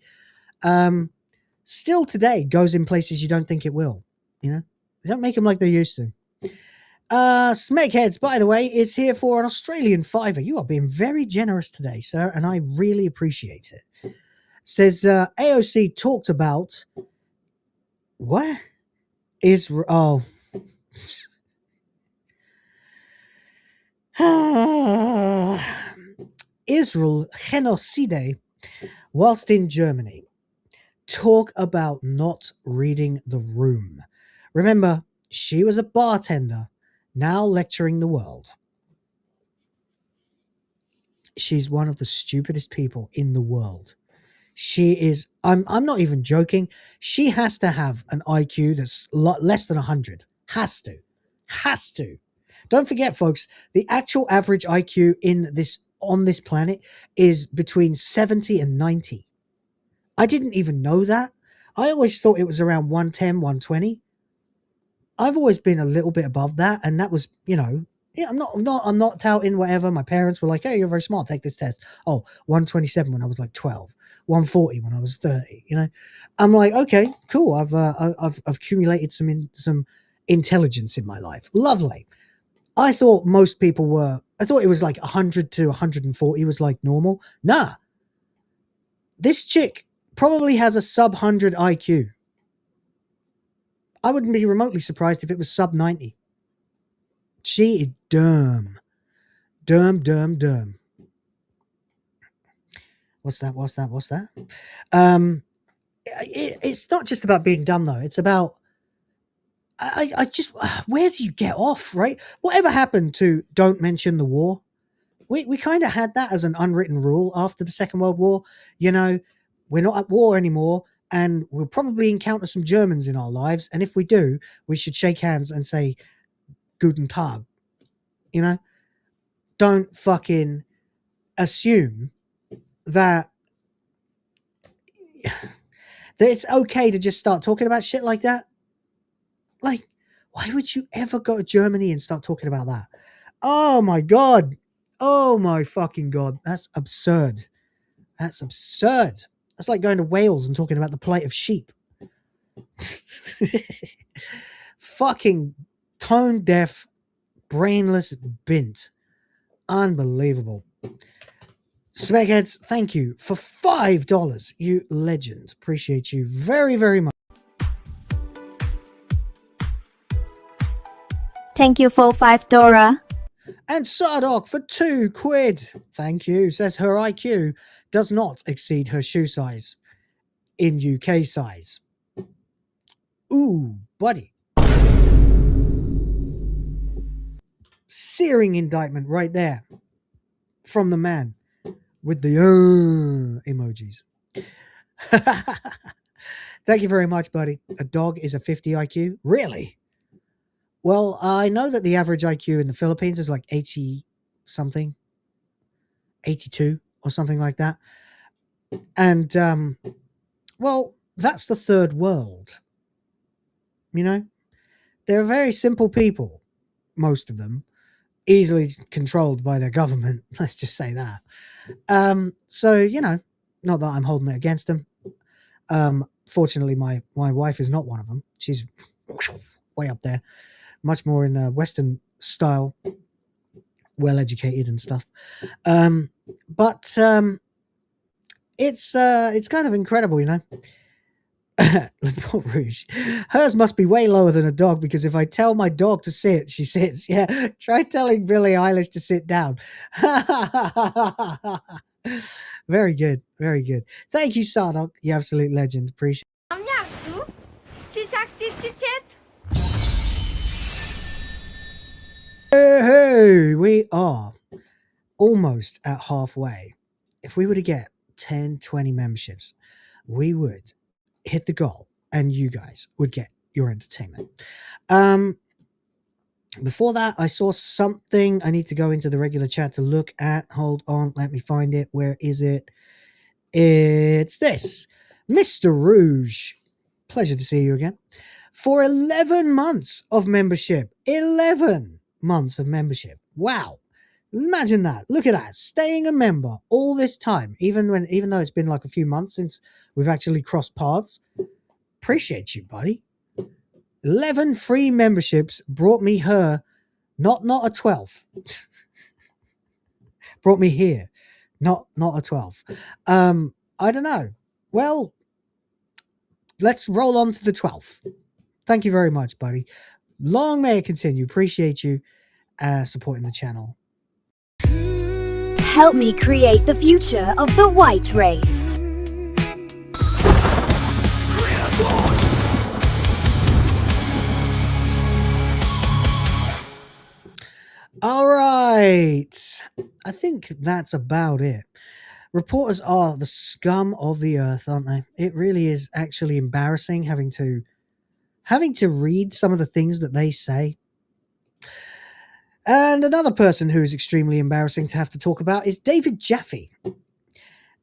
Still today goes in places you don't think it will. You know? They don't make them like they used to. Smegheads, by the way, is here for an Australian $5. You are being very generous today, sir, and I really appreciate it. Says AOC talked about what? Israel. Israel genocide whilst in Germany. Talk about not reading the room. Remember, she was a bartender, now lecturing the world. She's one of the stupidest people in the world. She is, I'm not even joking. She has to have an IQ that's less than 100. Has to. Don't forget, folks, the actual average IQ on this planet is between 70 and 90. I didn't even know that. I always thought it was around 110, 120. I've always been a little bit above that, and that was, you know, yeah, I'm not touting whatever. My parents were like, hey, you're very smart, take this test. Oh, 127 when I was like 12, 140 when I was 30, you know. I'm like, okay, cool. I've accumulated some intelligence in my life. Lovely. I thought most people were, I thought it was like 100 to 140 was like normal. Nah. This chick probably has a sub 100 IQ. I wouldn't be remotely surprised if it was sub 90. She is dumb. Dumb. What's that? It's not just about being dumb, though. It's about, I just, where do you get off, right? Whatever happened to don't mention the war? We kind of had that as an unwritten rule after the Second World War. You know, we're not at war anymore, and we'll probably encounter some Germans in our lives. And if we do, we should shake hands and say, Guten Tag. You know? Don't fucking assume that it's okay to just start talking about shit like that. Like, why would you ever go to Germany and start talking about that? Oh my God. Oh my fucking God. That's absurd. That's like going to Wales and talking about the plight of sheep. Fucking tone deaf, brainless bint. Unbelievable. Smegheads, thank you for $5. You legend. Appreciate you very, very much. Thank you for 5 Dora. And Sardok for 2 quid. Thank you. Says her IQ does not exceed her shoe size in UK size. Ooh, buddy. Searing indictment right there from the man with the emojis. Thank you very much, buddy. A dog is a 50 IQ? Really? Well, I know that the average IQ in the Philippines is like 80 something, 82 or something like that. And, well, that's the third world. You know? They're very simple people, most of them, easily controlled by their government. Let's just say that. So, you know, not that I'm holding it against them. Fortunately, my wife is not one of them. She's way up there, much more in Western style, well educated and stuff. But it's kind of incredible, you know. Le Port Rouge. Hers must be way lower than a dog, because if I tell my dog to sit, she sits. Yeah, try telling Billie Eilish to sit down. Very good, very good. Thank you, Sardok, you absolute legend. Appreciate it. Hey, we are almost at halfway. If we were to get 10, 20 memberships, we would hit the goal and you guys would get your entertainment. Before that, I saw something I need to go into the regular chat to look at. Hold on, let me find it. Where is it? It's this. Mr. Rouge. Pleasure to see you again. For 11 months of membership. 11 months of membership. Wow. Imagine that. Look at that. Staying a member all this time, even though it's been like a few months since we've actually crossed paths. Appreciate you, buddy. 11 free memberships brought me her, not a 12th. Brought me here, not a 12th. I don't know. Well, let's roll on to the 12th. Thank you very much, buddy. Long may it continue. Appreciate you supporting the channel. Help me create the future of the white race. All right. I think that's about it. Reporters are the scum of the earth, aren't they? It really is actually embarrassing having to read some of the things that they say. And another person who is extremely embarrassing to have to talk about is David Jaffe.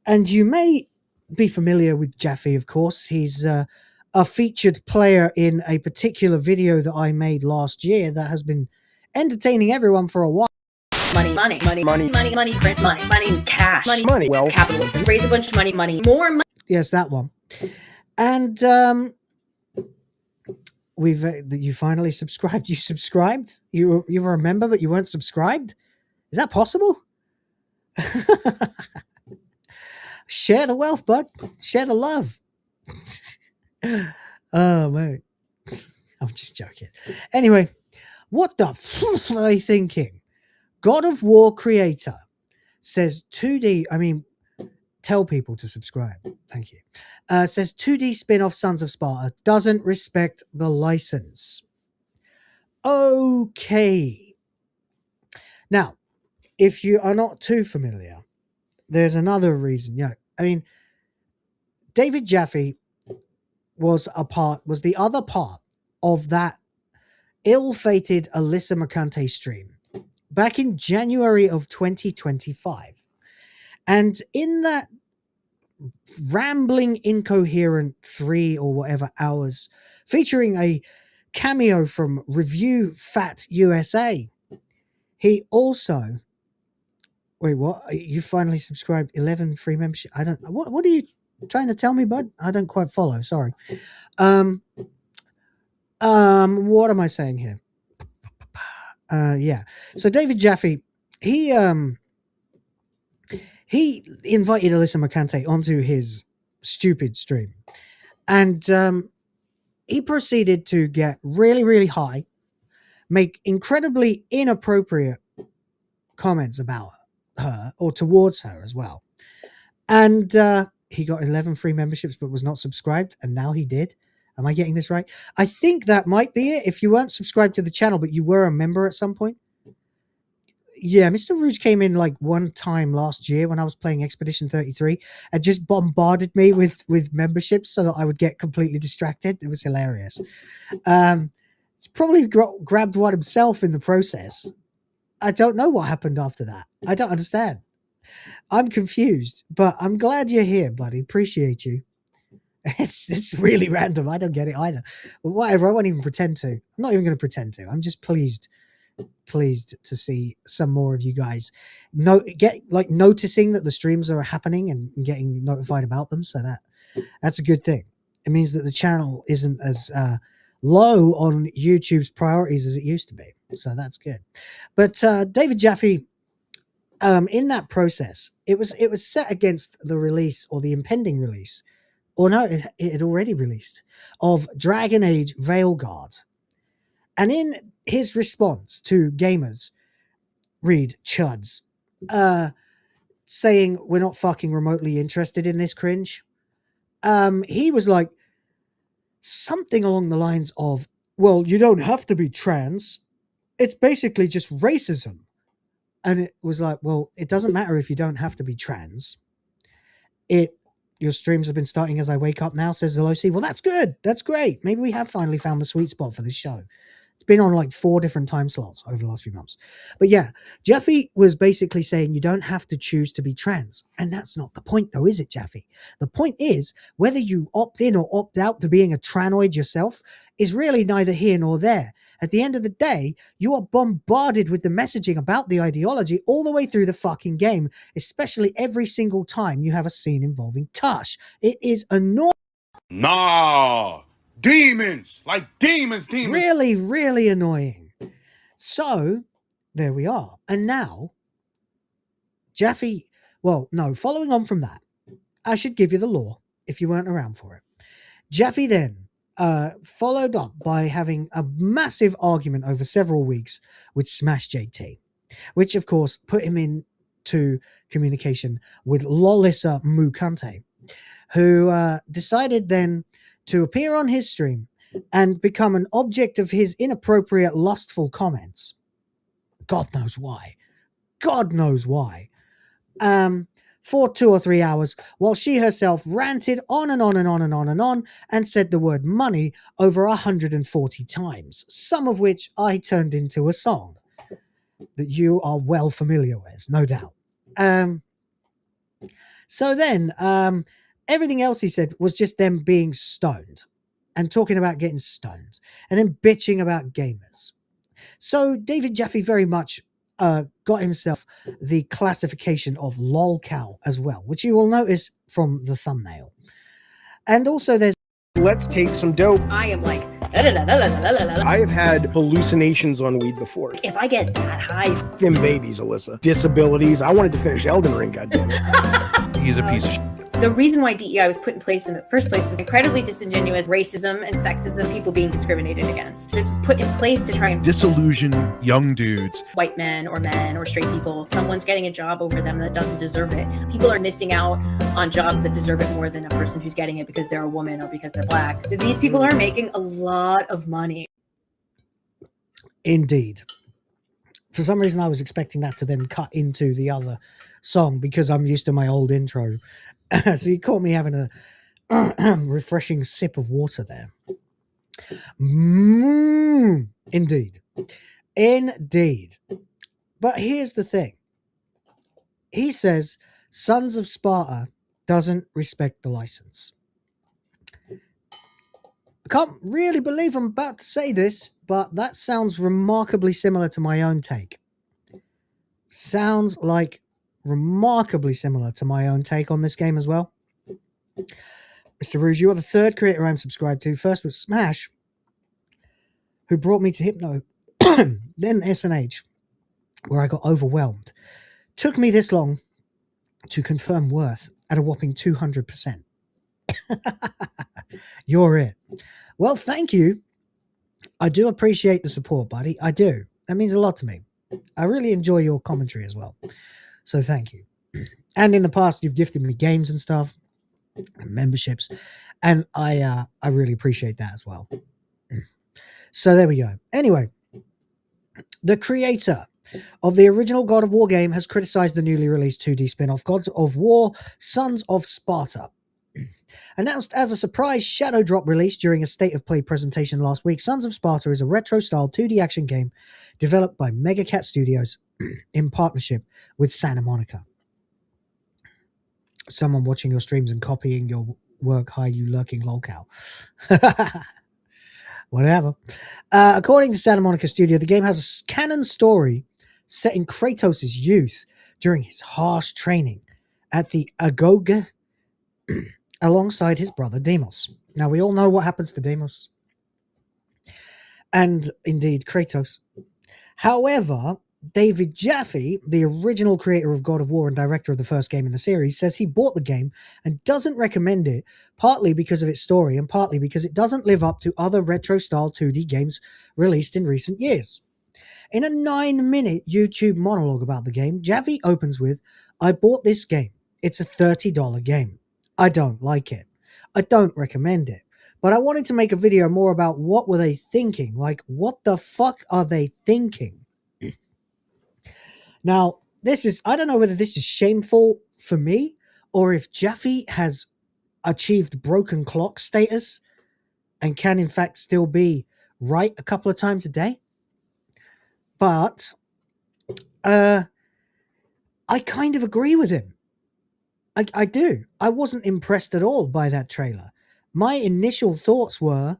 And you may be familiar with Jaffe, of course. He's a featured player in a particular video that I made last year that has been entertaining everyone for a while. Money, print money, cash, money, well, capitalism, raise a bunch of money, more money. Yes, that one. And you finally subscribed. You subscribed? You were a member, but you weren't subscribed? Is that possible? Share the wealth, bud. Share the love. Oh, mate. I'm just joking. Anyway, what the f are they thinking? God of War creator says 2D, tell people to subscribe. Thank you. Says 2D spin-off Sons of Sparta doesn't respect the license. Okay. Now, if you are not too familiar, there's another reason. David Jaffe was the other part of that ill-fated Alyssa Mercante stream back in January of 2025. And in that rambling, incoherent 3 or whatever hours, featuring a cameo from Review Fat USA, he also... Wait, what? You finally subscribed 11 free membership? I don't... What are you trying to tell me, bud? I don't quite follow. Sorry. What am I saying here? Yeah. So David Jaffe, he invited Alyssa Mercante onto his stupid stream, and he proceeded to get really, really high, make incredibly inappropriate comments about her or towards her as well. And he got 11 free memberships but was not subscribed, and now he did. Am I getting this right? I think that might be it. If you weren't subscribed to the channel but you were a member at some point. Yeah, Mr. Rouge came in like one time last year when I was playing Expedition 33 and just bombarded me with memberships so that I would get completely distracted. It was hilarious. He's probably grabbed one himself in the process. I don't know what happened after that. I don't understand. I'm confused, but I'm glad you're here, buddy. Appreciate you. It's really random. I don't get it either. But whatever, I won't even pretend to. I'm not even going to pretend to. I'm just pleased to see some more of you guys noticing that the streams are happening and getting notified about them. So that's a good thing. It means that the channel isn't as low on YouTube's priorities as it used to be. So that's good. But David Jaffe, in that process, it was set against the release or the impending release, or no, it had already released, of Dragon Age Veilguard. And in his response to gamers, read chuds, saying we're not fucking remotely interested in this cringe, he was like something along the lines of, well, you don't have to be trans. It's basically just racism. And it was like, well, it doesn't matter if you don't have to be trans. Your streams have been starting as I wake up now, says Zelosi. Well, that's good. That's great. Maybe we have finally found the sweet spot for this show. It's been on like 4 different time slots over the last few months. But yeah, Jaffe was basically saying you don't have to choose to be trans. And that's not the point though, is it, Jaffe? The point is, whether you opt in or opt out to being a tranoid yourself is really neither here nor there. At the end of the day, you are bombarded with the messaging about the ideology all the way through the fucking game, especially every single time you have a scene involving Tush. It is annoying. Nah, demons, like demons. Really, really annoying. So, there we are. And now, Jaffe, well, no, following on from that, I should give you the lore if you weren't around for it. Jaffe then followed up by having a massive argument over several weeks with Smash JT, which of course put him into communication with Lolissa Mukante, who decided then to appear on his stream and become an object of his inappropriate, lustful comments. God knows why. God knows why. For 2 or 3 hours, while she herself ranted on and on and on and on and on, and said the word money over 140 times, some of which I turned into a song that you are well familiar with, no doubt. So then, everything else he said was just them being stoned and talking about getting stoned and then bitching about gamers. So David Jaffe very much got himself the classification of lolcow as well, which you will notice from the thumbnail. And also there's let's take some dope. I am like, I have had hallucinations on weed before. if I get that high. Them babies, Alyssa. Disabilities. I wanted to finish Elden Ring, goddammit. He's a piece of shit. The reason why DEI was put in place in the first place is incredibly disingenuous racism and sexism, people being discriminated against. This was put in place to try and disillusion young dudes. White men or straight people. Someone's getting a job over them that doesn't deserve it. People are missing out on jobs that deserve it more than a person who's getting it because they're a woman or because they're black. These people are making a lot of money. Indeed. For some reason, I was expecting that to then cut into the other song because I'm used to my old intro. So you caught me having a refreshing sip of water there. Indeed. Indeed. But here's the thing. He says Sons of Sparta doesn't respect the license. I can't really believe I'm about to say this, but that sounds remarkably similar to my own take. Sounds like remarkably similar to my own take on this game as well. Mr. Rouge, you are the third creator I'm subscribed to. First was Smash, who brought me to Hypno, then SNH, where I got overwhelmed. Took me this long to confirm worth at a whopping 200%. You're it. Well, thank you I do appreciate the support, buddy. I do. That means a lot to me. I really enjoy your commentary as well. So thank you. And in the past, you've gifted me games and stuff, and memberships, and I really appreciate that as well. So there we go. Anyway, the creator of the original God of War game has criticized the newly released 2D spin-off God of War, Sons of Sparta. Announced as a surprise shadow drop release during a State of Play presentation last week, Sons of Sparta is a retro-style 2D action game developed by Megacat Studios in partnership with Santa Monica. Someone watching your streams and copying your work. Hi, you lurking lolcow. Whatever. According to Santa Monica Studio, the game has a canon story set in Kratos' youth during his harsh training at the Agoge alongside his brother Deimos. Now, we all know what happens to Deimos. And indeed, Kratos. However, David Jaffe, the original creator of God of War and director of the first game in the series, says he bought the game and doesn't recommend it, partly because of its story and partly because it doesn't live up to other retro-style 2D games released in recent years. In a 9-minute YouTube monologue about the game, Jaffe opens with, "I bought this game. It's a $30 game. I don't like it. I don't recommend it. But I wanted to make a video more about what were they thinking. Like, what the fuck are they thinking?" Now, I don't know whether this is shameful for me or if Jaffe has achieved broken clock status and can in fact still be right a couple of times a day. But I kind of agree with him. I do. I wasn't impressed at all by that trailer. My initial thoughts were,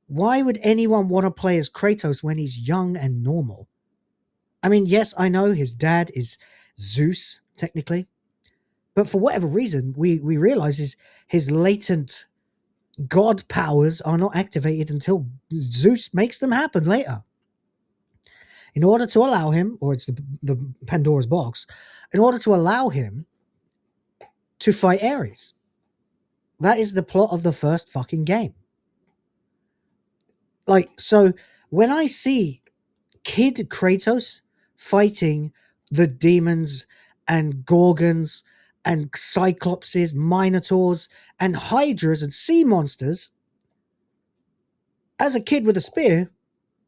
why would anyone want to play as Kratos when he's young and normal? I mean, yes, I know his dad is Zeus, technically. But for whatever reason, we realize his latent god powers are not activated until Zeus makes them happen later. In order to allow him, or it's the Pandora's box, in order to allow him to fight Ares. That is the plot of the first fucking game. Like, so when I see Kid Kratos fighting the demons and gorgons and cyclopses, minotaurs and hydras and sea monsters, as a kid with a spear,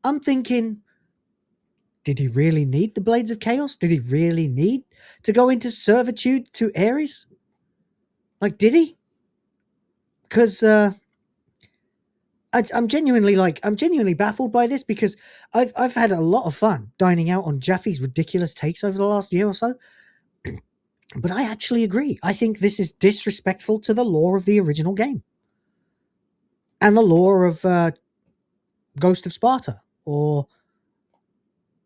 I'm thinking, did he really need the Blades of Chaos? Did he really need to go into servitude to Ares? Like, did he? Because I'm genuinely baffled by this, because I've had a lot of fun dining out on Jaffe's ridiculous takes over the last year or so. But I actually agree. I think this is disrespectful to the lore of the original game. And the lore of Ghost of Sparta. Or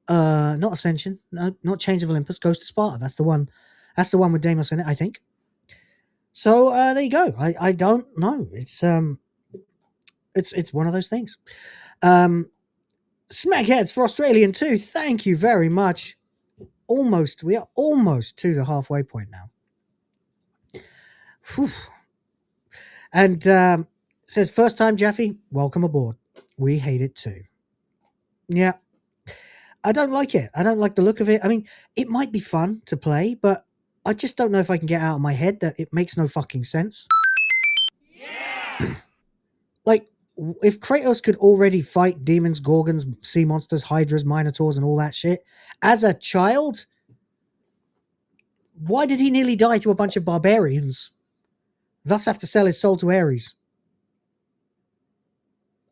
not Ascension. No, not Chains of Olympus. Ghost of Sparta. That's the one with Deimos in it, I think. So there you go. I don't know. It's one of those things. Smackheads for Australian too. Thank you very much. We are almost to the halfway point now. Whew. And says, first time Jaffe, welcome aboard. We hate it too. Yeah. I don't like it. I don't like the look of it. I mean, it might be fun to play, but I just don't know if I can get out of my head that it makes no fucking sense. Yeah. Like, if Kratos could already fight demons, gorgons, sea monsters, hydras, minotaurs, and all that shit as a child, why did he nearly die to a bunch of barbarians, thus have to sell his soul to Ares?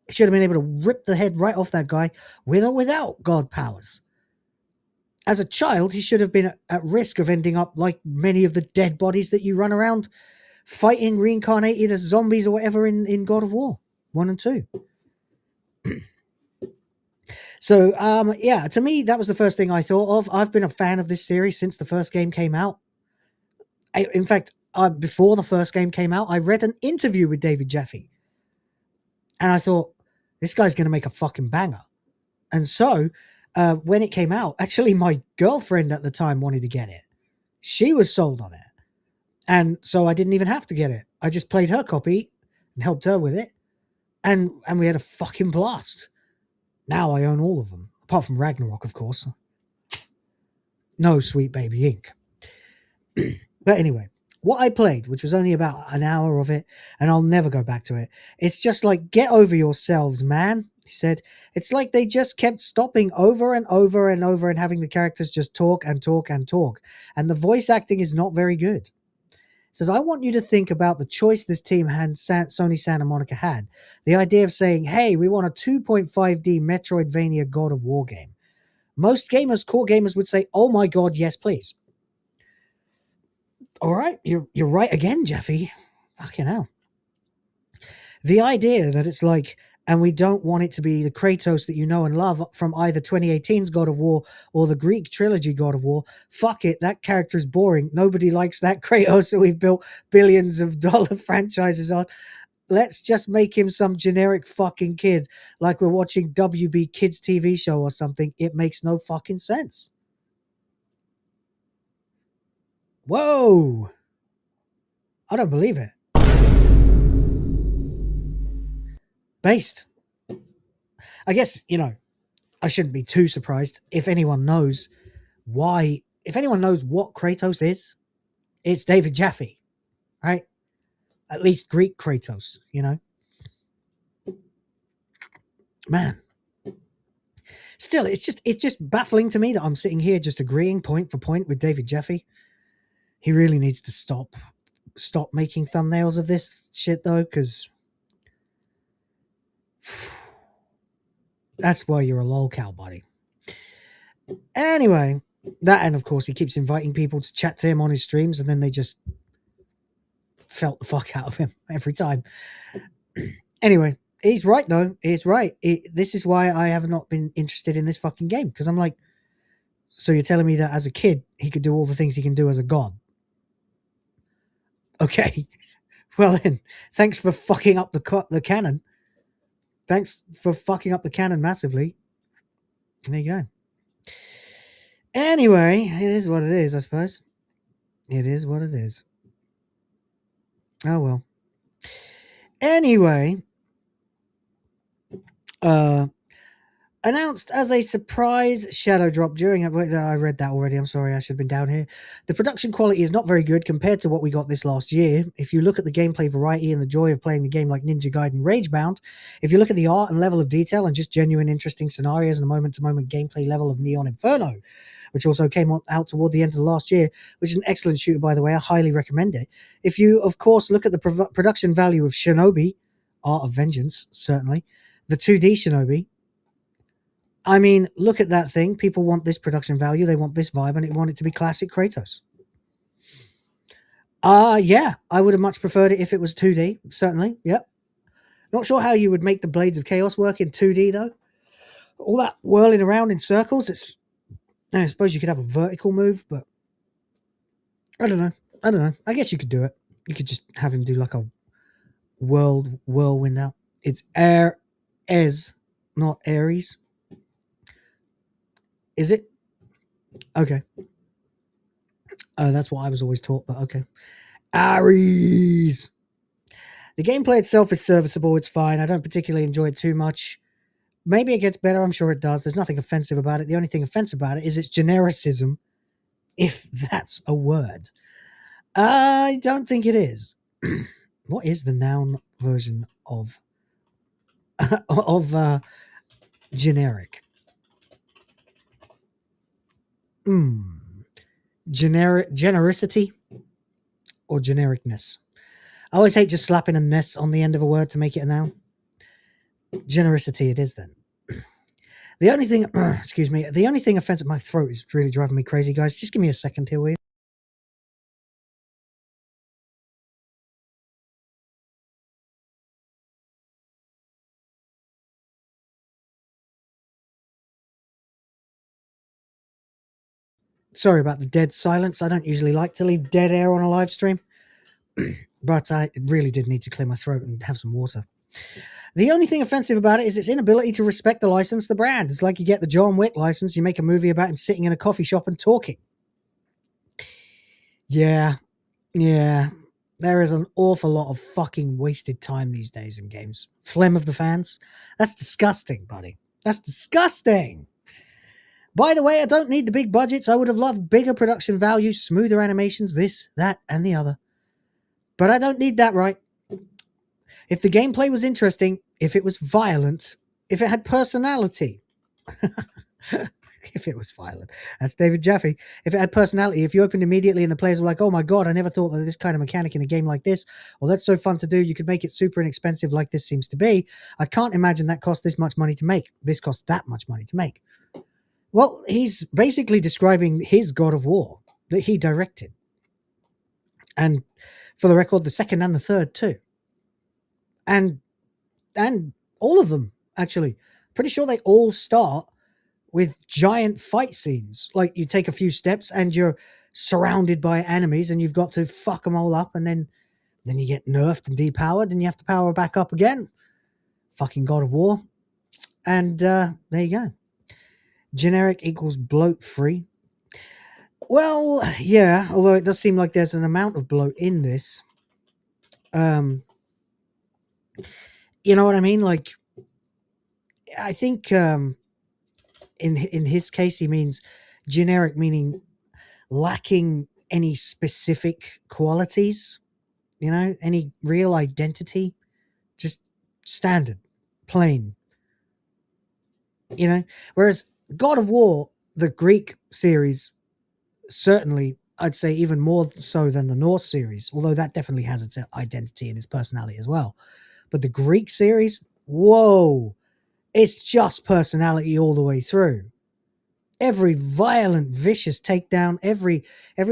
He should have been able to rip the head right off that guy with or without god powers. As a child, he should have been at risk of ending up like many of the dead bodies that you run around fighting reincarnated as zombies or whatever in God of War 1 and 2. So, yeah, to me, that was the first thing I thought of. I've been a fan of this series since the first game came out. In fact, before the first game came out, I read an interview with David Jaffe. And I thought, this guy's going to make a fucking banger. And so, when it came out, actually my girlfriend at the time wanted to get it. She was sold on it. And so I didn't even have to get it. I just played her copy and helped her with it. And we had a fucking blast. Now I own all of them, apart from Ragnarok, of course. No Sweet Baby Ink. But anyway, what I played, which was only about an hour of it, and I'll never go back to it. It's just like, get over yourselves, man. He said, it's like they just kept stopping over and over and over and having the characters just talk and talk and talk. And the voice acting is not very good. He says, I want you to think about the choice this team had, Sony Santa Monica had. The idea of saying, hey, we want a 2.5D Metroidvania God of War game. Most gamers, core gamers, would say, oh my God, yes, please. All right, you're right again, Jaffe. Fucking hell. The idea that it's like, and we don't want it to be the Kratos that you know and love from either 2018's God of War or the Greek trilogy God of War. Fuck it, that character is boring. Nobody likes that Kratos that we've built billions of dollar franchises on. Let's just make him some generic fucking kid, like we're watching WB Kids TV show or something. It makes no fucking sense. Whoa! I don't believe it. Based. I guess, you know, I shouldn't be too surprised if anyone knows why, if anyone knows what Kratos is, it's David Jaffe, right? At least Greek Kratos, you know? Man. Still, it's just baffling to me that I'm sitting here just agreeing point for point with David Jaffe. He really needs to stop making thumbnails of this shit, though, because that's why you're a lolcow, buddy. Anyway, that, and of course he keeps inviting people to chat to him on his streams, and then they just felt the fuck out of him every time. Anyway, he's right, though. He's right. This is why I have not been interested in this fucking game, because I'm like, so you're telling me that as a kid he could do all the things he can do as a god? Okay, well then, thanks for fucking up the canon. Thanks for fucking up the canon massively. There you go. Anyway, it is what it is, I suppose. It is what it is. Oh well. Anyway, announced as a surprise shadow drop during it. I read that already. I'm sorry, I should have been down here. The production quality is not very good compared to what we got this last year. If you look at the gameplay variety and the joy of playing the game like Ninja Gaiden Ragebound, if you look at the art and level of detail and just genuine interesting scenarios and a moment-to-moment gameplay level of Neon Inferno, which also came out toward the end of the last year, which is an excellent shooter, by the way. I highly recommend it. If you, of course, look at the production value of Shinobi, Art of Vengeance, certainly, the 2D Shinobi, I mean, look at that thing. People want this production value. They want this vibe, and they want it to be classic Kratos. Yeah, I would have much preferred it if it was 2D, certainly. Yep. Not sure how you would make the Blades of Chaos work in 2D, though. All that whirling around in circles, I suppose you could have a vertical move, but I don't know. I guess you could do it. You could just have him do like a whirlwind out. It's Ares, not Ares. Is it? Okay. That's what I was always taught, but okay. Ares! The gameplay itself is serviceable. It's fine. I don't particularly enjoy it too much. Maybe it gets better. I'm sure it does. There's nothing offensive about it. The only thing offensive about it is its genericism, if that's a word. I don't think it is. What is the noun version of generic? Genericity or genericness? I always hate just slapping a ness on the end of a word to make it a noun. Genericity it is then. The only thing, excuse me, the only thing offensive, my throat is really driving me crazy, guys. Just give me a second here, will you? Sorry about the dead silence. I don't usually like to leave dead air on a live stream, but I really did need to clear my throat and have some water. The only thing offensive about it is its inability to respect the license, the brand. It's like you get the John Wick license, you make a movie about him sitting in a coffee shop and talking. Yeah. There is an awful lot of fucking wasted time these days in games. Phlegm of the fans. That's disgusting, buddy. That's disgusting. By the way, I don't need the big budgets. I would have loved bigger production value, smoother animations, this, that, and the other. But I don't need that, right? If the gameplay was interesting, if it was violent, if it had personality, if it was violent, that's David Jaffe. If it had personality, if you opened immediately and the players were like, oh my God, I never thought that this kind of mechanic in a game like this, well, that's so fun to do. You could make it super inexpensive like this seems to be. I can't imagine that cost this much money to make. This costs that much money to make. Well, he's basically describing his God of War that he directed. And for the record, the second and the third too. And all of them, actually. Pretty sure they all start with giant fight scenes. Like you take a few steps and you're surrounded by enemies and you've got to fuck them all up, and then you get nerfed and depowered and you have to power back up again. Fucking God of War. And there you go. Generic equals bloat free. Well, yeah, although it does seem like there's an amount of bloat in this. You know what I mean? Like, I think in his case, he means generic, meaning lacking any specific qualities, you know, any real identity, just standard, plain, you know. Whereas God of War, the Greek series, certainly, I'd say even more so than the Norse series, although that definitely has its identity and its personality as well. But the Greek series, whoa, it's just personality all the way through. Every violent, vicious takedown, every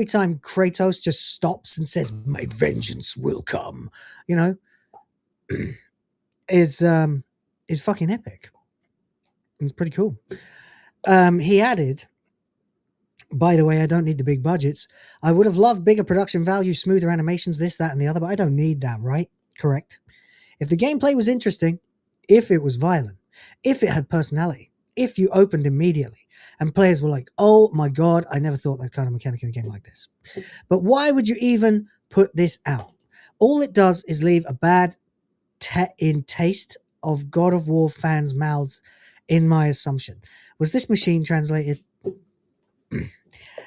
time Kratos just stops and says, "My vengeance will come," you know, is fucking epic. It's pretty cool. He added, by the way, I don't need the big budgets. I would have loved bigger production value, smoother animations, this, that, and the other, but I don't need that, right? Correct. If the gameplay was interesting, if it was violent, if it had personality, if you opened immediately, and players were like, oh my God, I never thought that kind of mechanic in a game like this. But why would you even put this out? All it does is leave a bad taste of God of War fans' mouths, in my assumption. Was this machine translated?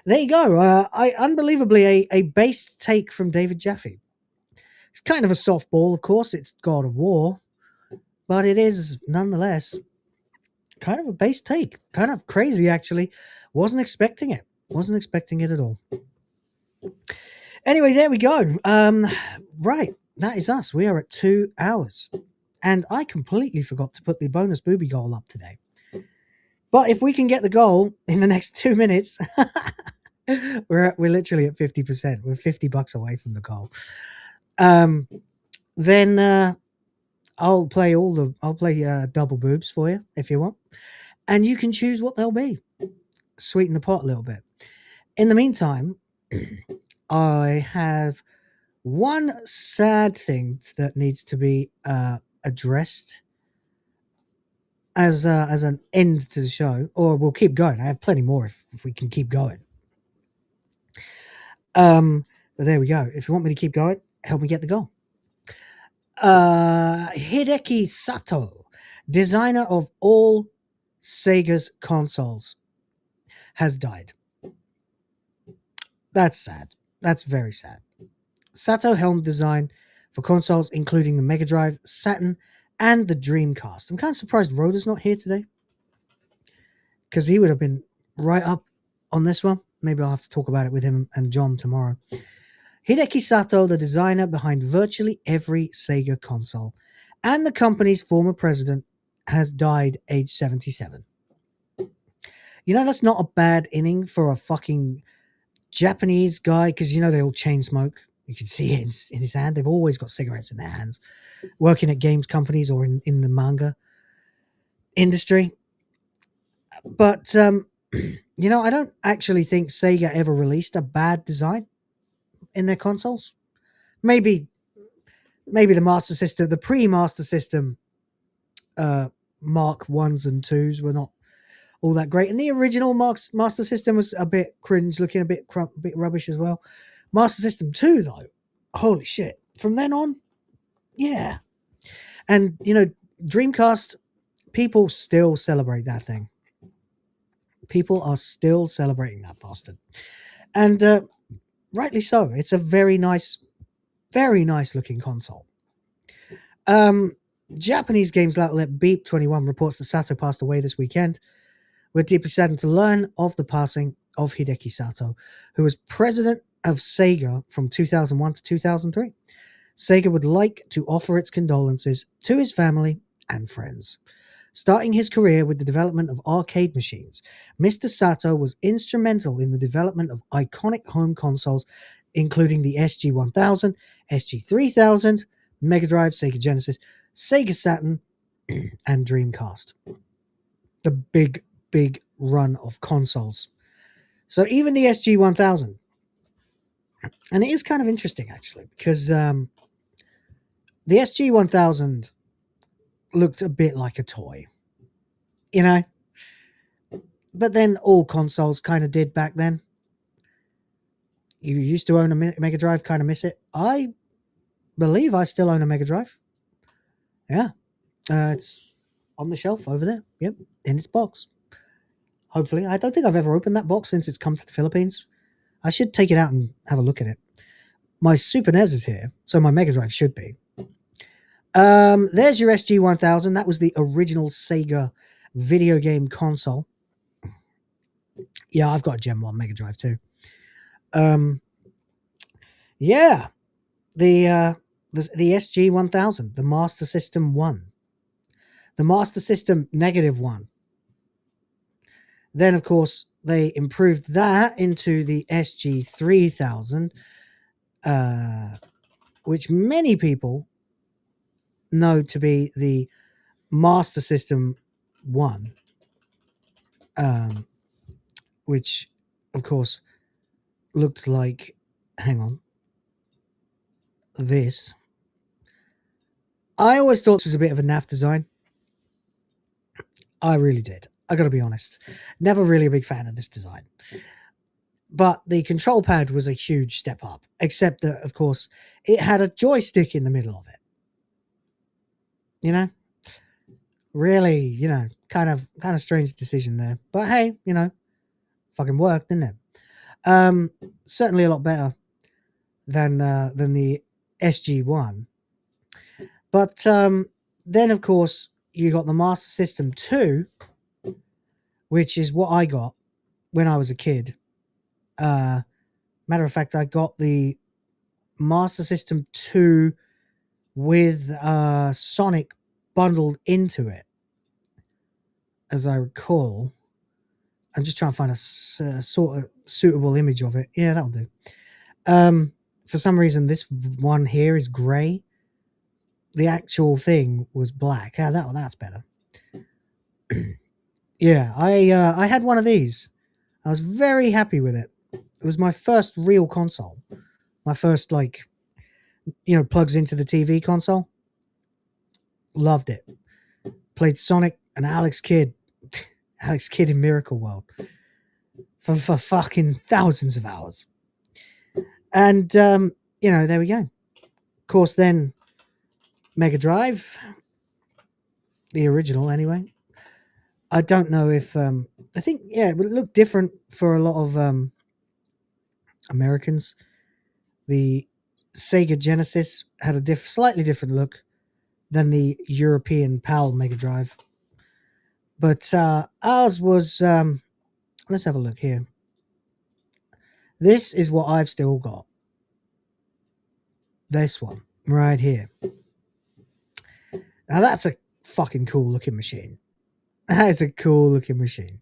There you go. Unbelievably, a based take from David Jaffe. It's kind of a softball, of course. It's God of War. But it is, nonetheless, kind of a base take. Kind of crazy, actually. Wasn't expecting it. Wasn't expecting it at all. Anyway, there we go. Right. That is us. We are at 2 hours. And I completely forgot to put the bonus booby goal up today. But if we can get the goal in the next 2 minutes, we're literally at 50%. We're $50 away from the goal. Then I'll play double boobs for you if you want, and you can choose what they'll be. Sweeten the pot a little bit. In the meantime, I have one sad thing that needs to be addressed as an end to the show, or we'll keep going. I have plenty more if we can keep going. But there we go. If you want me to keep going, help me get the goal. Hideki Sato, designer of all Sega's consoles, has died. That's sad. That's very sad. Sato helmed design for consoles including the Mega Drive, Saturn, and the Dreamcast. I'm kind of surprised Rhoda's not here today, because he would have been right up on this one. Maybe I'll have to talk about it with him and John tomorrow. Hideki Sato, the designer behind virtually every Sega console, and the company's former president, has died aged 77. You know, that's not a bad inning for a fucking Japanese guy, because, you know, they all chain smoke. You can see it in his hand. They've always got cigarettes in their hands, working at games companies or in the manga industry. But, you know, I don't actually think Sega ever released a bad design in their consoles. Maybe the Master System, the pre-Master System Mark 1s and 2s were not all that great. And the original Master System was a bit cringe looking, a bit rubbish as well. Master System 2, though, holy shit. From then on, yeah. And, Dreamcast, people still celebrate that thing. People are still celebrating that bastard. And rightly so. It's a very nice looking console. Japanese games outlet Beep21 reports that Sato passed away this weekend. We're deeply saddened to learn of the passing of Hideki Sato, who was president of Sega from 2001 to 2003. Sega would like to offer its condolences to his family and friends. Starting his career with the development of arcade machines, Mr. Sato was instrumental in the development of iconic home consoles, including the SG-1000, SG-3000, Mega Drive, Sega Genesis, Sega Saturn, and Dreamcast. The big run of consoles. So even the SG-1000, and it is kind of interesting actually, because the SG-1000 looked a bit like a toy, but then all consoles kind of did back then. You used to own a Mega Drive, kind of miss it. I believe I still own a Mega Drive. Yeah. It's on the shelf over there. Yep. In its box. Hopefully. I don't think I've ever opened that box since it's come to the Philippines. I should take it out and have a look at it. My Super NES is here, so my Mega Drive should be. There's your SG-1000. That was the original Sega video game console. Yeah, I've got a Gen 1 Mega Drive too. Yeah. The SG-1000, the Master System 1. The Master System -1. Then, of course, they improved that into the SG-3000, which many people know to be the Master System 1, which, of course, looked like, hang on, this. I always thought this was a bit of a naff design. I really did. I gotta be honest. Never really a big fan of this design. But the control pad was a huge step up, except that, of course, it had a joystick in the middle of it. Really, kind of strange decision there. But hey, fucking worked, didn't it? Certainly a lot better than the SG-1. But then, of course, you got the Master System 2, which is what I got when I was a kid. Matter of fact, I got the Master System 2 with Sonic bundled into it, as I recall. I'm just trying to find a sort of suitable image of it. Yeah, that'll do. For some reason, this one here is grey. The actual thing was black. Yeah, that's better. Yeah, I had one of these. I was very happy with it. It was my first real console. My first, plugs into the TV console. Loved it. Played Sonic and Alex Kidd. Alex Kidd in Miracle World. For fucking thousands of hours. And, there we go. Of course, then, Mega Drive. The original, anyway. I don't know if... I think, yeah, it would look different for a lot of Americans. The Sega Genesis had a slightly different look than the European PAL Mega Drive. But ours was... let's have a look here. This is what I've still got. This one, right here. Now that's a fucking cool looking machine. That is a cool looking machine.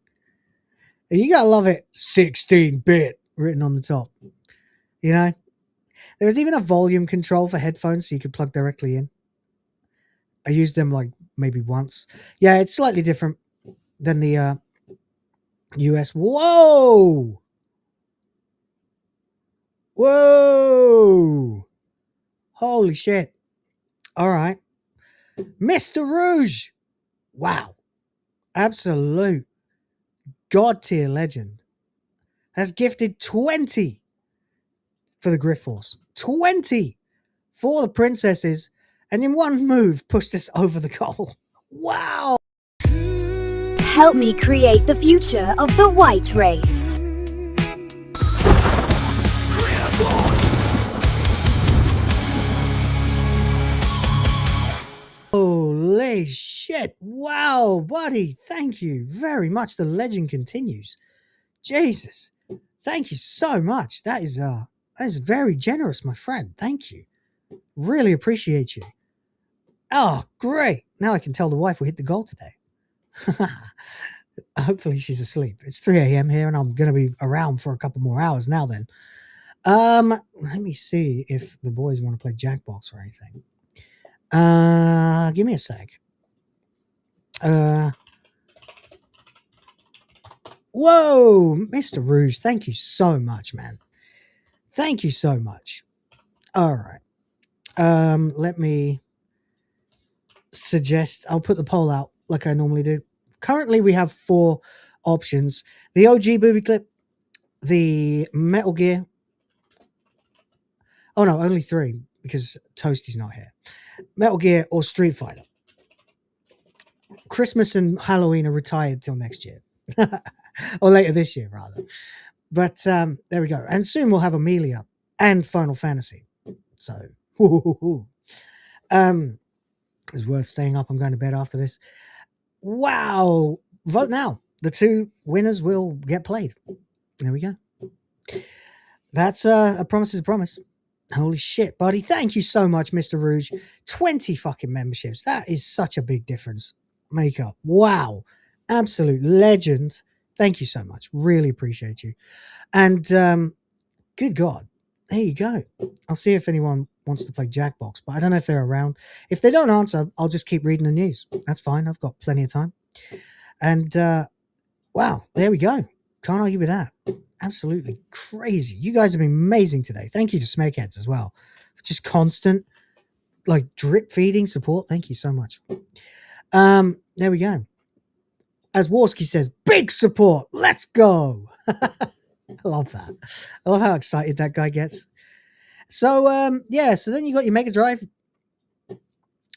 You gotta love it. 16-bit written on the top. There was even a volume control for headphones so you could plug directly in. I used them maybe once. Yeah, it's slightly different than the US. Whoa! Whoa! Holy shit. All right. Mr. Rouge. Wow. Absolute God tier legend. Has gifted 20 for the Griff Force, 20 for the princesses, and in one move pushed us over the goal. Wow! Help me create the future of the white race. Holy shit. Wow, buddy. Thank you very much. The legend continues. Jesus. Thank you so much. That is very generous, my friend. Thank you. Really appreciate you. Oh, great. Now I can tell the wife we hit the goal today. Hopefully she's asleep. It's 3 a.m. here and I'm going to be around for a couple more hours now then. Let me see if the boys want to play Jackbox or anything. Give me a sec. Whoa, Mr. Rouge, thank you so much, man. Thank you so much. All right. Let me suggest, I'll put the poll out like I normally do. Currently, we have 4 options. The OG Booby Clip, the Metal Gear. Oh, no, only 3 because Toasty's not here. Metal Gear or Street Fighter. Christmas and Halloween are retired till next year. Or later this year, rather. But there we go. And soon we'll have Amelia and Final Fantasy. So, it's worth staying up. I'm going to bed after this. Wow. Vote now. The 2 winners will get played. There we go. That's a promise is a promise. Holy shit, buddy. Thank you so much, Mr. Rouge. 20 fucking memberships. That is such a big difference. Makeup. Wow. Absolute legend. Thank you so much. Really appreciate you. And good God. There you go. I'll see if anyone wants to play Jackbox, but I don't know if they're around. If they don't answer, I'll just keep reading the news. That's fine. I've got plenty of time. And wow, there we go. Can't argue with that. Absolutely crazy. You guys have been amazing today. Thank you to Smakeheads as well for just constant, like, drip feeding support. Thank you so much. There we go. As Warski says, big support. Let's go. I love that. I love how excited that guy gets. So, yeah, so then you got your Mega Drive.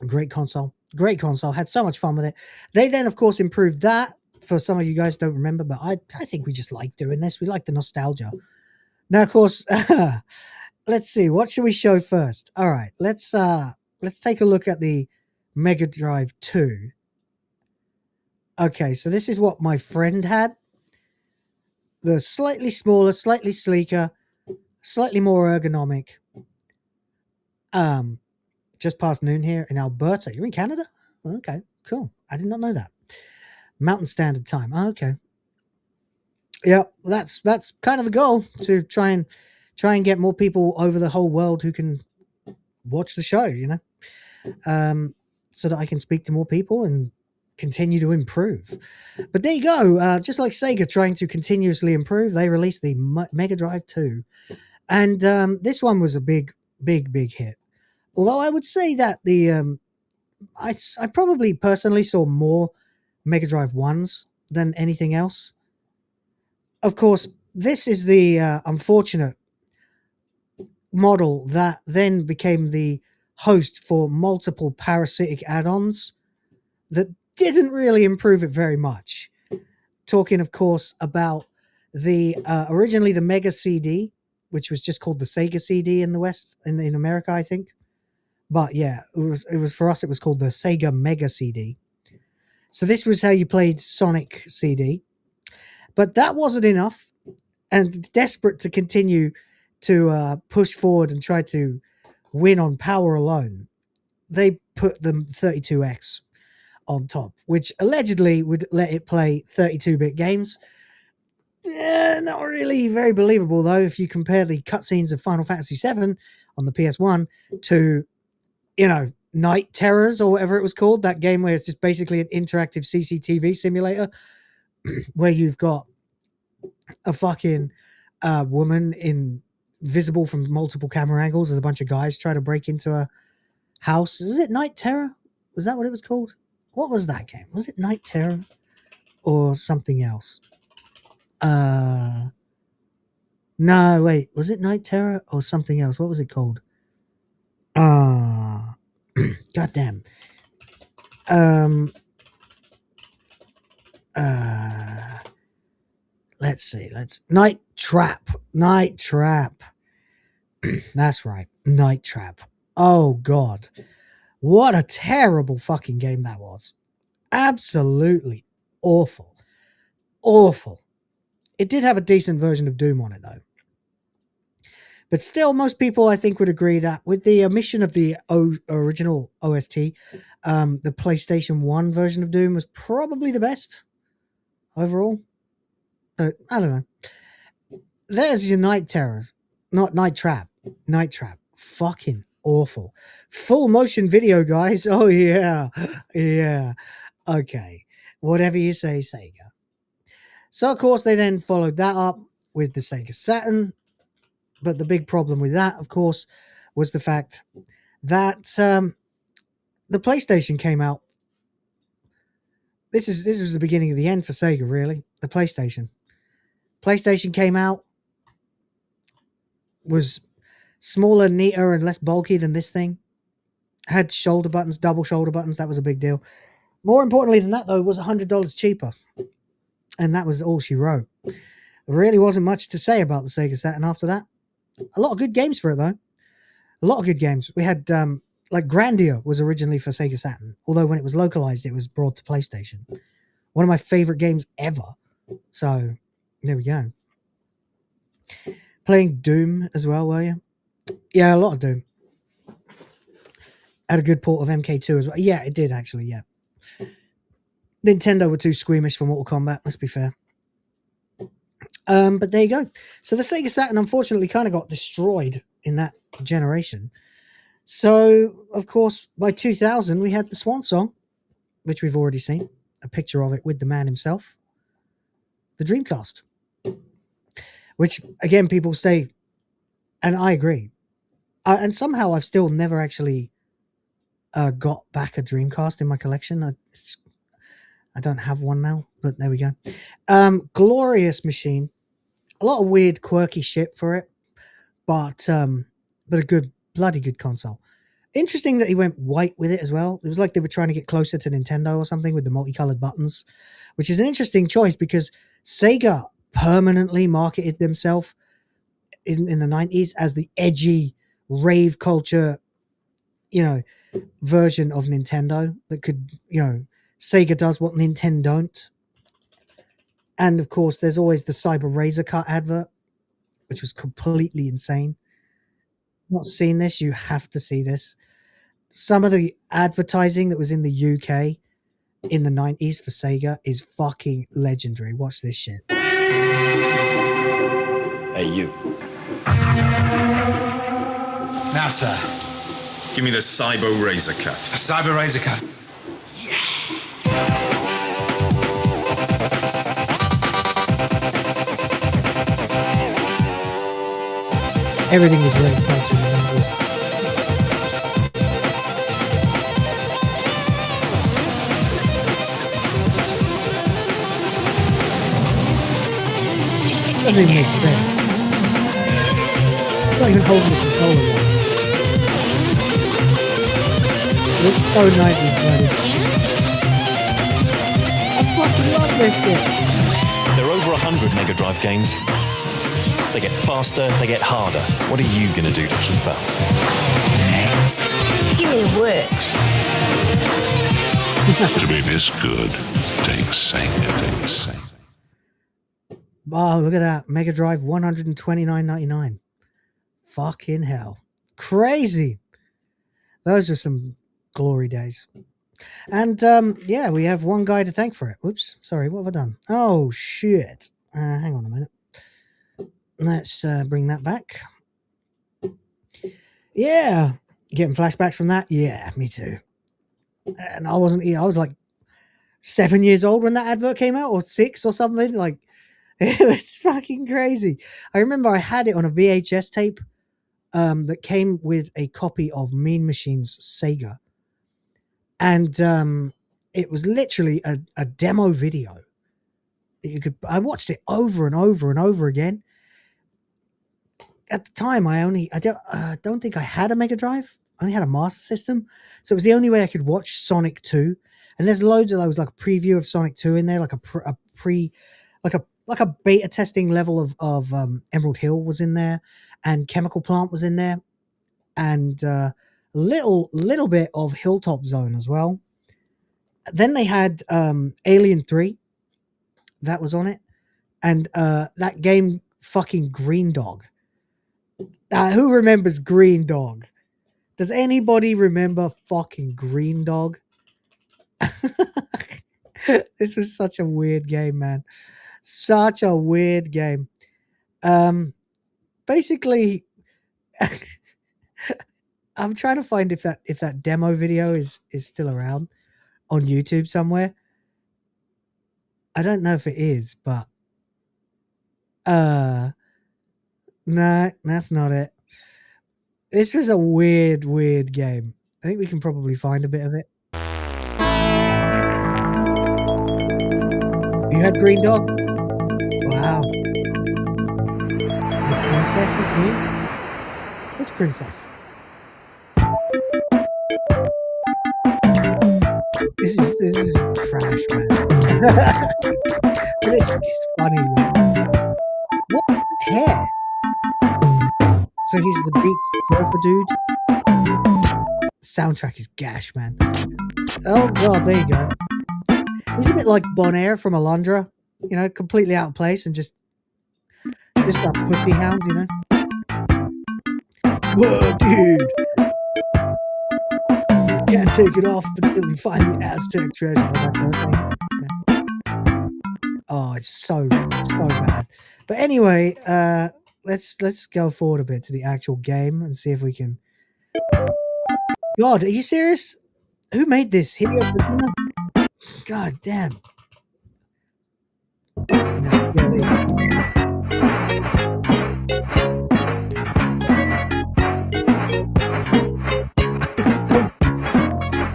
Great console. Great console. Had so much fun with it. They then, of course, improved that. For some of you guys don't remember, but I think we just like doing this. We like the nostalgia. Now, of course, let's see. What should we show first? All right, let's take a look at the Mega Drive 2. Okay, so this is what my friend had. The slightly smaller, slightly sleeker, slightly more ergonomic. Just past noon here in Alberta. You're in Canada? Okay, cool. I did not know that. Mountain Standard Time. Oh, okay. Yeah, that's kind of the goal, to try and get more people over the whole world who can watch the show, you know, so that I can speak to more people and continue to improve. But there you go. Just like Sega trying to continuously improve, they released the Mega Drive 2, and this one was a big hit. Although I would say that the I probably personally saw more Mega Drive 1s than anything else. Of course, this is the unfortunate model that then became the host for multiple parasitic add-ons that didn't really improve it very much. Talking, of course, about the originally the Mega CD, which was just called the Sega CD in the West, in America, I think. But yeah, it was for us, it was called the Sega Mega CD. So this was how you played Sonic CD. But that wasn't enough. And desperate to continue to push forward and try to win on power alone, they put the 32X on top, which allegedly would let it play 32-bit games. Not really very believable, though, if you compare the cutscenes of Final Fantasy VII on the PS1 to, you know, Night Terrors or whatever it was called, that game where it's just basically an interactive CCTV simulator where you've got a fucking woman visible from multiple camera angles as a bunch of guys try to break into a house. Was it Night Terror? Was that what it was called? What was that game? Was it Night Terror or something else? No, wait, was it Night Terror or something else? What was it called? Goddamn. Let's see. Night Trap. That's right. Night Trap. Oh God. What a terrible fucking game that was. Absolutely awful. Awful. It did have a decent version of Doom on it though. But still, most people, I think, would agree that with the omission of the original OST, the PlayStation 1 version of Doom was probably the best overall. But I don't know. There's your Night Terrors. Not Night Trap. Night Trap. Fucking awful. Full motion video, guys. Oh, yeah. Yeah. Okay. Whatever you say, Sega. So, of course, they then followed that up with the Sega Saturn. But the big problem with that, of course, was the fact that the PlayStation came out. This was the beginning of the end for Sega, really. The PlayStation. PlayStation came out, was smaller, neater, and less bulky than this thing. Had shoulder buttons, double shoulder buttons. That was a big deal. More importantly than that, though, was $100 cheaper. And that was all she wrote. There really wasn't much to say about the Sega Saturn after that. A lot of good games for it, though. A lot of good games. We had, like, Grandia was originally for Sega Saturn. Although when it was localized, it was brought to PlayStation. One of my favorite games ever. So, there we go. Playing Doom as well, were you? Yeah, a lot of Doom. Had a good port of MK2 as well. Yeah, it did, actually, yeah. Nintendo were too squeamish for Mortal Kombat, let's be fair. But there you go. So the Sega Saturn, unfortunately, kind of got destroyed in that generation. So, of course, by 2000, we had the Swan Song, which we've already seen. A picture of it with the man himself. The Dreamcast. Which, again, people say, and I agree. And somehow I've still never actually got back a Dreamcast in my collection. I don't have one now, but there we go. Glorious machine. A lot of weird, quirky shit for it, but a good, bloody good console. Interesting that he went white with it as well. It was like they were trying to get closer to Nintendo or something with the multicolored buttons, which is an interesting choice because Sega permanently marketed themselves in the 90s as the edgy rave culture, version of Nintendo that could, Sega does what Nintendo don't. And of course, there's always the Cyber Razor Cut advert, which was completely insane. Not seen this, you have to see this. Some of the advertising that was in the UK in the 90s for Sega is fucking legendary. Watch this shit. Hey, you. Now, sir, give me the Cyber Razor Cut. A Cyber Razor Cut? Everything was really close with the numbers. Doesn't even make sense. It's not even holding the controller right. It's so 90s, buddy. I fucking love this shit. There are over 100 Mega Drive games. They get faster, they get harder. What are you going to do to keep up? Next. Give me the works. To be this good takes Sega. Oh, look at that. Mega Drive, $129.99. Fucking hell. Crazy. Those were some glory days. And, yeah, we have one guy to thank for it. Oops, sorry, what have I done? Oh, shit. Hang on a minute. Let's bring that back. Yeah. Getting flashbacks from that? Yeah, me too. And I was like 7 years old when that advert came out, or 6 or something. Like, it was fucking crazy. I remember I had it on a VHS tape that came with a copy of Mean Machine's Sega. And it was literally a demo video. I watched it over and over and over again. at the time, I don't think I had a Mega Drive. I only had a Master System, so it was the only way I could watch Sonic 2. And there's loads of those, like a preview of Sonic 2 in there, like a beta testing level of Emerald Hill was in there, and Chemical Plant was in there, and little bit of Hilltop Zone as well. Then they had Alien 3, that was on it, and that game fucking Green Dog. Who remembers Green Dog? Does anybody remember fucking Green Dog? This was such a weird game, man. Such a weird game. Basically, I'm trying to find if that demo video is still around on YouTube somewhere. I don't know if it is, but no, that's not it. This was a weird game. I think we can probably find a bit of it. You had Green Dog? Wow. The princess is here? Which princess? This is trash, man. But it's funny. What hair? So he's the beat surfer dude. Soundtrack is gash, man. Oh god, there you go. He's a bit like Bon Air from Alundra, you know, completely out of place and just a pussy hound, you know. Whoa, dude! Can't take it off until you find the Aztec treasure. Oh, it's so bad. But anyway, let's go forward a bit to the actual game and see if we can. God, are you serious? Who made this? Hideo Kojima? God damn.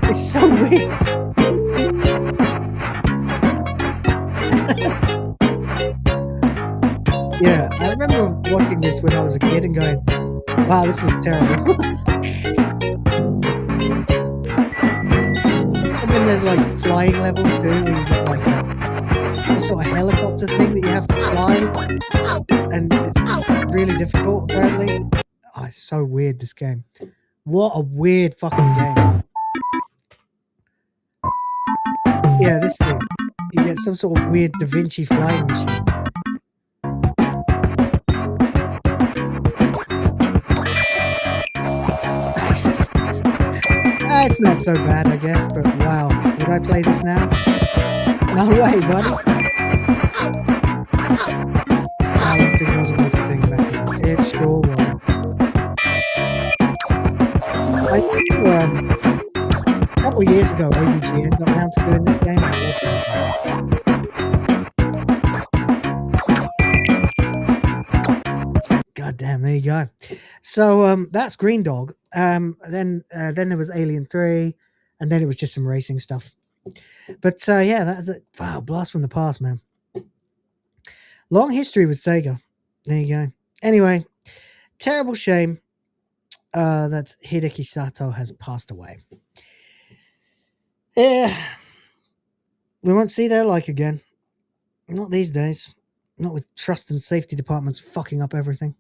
It's so weird. Yeah, I remember watching this when I was a kid and going, wow, this was terrible. And then there's like flying levels too, where you get like a sort of helicopter thing that you have to fly, and it's really difficult apparently. Oh, it's so weird, this game. What a weird fucking game. Yeah, this thing. You get some sort of weird Da Vinci flying machine. It's not so bad, I guess, but wow. Would I play this now? No way, buddy. Balancing wasn't much a thing back then. It sure was. I think a couple of years ago, ABGN got around to doing this game. God damn, there you go. So that's Green Dog. Then there was Alien 3, and then it was just some racing stuff. But yeah, that's it. Wow, blast from the past, man. Long history with Sega. There you go. Anyway, terrible shame that Hideki Sato has passed away. Yeah, we won't see their like again. Not these days. Not with trust and safety departments fucking up everything.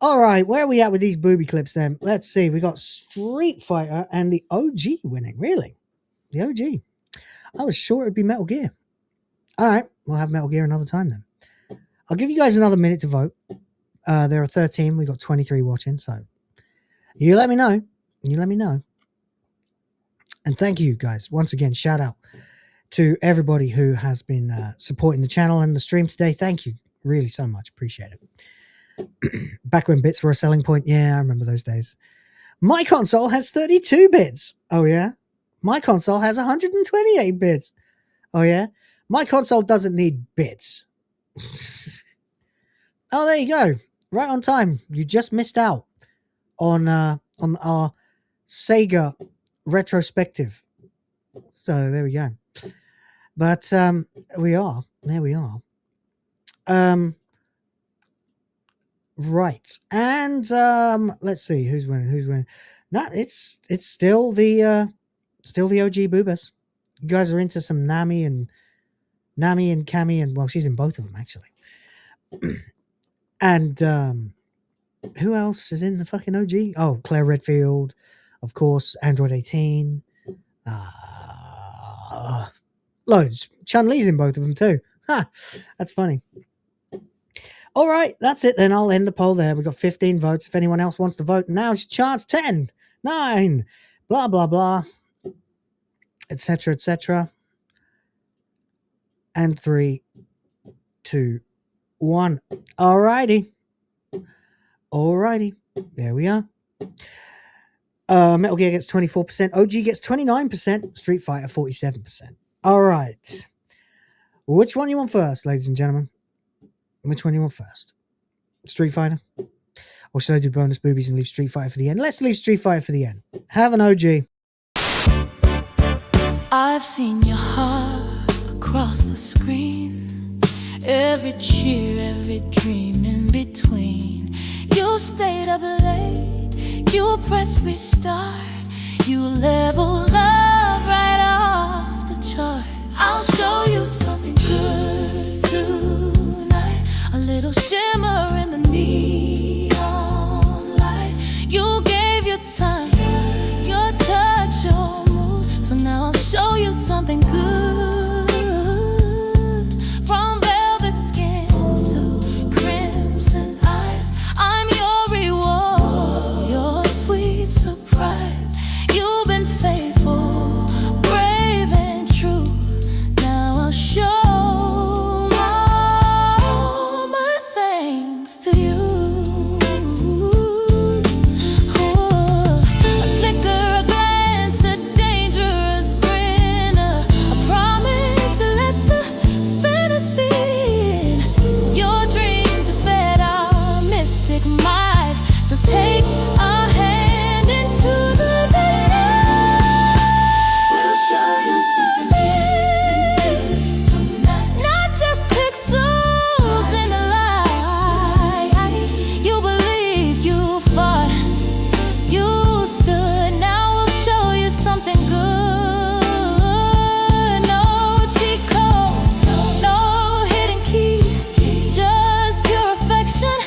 All right, where are we at with these booby clips then? Let's see. We got Street Fighter and the OG winning. Really? The OG. I was sure it'd be Metal Gear. All right, we'll have Metal Gear another time then. I'll give you guys another minute to vote. There are 13. We got 23 watching, so you let me know. You let me know. And thank you guys. Once again, shout out to everybody who has been supporting the channel and the stream today. Thank you really so much. Appreciate it. Back when bits were a selling point. Yeah, I remember those days. My console has 32 bits. Oh, yeah? My console has 128 bits. Oh, yeah? My console doesn't need bits. Oh, there you go. Right on time. You just missed out on our Sega retrospective. So, there we go. But we are. There we are. Right. And let's see who's winning. No, it's still the OG Boobas. You guys are into some Nami and Cammy, and well, she's in both of them actually. And who else is in the fucking OG? Oh, Claire Redfield, of course, Android 18. Loads. Chun-Li's in both of them too. Ha! That's funny. All right, that's it then. I'll end the poll there. We've got 15 votes. If anyone else wants to vote, now's your chance. 10, 9, blah, blah, blah, etc., etc. And 3, 2, 1. All righty. There we are. Metal Gear gets 24%. OG gets 29%. Street Fighter 47%. All right. Which one you want first, ladies and gentlemen? Which one you want first? Street Fighter? Or should I do bonus boobies and leave Street Fighter for the end? Let's leave Street Fighter for the end. Have an OG. I've seen your heart across the screen. Every cheer, every dream in between. You stayed up late. You pressed restart. You leveled up right off the chart. I'll show you something good tonight. A little shimmer in the neon light. You gave your time, your touch, your move. So now I'll show you something good. From velvet skins to crimson eyes, I'm your reward, your sweet surprise. You've been faithful, brave and true. Now I'll show all my thanks to you. A flicker, a glance, a dangerous grin, a promise to let the fantasy in. Your dreams have fed our mystic mind, so take a hand into the night. We'll show you something tonight. Not just pixels in the light. You believed, you fought, you stood. Now we'll show you something good. No cheat codes, no hidden key, just pure affection.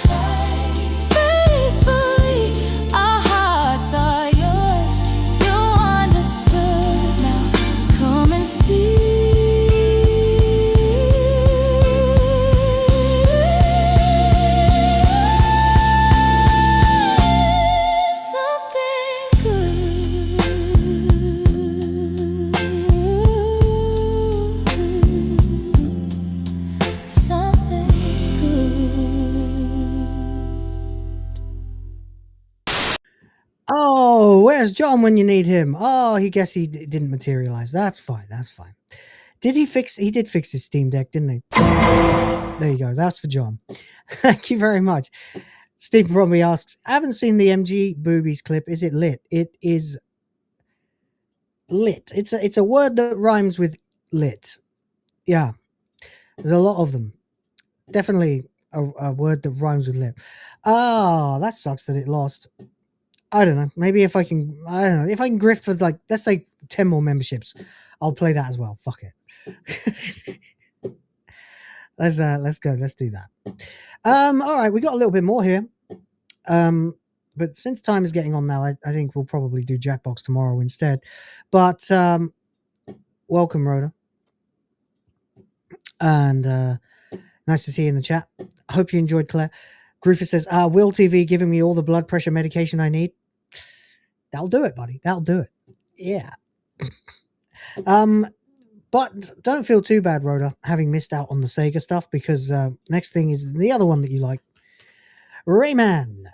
Faithfully, our hearts are yours. You understood. Now come and see. Something good. Something good. Oh, where's John when you need him? Oh, he didn't materialize. That's fine. He did fix his Steam Deck, didn't he? There you go. That's for John. Thank you very much. Steve probably asks, I haven't seen the MG boobies clip. Is it lit? It is lit. It's a word that rhymes with lit. Yeah. There's a lot of them. Definitely a word that rhymes with lit. Oh, that sucks that it lost. I don't know. Maybe if I can grift for like, let's say 10 more memberships, I'll play that as well. Fuck it. Let's go. Let's do that. All right, we got a little bit more here. But since time is getting on now, I think we'll probably do Jackbox tomorrow instead. But welcome, Rhoda. And nice to see you in the chat. I hope you enjoyed, Claire. Groofer says, Will TV giving me all the blood pressure medication I need? That'll do it, buddy. That'll do it. Yeah. But don't feel too bad, Rhoda, having missed out on the Sega stuff, because next thing is the other one that you like. Rayman.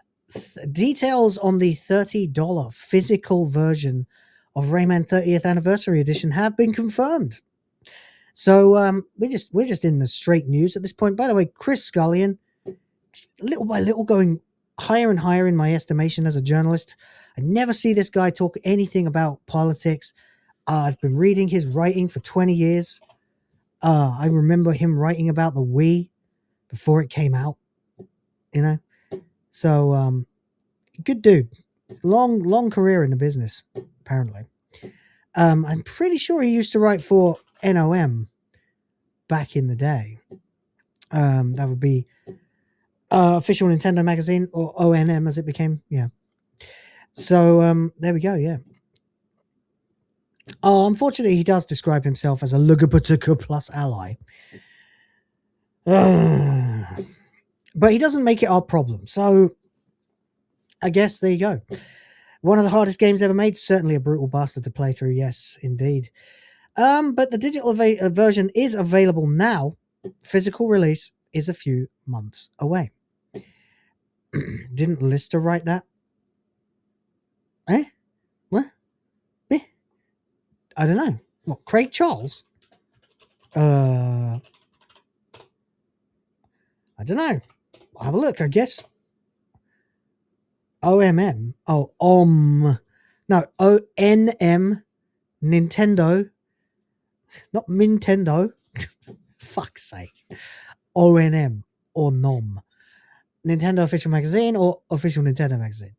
Details on the $30 physical version of Rayman 30th Anniversary Edition have been confirmed. So we're just in the straight news at this point. By the way, Chris Scullion, little by little going higher and higher in my estimation as a journalist. I never see this guy talk anything about politics. I've been reading his writing for 20 years. I remember him writing about the Wii before it came out. You know, So, good dude. Long career in the business, apparently. I'm pretty sure he used to write for NOM back in the day. That would be Official Nintendo Magazine, or ONM as it became. Yeah. So, there we go. Yeah. Oh, unfortunately, he does describe himself as a LGBT plus ally. But he doesn't make it our problem. So, I guess there you go. One of the hardest games ever made. Certainly a brutal bastard to play through. Yes, indeed. But the digital version is available now. Physical release is a few months away. Didn't Lister write that? Eh? What? Eh? I don't know. What, Craig Charles? I don't know. I'll have a look, I guess. OMM. Oh, No, ONM. Nintendo. Not Nintendo. Fuck's sake. ONM or NOM. Nintendo Official Magazine or Official Nintendo Magazine.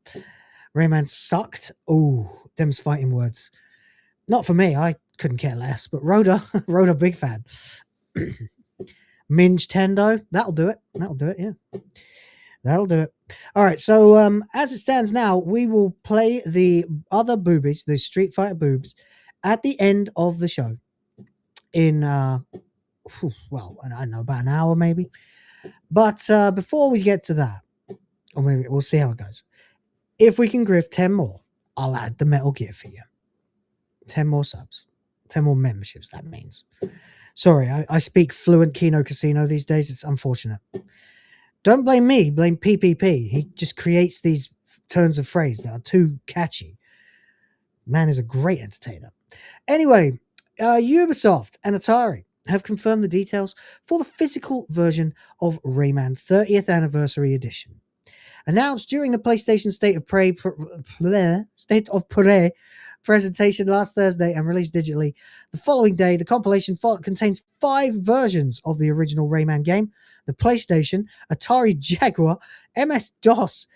Rayman sucked. Ooh, them's fighting words. Not for me. I couldn't care less. But Rhoda, big fan. Nintendo. That'll do it. Yeah. That'll do it. All right. So as it stands now, we will play the other boobies, the Street Fighter boobs, at the end of the show. In I don't know, about an hour maybe. But before we get to that, or maybe we'll see how it goes. If we can grift 10 more, I'll add the Metal Gear for you. 10 more subs. 10 more memberships, that means. Sorry, I speak fluent Kino Casino these days. It's unfortunate. Don't blame me, blame PPP. He just creates these turns of phrase that are too catchy. Man is a great entertainer. Anyway, Ubisoft and Atari have confirmed the details for the physical version of Rayman 30th Anniversary Edition. Announced during the PlayStation State of Play presentation last Thursday and released digitally the following day, the compilation contains 5 versions of the original Rayman game: the PlayStation, Atari Jaguar, MS-DOS,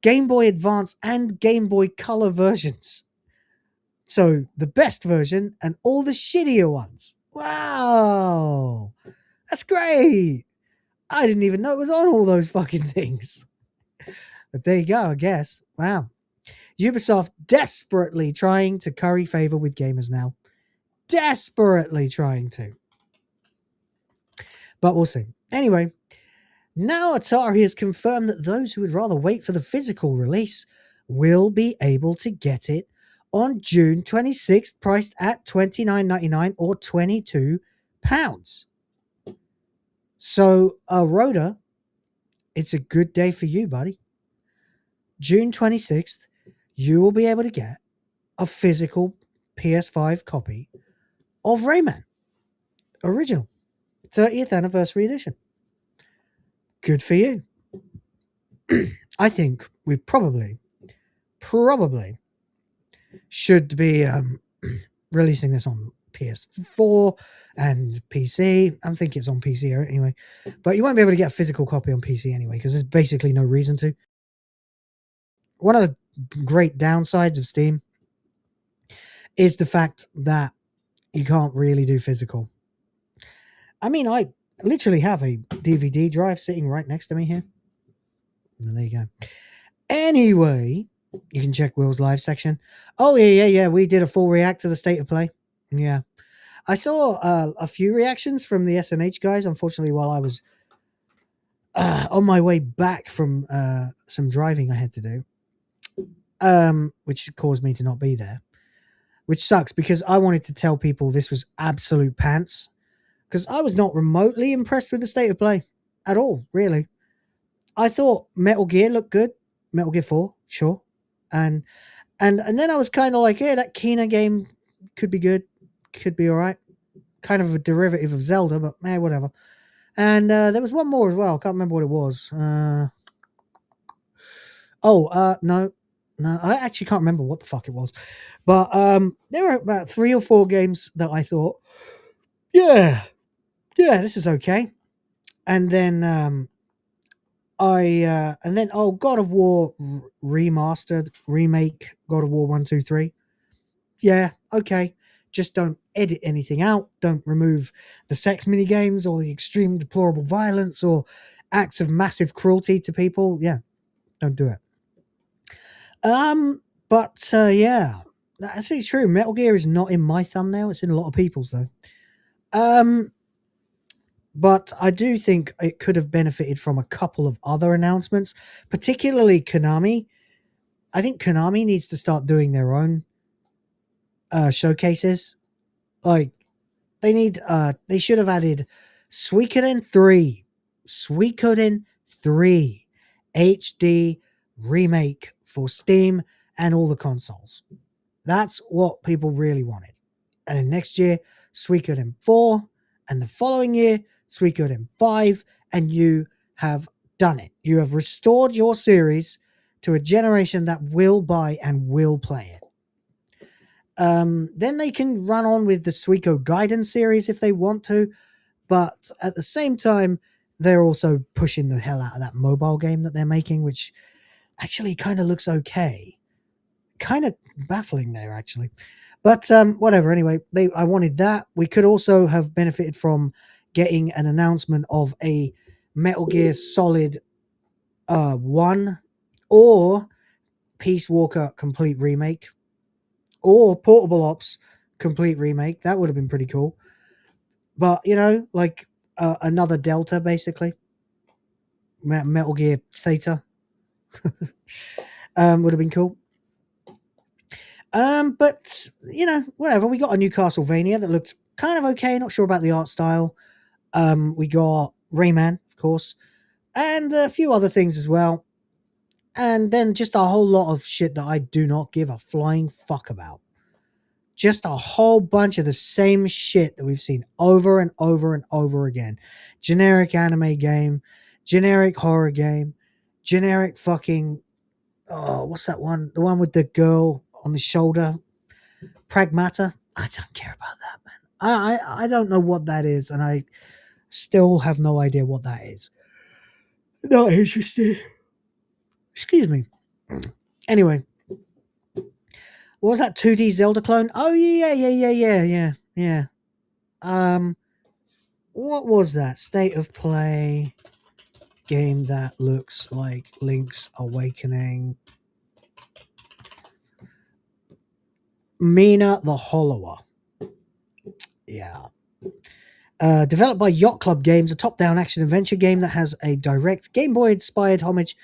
Game Boy Advance, and Game Boy Color versions. So the best version and all the shittier ones. Wow. That's great. I didn't even know it was on all those fucking things. But there you go, I guess. Wow. Ubisoft desperately trying to curry favor with gamers now. Desperately trying to. But we'll see. Anyway, now Atari has confirmed that those who would rather wait for the physical release will be able to get it on June 26th, priced at $29.99 or £22. So, Rhoda, it's a good day for you, buddy. June 26th, you will be able to get a physical PS5 copy of Rayman. Original. 30th Anniversary Edition. Good for you. I think we probably should be releasing this on PS4 and PC. I'm thinking it's on PC anyway. But you won't be able to get a physical copy on PC anyway, because there's basically no reason to. One of the great downsides of Steam is the fact that you can't really do physical. I mean, I literally have a DVD drive sitting right next to me here. And there you go. Anyway, you can check Will's live section. Oh, yeah. We did a full react to the State of Play. Yeah. I saw a few reactions from the SNH guys, unfortunately, while I was on my way back from some driving I had to do, which caused me to not be there, which sucks because I wanted to tell people this was absolute pants, because I was not remotely impressed with the State of Play at all, really. I thought Metal Gear looked good. Metal Gear 4, sure. And then I was kind of like, yeah, that Kena game could be good. Could be all right. Kind of a derivative of Zelda, but whatever. And there was one more as well. I can't remember what it was. No. I actually can't remember what the fuck it was. But there were about 3 or 4 games that I thought, yeah, this is okay. And then And then God of War remastered remake, God of War 1, 2, 3. Yeah, okay. Just don't edit anything out. Don't remove the sex mini games or the extreme deplorable violence or acts of massive cruelty to people. Yeah, don't do it. But yeah, that's actually true. Metal Gear is not in my thumbnail. It's in a lot of people's though. But I do think it could have benefited from a couple of other announcements, particularly Konami. I think Konami needs to start doing their own showcases. Like they should have added Suikoden 3 HD remake for Steam and all the consoles. That's what people really wanted. And then next year, Suikoden 4, and the following year, Suikoden 5, and you have done it. You have restored your series to a generation that will buy and will play it. Then they can run on with the Suiko Gaiden series if they want to, but at the same time, they're also pushing the hell out of that mobile game that they're making, which actually kind of looks okay. Kind of baffling there, actually. But whatever, anyway, I wanted that. We could also have benefited from getting an announcement of a Metal Gear Solid 1 or Peace Walker complete remake or Portable Ops complete remake. That would have been pretty cool. But, you know, like another Delta, basically. Metal Gear Theta. Would have been cool. But, you know, whatever. We got a new Castlevania that looked kind of okay. Not sure about the art style. We got Rayman, of course. And a few other things as well. And then just a whole lot of shit that I do not give a flying fuck about. Just a whole bunch of the same shit that we've seen over and over and over again. Generic anime game, generic horror game, generic fucking... Oh, what's that one? The one with the girl on the shoulder. Pragmata. I don't care about that, man. I don't know what that is, and I still have no idea what that is. Not interested. Excuse me. Anyway. What was that 2D Zelda clone? Oh, yeah. What was that? State of play game that looks like Link's Awakening. Mina the Hollower. Yeah. Developed by Yacht Club Games, a top-down action-adventure game that has a direct Game Boy-inspired homage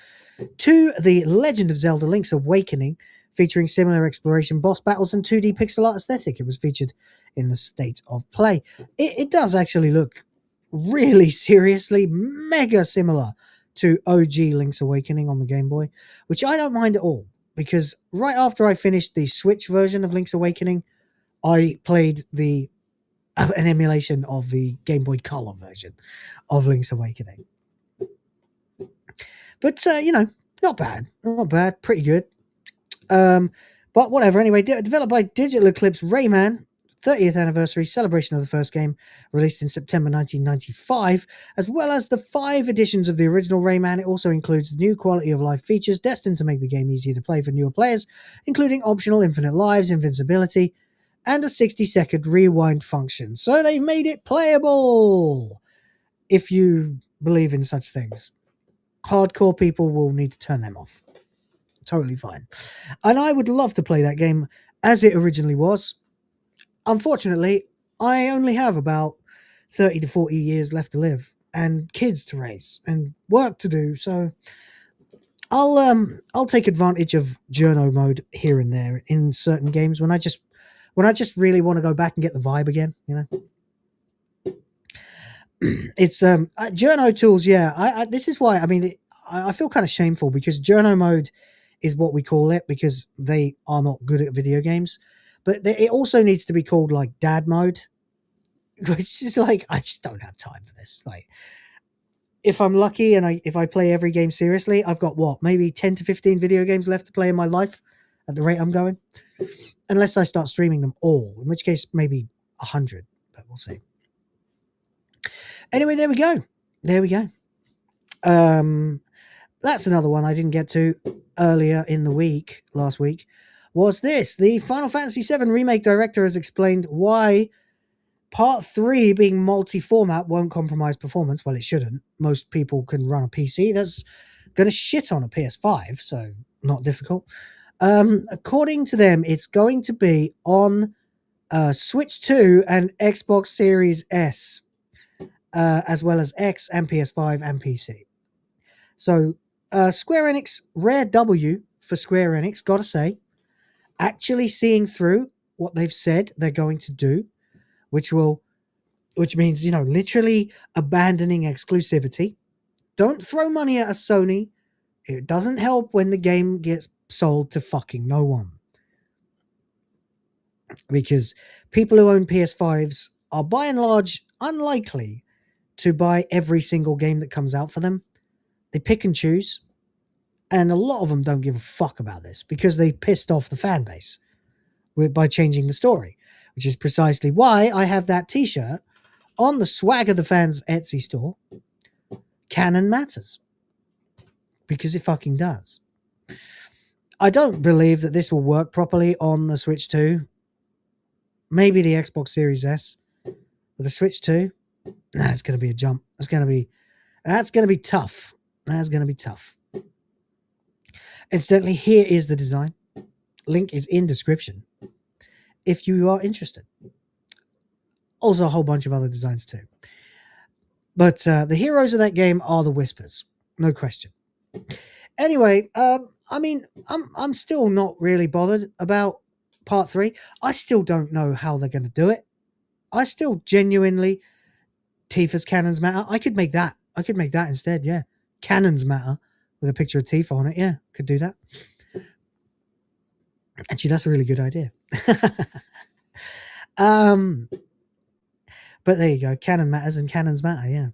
to The Legend of Zelda Link's Awakening, featuring similar exploration, boss battles, and 2D pixel art aesthetic. It was featured in the State of Play. It does actually look really seriously mega similar to OG Link's Awakening on the Game Boy, which I don't mind at all, because right after I finished the Switch version of Link's Awakening, I played an emulation of the Game Boy Color version of Link's Awakening. But, you know, not bad, pretty good. But whatever, anyway, developed by Digital Eclipse, Rayman, 30th anniversary celebration of the first game, released in September 1995, as well as the 5 editions of the original Rayman. It also includes new quality of life features destined to make the game easier to play for newer players, including optional infinite lives, invincibility, and a 60-second rewind function. So they've made it playable, if you believe in such things. Hardcore people will need to turn them off. Totally fine. And I would love to play that game as it originally was. Unfortunately, I only have about 30 to 40 years left to live and kids to raise and work to do. So I'll take advantage of journo mode here and there in certain games when I just really want to go back and get the vibe again, you know. It's journo tools, yeah. This is why, I mean, I feel kind of shameful because journo mode is what we call it because they are not good at video games. But it also needs to be called like dad mode, which is like, I just don't have time for this. Like, if I'm lucky and if I play every game seriously, I've got what, maybe 10 to 15 video games left to play in my life at the rate I'm going. Unless I start streaming them all, in which case maybe 100, but we'll see. Anyway, there we go. that's another one I didn't get to earlier in the week, last week, was this. The Final Fantasy VII Remake director has explained why Part 3 being multi-format won't compromise performance. Well, it shouldn't. Most people can run a PC that's going to shit on a PS5, so not difficult. According to them, it's going to be on Switch 2 and Xbox Series S, as well as X and PS5 and PC. So, Square Enix, rare W for Square Enix, gotta say, actually seeing through what they've said they're going to do, which means, you know, literally abandoning exclusivity. Don't throw money at a Sony. It doesn't help when the game gets sold to fucking no one. Because people who own PS5s are by and large unlikely to buy every single game that comes out for them. They pick and choose. And a lot of them don't give a fuck about this because they pissed off the fan base by changing the story, which is precisely why I have that t-shirt on the Swag of the Fans Etsy store. Canon matters. Because it fucking does. I don't believe that this will work properly on the Switch 2. Maybe the Xbox Series S. But the Switch 2, it's going to be a jump. That's going to be tough. That's going to be tough. Incidentally, here is the design. Link is in description if you are interested. Also, a whole bunch of other designs too. But the heroes of that game are the Whispers. No question. Anyway, I mean, I'm still not really bothered about Part 3. I still don't know how they're going to do it. I still genuinely... Tifa's Cannons Matter. I could make that. Instead, yeah. Cannons Matter with a picture of Tifa on it. Yeah, could do that. Actually, that's a really good idea. But there you go. Canon matters and cannons matter, yeah.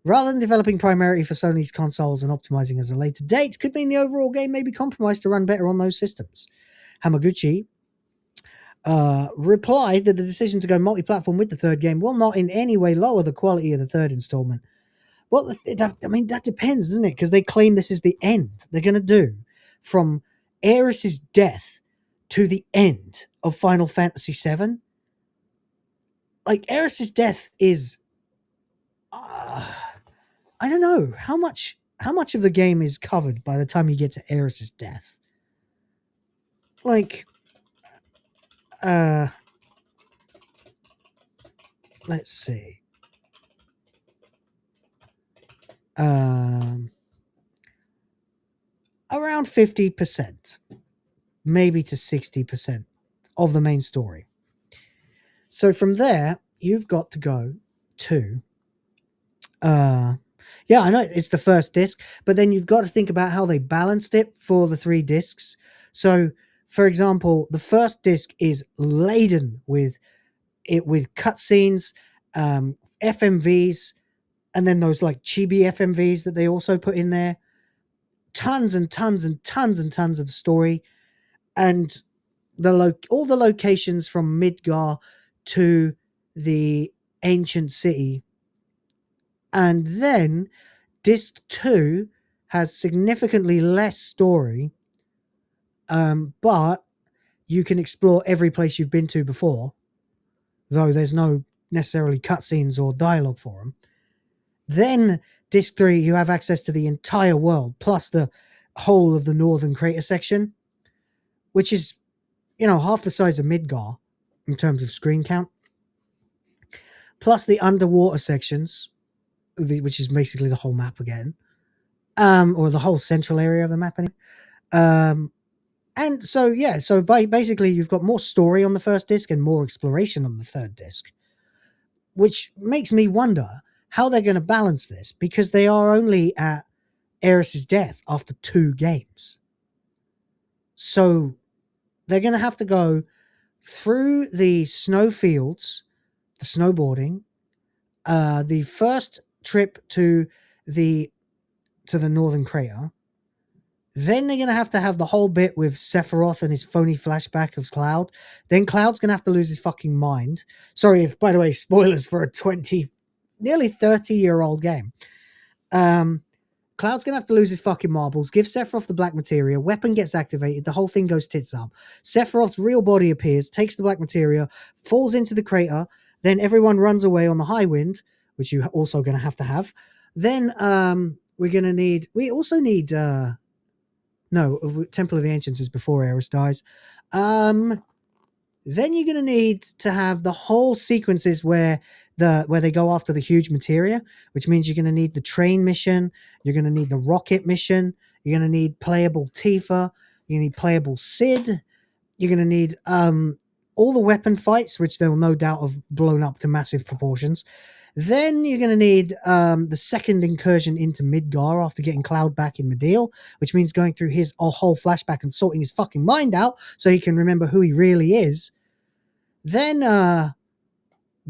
Rather than developing primarily for Sony's consoles and optimizing as a later date, could mean the overall game may be compromised to run better on those systems. Hamaguchi replied that the decision to go multi-platform with the third game will not in any way lower the quality of the third installment. Well, that depends, doesn't it? Because they claim this is the end. They're going to do from Aeris's death to the end of Final Fantasy VII. Like, Aeris's death is... I don't know. How much of the game is covered by the time you get to Aeris's death? Like... let's see. Around 50%, maybe to 60% of the main story. So from there, you've got to go to, yeah, I know it's the first disc, but then you've got to think about how they balanced it for the 3 discs. So, for example, the first disc is laden with cutscenes, FMVs, and then those like chibi FMVs that they also put in there. Tons and tons and tons and tons of story, and all the locations from Midgar to the ancient city. And then disc 2 has significantly less story, but you can explore every place you've been to before, though there's no necessarily cutscenes or dialogue for them. Then disc 3, you have access to the entire world, plus the whole of the northern crater section, which is, half the size of Midgar in terms of screen count. Plus the underwater sections, which is basically the whole map again, or the whole central area of the map anyway. And so, yeah, so basically you've got more story on the first disc and more exploration on the third disc, which makes me wonder how they're going to balance this, because they are only at Aeris's death after 2 games. So they're going to have to go through the snow fields, the snowboarding, the first trip to the northern crater. Then they're going to have the whole bit with Sephiroth and his phony flashback of Cloud. Then Cloud's going to have to lose his fucking mind. Sorry, by the way, spoilers for a nearly 30-year-old game. Cloud's gonna have to lose his fucking marbles, give Sephiroth the black materia, weapon gets activated, the whole thing goes tits up. Sephiroth's real body appears, takes the black materia, falls into the crater, then everyone runs away on the high wind, which you're also gonna have to have. Then we also need Temple of the Ancients is before Aerith dies. Then you're gonna need to have the whole sequences where they go after the huge materia, which means you're going to need the train mission, you're going to need the rocket mission, you're going to need playable Tifa, you're going to need playable Sid, you're going to need all the weapon fights, which they'll no doubt have blown up to massive proportions. Then you're going to need the second incursion into Midgar after getting Cloud back in Medeal, which means going through his whole flashback and sorting his fucking mind out so he can remember who he really is.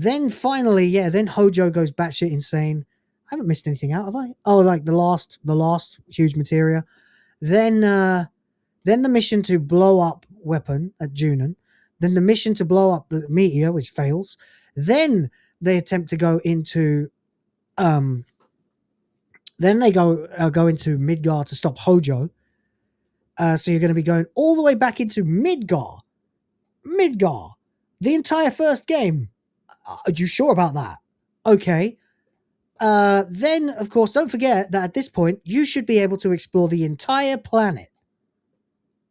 Then finally, then Hojo goes batshit insane. I haven't missed anything out, have I? Oh, like the last huge materia. Then the mission to blow up weapon at Junon. Then the mission to blow up the meteor, which fails. Then they attempt to go into then they go into Midgar to stop Hojo. So you're going to be going all the way back into Midgar. The entire first game. Are you sure about that? Okay. Then, of course, don't forget that at this point, you should be able to explore the entire planet.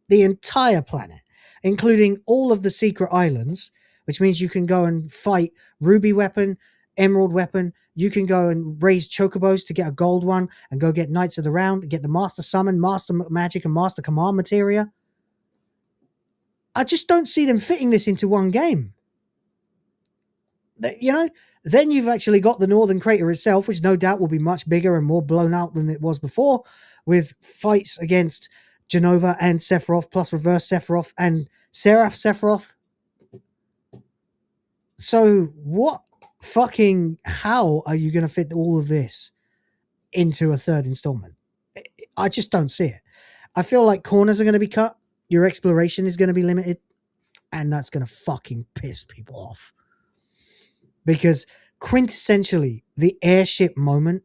The entire planet, including all of the secret islands, which means you can go and fight Ruby Weapon, Emerald Weapon. You can go and raise Chocobos to get a gold one and go get Knights of the Round, get the Master Summon, Master Magic, and Master Command materia. I just don't see them fitting this into one game. Then you've actually got the Northern Crater itself, which no doubt will be much bigger and more blown out than it was before, with fights against Genova and Sephiroth, plus Reverse Sephiroth and Seraph Sephiroth. So how are you going to fit all of this into a third installment? I just don't see it. I feel like corners are going to be cut, your exploration is going to be limited, and that's going to fucking piss people off. Because quintessentially, the airship moment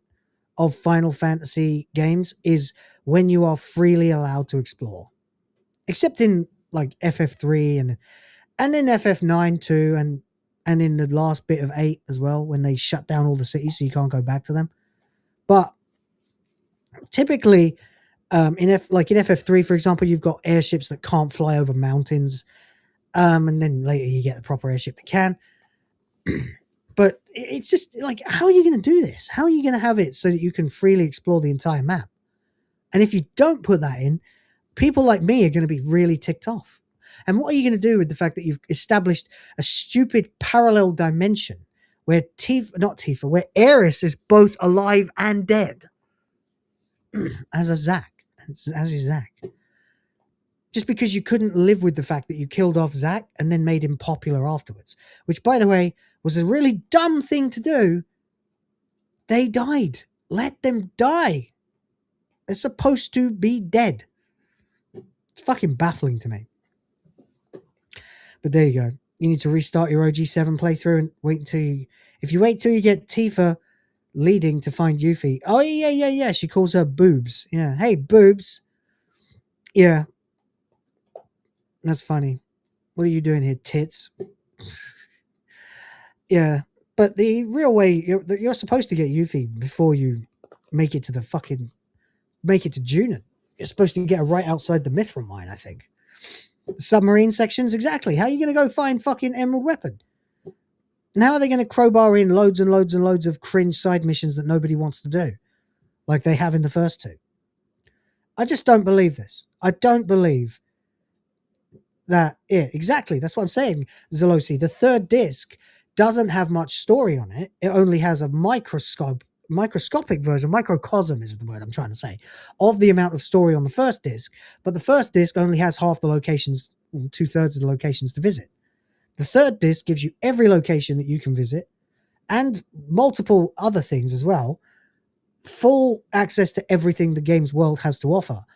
of Final Fantasy games is when you are freely allowed to explore. Except in like FF3 and in FF9 too, and in the last bit of 8 as well, when they shut down all the cities so you can't go back to them. But typically, in FF3, for example, you've got airships that can't fly over mountains, and then later you get a proper airship that can. But it's just like, how are you going to do this? How are you going to have it so that you can freely explore the entire map? And if you don't put that in, people like me are going to be really ticked off. And what are you going to do with the fact that you've established a stupid parallel dimension where where Aeris is both alive and dead as is Zack? Just because you couldn't live with the fact that you killed off Zack and then made him popular afterwards, which, by the way, was a really dumb thing to do. They died. Let them die. They're supposed to be dead. It's fucking baffling to me. But there you go. You need to restart your OG7 playthrough and if you wait till you get Tifa leading to find Yuffie. Oh, yeah. She calls her boobs. Yeah. Hey, boobs. Yeah. That's funny. What are you doing here, tits? Yeah, but the real way you're supposed to get Yuffie before you make it to Junon. You're supposed to get her right outside the Mithril mine, I think. Submarine sections, exactly. How are you going to go find fucking Emerald Weapon? And how are they going to crowbar in loads and loads and loads of cringe side missions that nobody wants to do, like they have in the first two? I just don't believe this. I don't believe that. Yeah, exactly. That's what I'm saying, Zelosi. The third disc doesn't have much story on it. It only has a microscopic version, microcosm is the word I'm trying to say, of the amount of story on the first disc. But the first disc only has half the locations, 2/3 of the locations to visit. The third disc gives you every location that you can visit and multiple other things as well. Full access to everything the game's world has to offer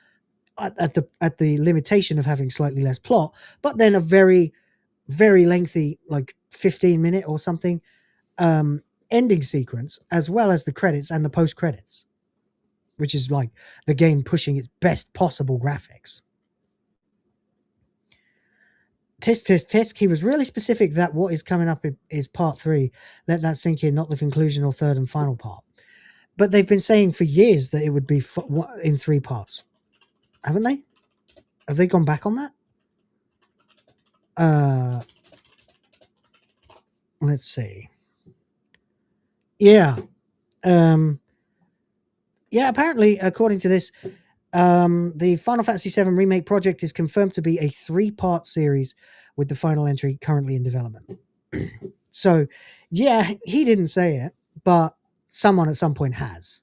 at the limitation of having slightly less plot, but then a very, very lengthy, like 15-minute or something, ending sequence, as well as the credits and the post-credits. which is like the game pushing its best possible graphics. Tisk, tisk, tisk. He was really specific that what is coming up is part 3. Let that sink in, not the conclusion or third and final part. But they've been saying for years that it would be in 3 parts. Haven't they? Have they gone back on that? Let's see. Yeah. Yeah, apparently, according to this, the Final Fantasy VII Remake project is confirmed to be a 3-part series with the final entry currently in development. So, yeah, he didn't say it, but someone at some point has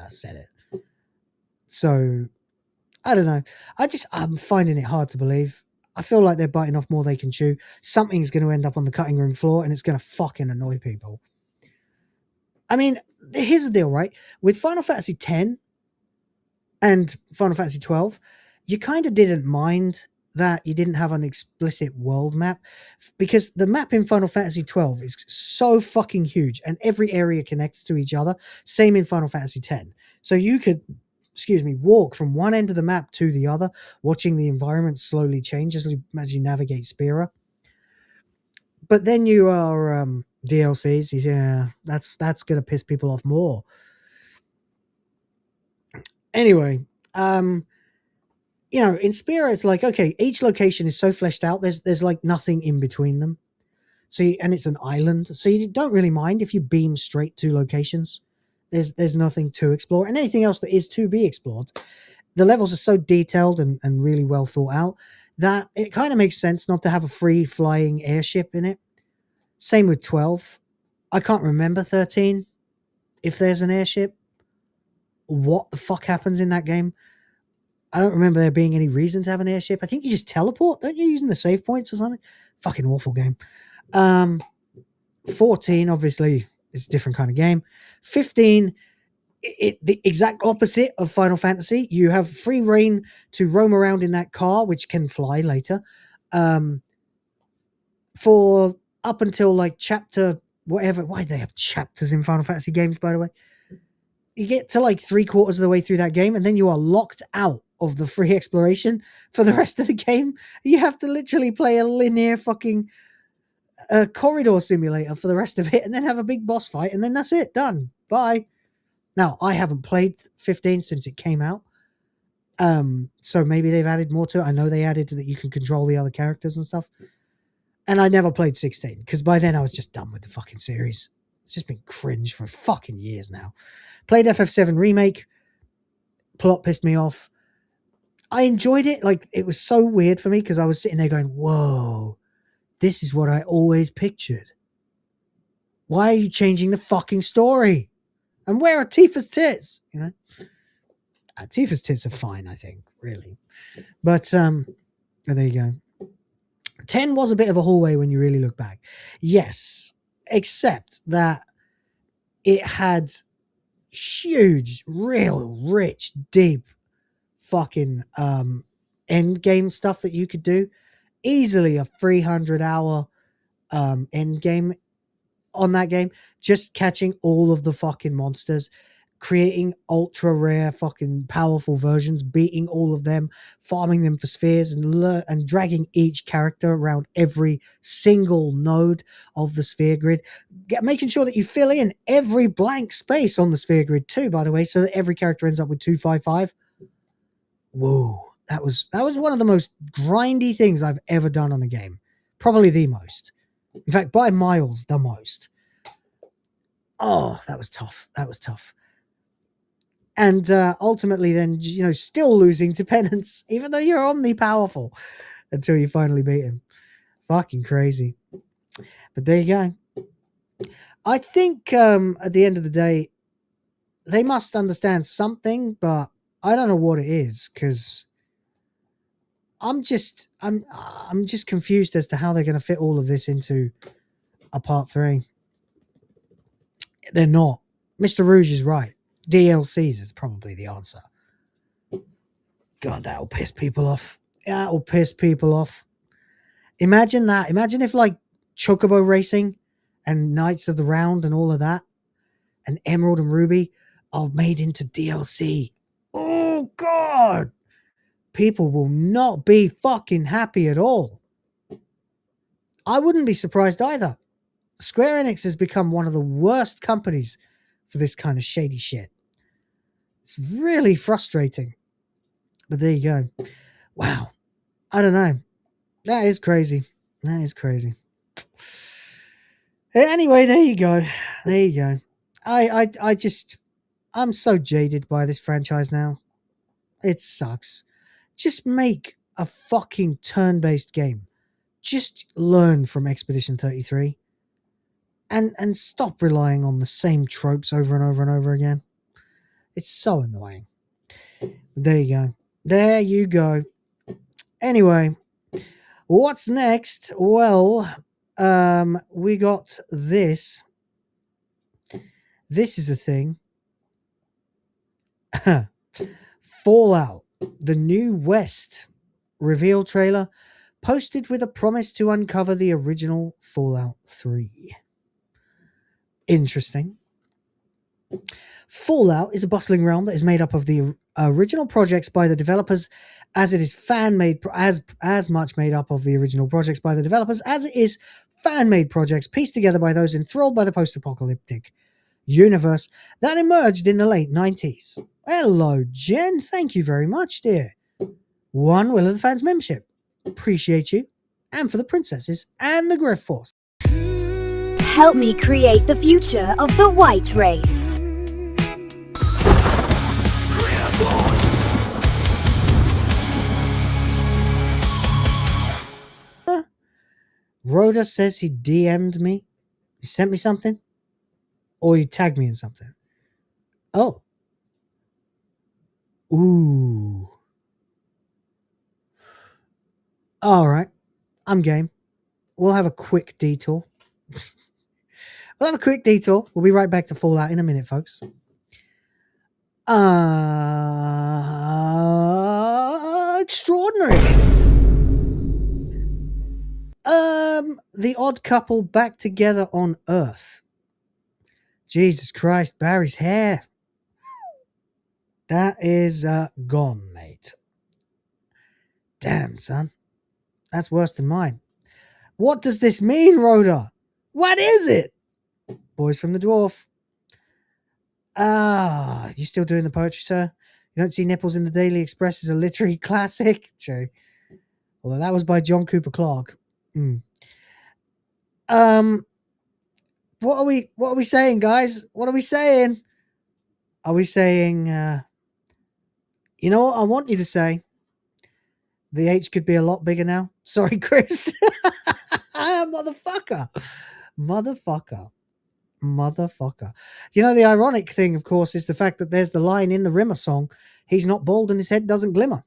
said it. So, I don't know. I'm finding it hard to believe. I feel like they're biting off more they can chew. Something's going to end up on the cutting room floor, and it's going to fucking annoy people. I mean, here's the deal, right? With Final Fantasy X and Final Fantasy XII, you kind of didn't mind that you didn't have an explicit world map, because the map in Final Fantasy XII is so fucking huge, and every area connects to each other. Same in Final Fantasy X. So you could, walk from one end of the map to the other, watching the environment slowly change as you navigate Spira. But then you are DLCs. Yeah, that's going to piss people off more. Anyway, in Spira, it's like, okay, each location is so fleshed out. There's like nothing in between them. And it's an island, so you don't really mind if you beam straight to locations. There's nothing to explore, and anything else that is to be explored. The levels are so detailed and really well thought out that it kind of makes sense not to have a free flying airship in it. Same with 12. I can't remember 13 if there's an airship. What the fuck happens in that game? I don't remember there being any reason to have an airship. I think you just teleport, don't you, using the save points or something? Fucking awful game. 14, obviously, is a different kind of game. 15, the exact opposite of Final Fantasy. You have free reign to roam around in that car, which can fly later. For up until like chapter whatever. Why do they have chapters in Final Fantasy games, by the way? You get to like 3/4 of the way through that game, and then you are locked out of the free exploration for the rest of the game. You have to literally play a linear fucking corridor simulator for the rest of it, and then have a big boss fight, and then that's it. Done. Bye. Now, I haven't played 15 since it came out. So maybe they've added more to it. I know they added that you can control the other characters and stuff. And I never played 16, because by then I was just done with the fucking series. It's just been cringe for fucking years now. Played FF7 Remake. Plot pissed me off. I enjoyed it. Like, it was so weird for me, because I was sitting there going, whoa, this is what I always pictured. Why are you changing the fucking story? And where are Tifa's tits? You know? Tifa's tits are fine, I think, really. But, there you go. 10 was a bit of a hallway when you really look back. Yes, except that it had huge, real, rich, deep fucking end game stuff that you could do. Easily a 300-hour end game on that game. Just catching all of the fucking monsters, creating ultra rare fucking powerful versions, beating all of them, farming them for spheres, and dragging each character around every single node of the sphere grid, making sure that you fill in every blank space on the sphere grid too, by the way, so that every character ends up with 255. Whoa, that was one of the most grindy things I've ever done on a game. Probably the most. In fact, by miles, the most. Oh, that was tough. That was tough. And ultimately then, still losing to Penance, even though you're omni-powerful, until you finally beat him. Fucking crazy. But there you go. I think at the end of the day, they must understand something, but I don't know what it is, because I'm just confused as to how they're going to fit all of this into a part 3. They're not. Mr. Rouge is right. DLCs is probably the answer. God, that'll piss people off. That'll piss people off. Imagine that. Imagine if like Chocobo Racing and Knights of the Round and all of that and Emerald and Ruby are made into DLC. Oh, God. People will not be fucking happy at all. I wouldn't be surprised either. Square Enix has become one of the worst companies for this kind of shady shit. It's really frustrating. But there you go. Wow. I don't know. That is crazy. That is crazy. Anyway, there you go. There you go. I'm so jaded by this franchise now. It sucks. Just make a fucking turn-based game. Just learn from Expedition 33. And stop relying on the same tropes over and over and over again. It's so annoying. There you go. There you go. Anyway, what's next? Well, we got this. This is a thing. Fallout, the New West reveal trailer posted with a promise to uncover the original Fallout 3. Interesting. Fallout is a bustling realm that is made up of the original projects by the developers, as it is fan-made, as much made up of the original projects by the developers as it is fan-made projects pieced together by those enthralled by the post-apocalyptic universe that emerged in the late 90s. Hello, Jen. Thank you very much, dear. One Will of the Fans membership. Appreciate you. And for the princesses and the Griff Force. Help me create the future of the white race. Rhoda says he DM'd me. He sent me something. Or you tagged me in something. Oh. Ooh. All right. I'm game. We'll have a quick detour. We'll have a quick detour. We'll be right back to Fallout in a minute, folks. Extraordinary. The Odd Couple back together on Earth. Jesus Christ, Barry's hair. That is gone, mate. Damn, son. That's worse than mine. What does this mean, Rhoda? What is it? Boys from the Dwarf. You still doing the poetry, sir? You don't see nipples in the Daily Express as a literary classic? True. Although that was by John Cooper Clarke. What are we saying, guys? What are we saying? Are we saying, you know what I want you to say? The H could be a lot bigger now. Sorry, Chris. Motherfucker. You know, the ironic thing, of course, is the fact that there's the line in the Rimmer song, he's not bald and his head doesn't glimmer.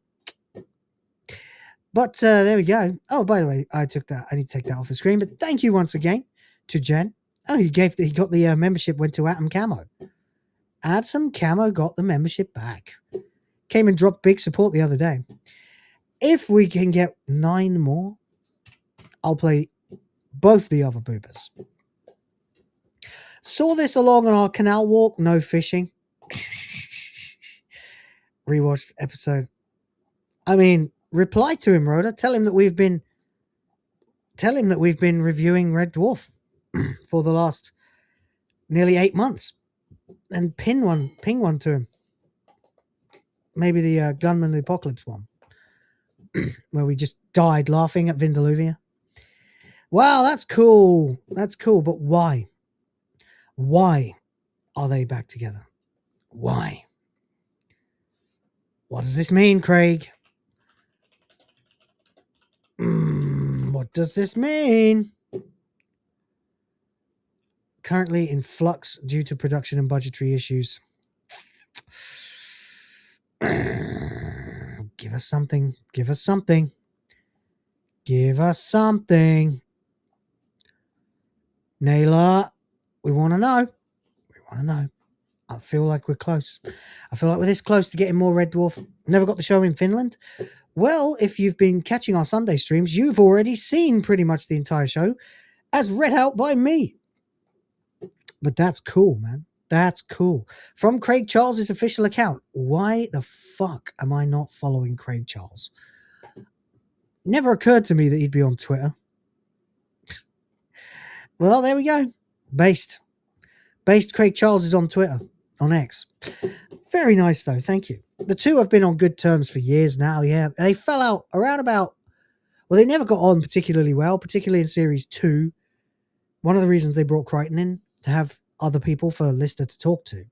But there we go. Oh, by the way, I need to take that off the screen. But thank you once again to Jen. Oh, he got the membership, went to Atom Camo. Atom Camo got the membership back. Came and dropped big support the other day. If we can get 9 more, I'll play both the other boobers. Saw this along on our canal walk, no fishing. Rewatched episode. I mean, reply to him, Rhoda. Tell him that we've been reviewing Red Dwarf for the last nearly 8 months. And ping one to him. Maybe the Gunman of the Apocalypse one. Where we just died laughing at Vindaluvia. Wow, that's cool. That's cool, but why? Why are they back together? Why? What does this mean, Craig? What does this mean? Currently in flux due to production and budgetary issues. Give us something. Give us something. Give us something. Naylor, we want to know. We want to know. I feel like we're close. I feel like we're this close to getting more Red Dwarf. Never got the show in Finland. Well, if you've been catching our Sunday streams, you've already seen pretty much the entire show as read out by me. But that's cool, man. That's cool. From Craig Charles' official account. Why the fuck am I not following Craig Charles? Never occurred to me that he'd be on Twitter. Well, there we go. Based Craig Charles is on Twitter, on X. Very nice, though. Thank you. The two have been on good terms for years now, yeah. They fell out around about... Well, they never got on particularly well, particularly in Series 2. One of the reasons they brought Crichton in, to have other people for Lister to talk to.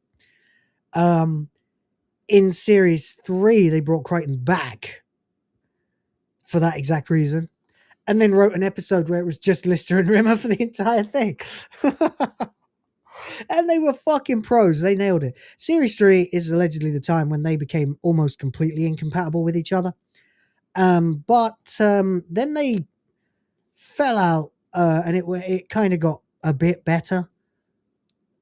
In Series 3, they brought Crichton back for that exact reason, and then wrote an episode where it was just Lister and Rimmer for the entire thing. And they were fucking pros. They nailed it. Series 3 is allegedly the time when they became almost completely incompatible with each other. But then they fell out, and it kind of got a bit better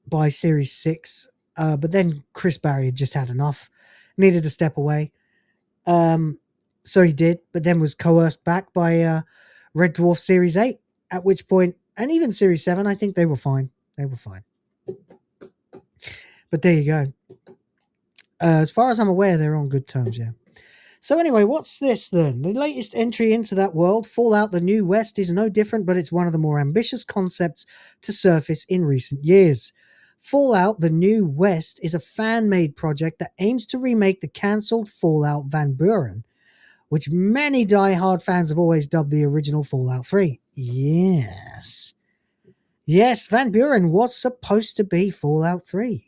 by Series 6. But then Chris Barry had just had enough, needed to step away. So he did, but then was coerced back by Red Dwarf Series 8, at which point, and even Series 7, I think they were fine. They were fine. But there you go. As far as I'm aware, they're on good terms, yeah. So anyway, what's this then? The latest entry into that world, Fallout: The New West, is no different, but it's one of the more ambitious concepts to surface in recent years. Fallout: The New West is a fan-made project that aims to remake the cancelled Fallout Van Buren, which many die-hard fans have always dubbed the original Fallout 3. Yes. Yes, Van Buren was supposed to be Fallout 3.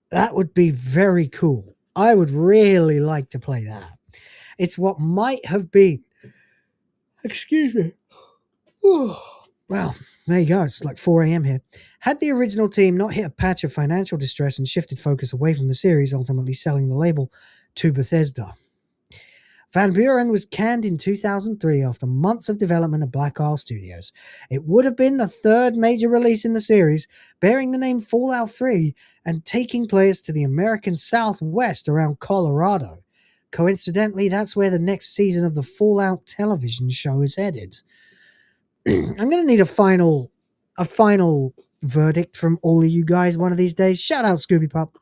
That would be very cool. I would really like to play that. It's what might have been... Excuse me. Well, there you go. It's like 4 a.m. here. Had the original team not hit a patch of financial distress and shifted focus away from the series, ultimately selling the label to Bethesda. Van Buren was canned in 2003 after months of development at Black Isle Studios. It would have been the third major release in the series, bearing the name Fallout 3 and taking players to the American Southwest around Colorado. Coincidentally, that's where the next season of the Fallout television show is headed. I'm going to need a final verdict from all of you guys one of these days. Shout out Scooby Pup.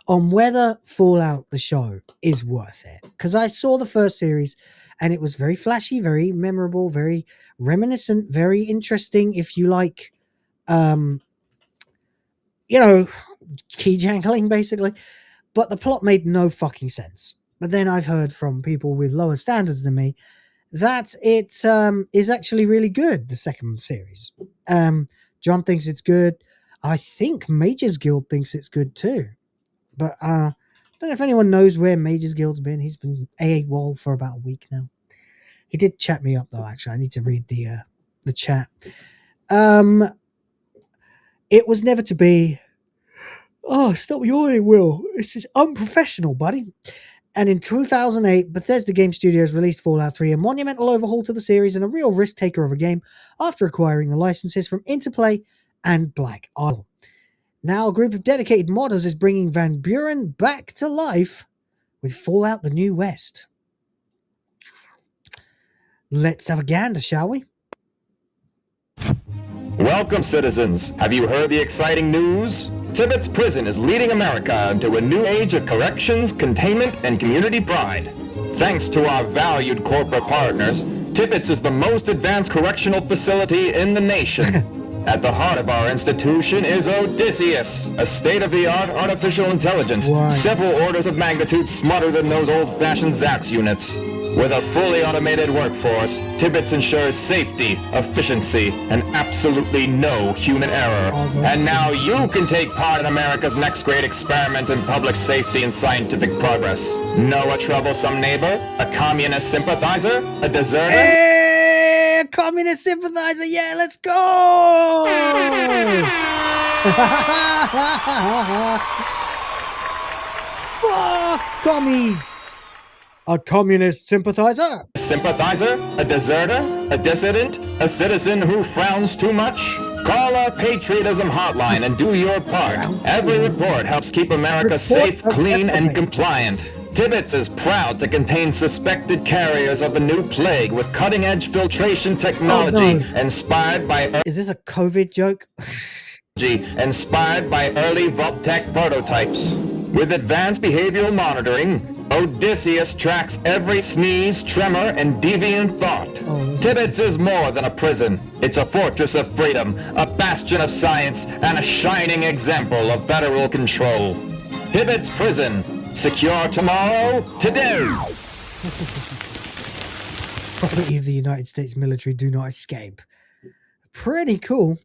On whether Fallout the show is worth it. Because I saw the first series and it was very flashy, very memorable, very reminiscent, very interesting if you like, key jangling basically. But the plot made no fucking sense. But then I've heard from people with lower standards than me that it is actually really good, the second series. John thinks it's good. I think MagesGuild thinks it's good too. But I don't know if anyone knows where MagesGuild's been. He's been AWOL for about a week now. He did chat me up though, actually. I need to read the chat. It was never to be. Oh, stop yawning, Will. This is unprofessional, buddy. And in 2008, Bethesda Game Studios released Fallout 3, a monumental overhaul to the series and a real risk taker of a game after acquiring the licenses from Interplay and Black Isle. Now a group of dedicated modders is bringing Van Buren back to life with Fallout: The New West. Let's have a gander, shall we? Welcome, citizens. Have you heard the exciting news? Tibbetts Prison is leading America into a new age of corrections, containment, and community pride. Thanks to our valued corporate partners, Tibbetts is the most advanced correctional facility in the nation. At the heart of our institution is Odysseus, a state-of-the-art artificial intelligence, several orders of magnitude smarter than those old-fashioned Zax units. With a fully automated workforce, Tibbetts ensures safety, efficiency, and absolutely no human error. And now you can take part in America's next great experiment in public safety and scientific progress. Know a troublesome neighbor? A communist sympathizer? A deserter? Hey, a communist sympathizer, yeah, let's go! Commies! A communist sympathizer? Sympathizer? A deserter? A dissident? A citizen who frowns too much? Call our patriotism hotline and do your part. Every report helps keep America safe, clean, and compliant. Tibbetts is proud to contain suspected carriers of the new plague with cutting-edge filtration technology inspired by... Is this a COVID joke? inspired by early Vault-Tec prototypes. With advanced behavioral monitoring, Odysseus tracks every sneeze, tremor, and deviant thought. Tibbetts is more than a prison. It's a fortress of freedom, a bastion of science, and a shining example of federal control. Tibbetts Prison. Secure tomorrow, today. Property of the United States military, do not escape. Pretty cool.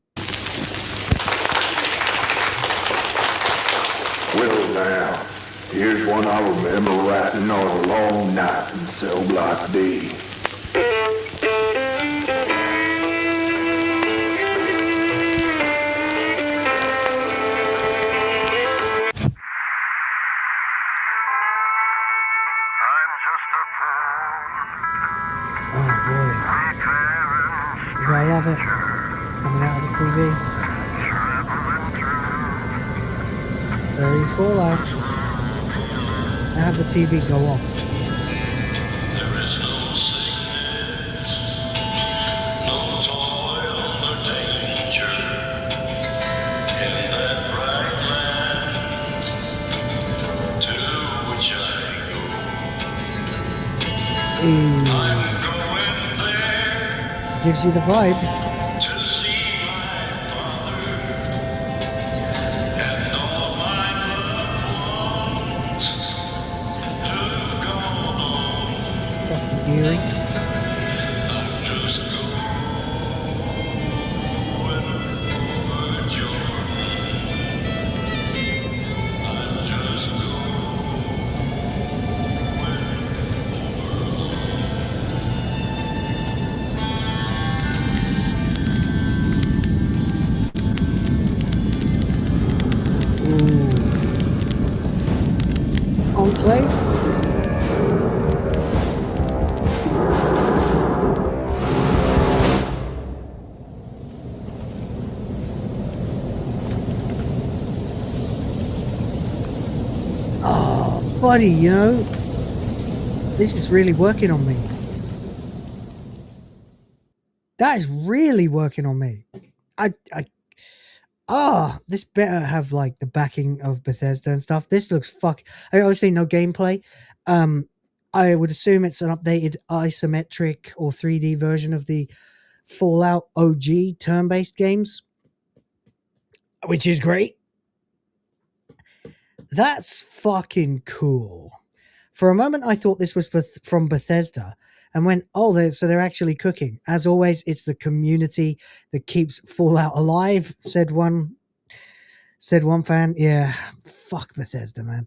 Well now, here's one I remember writing on a long night in cell block D. I love it. Coming out of the TV. Very Fallout. I have the TV go off. Gives you the vibe. Fucking eerie. Enclave. Oh, buddy, you know, this is really working on me. That is really working on me. This better have like the backing of Bethesda and stuff. This looks I obviously no gameplay. I would assume it's an updated isometric or 3D version of the Fallout OG turn-based games, which is great. That's fucking cool. For a moment, I thought this was from Bethesda and went, oh, so they're actually cooking. As always, it's the community that keeps Fallout alive, said one fan. Yeah, fuck Bethesda, man.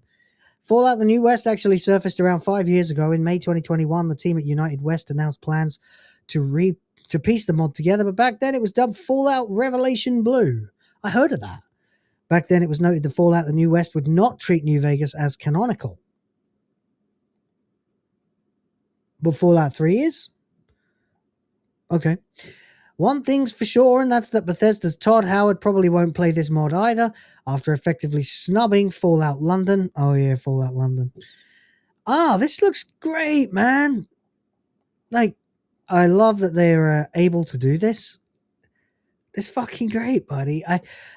Fallout: The New West actually surfaced around 5 years ago. In May 2021, the team at United West announced plans to piece the mod together, but back then it was dubbed Fallout Revelation Blue. I heard of that. Back then it was noted that Fallout: The New West would not treat New Vegas as canonical. But Fallout 3 is? Okay. One thing's for sure, and that's that Bethesda's Todd Howard probably won't play this mod either, after effectively snubbing Fallout London. Oh yeah, Fallout London. This looks great, man. Like, I love that they're able to do this. It's fucking great, buddy.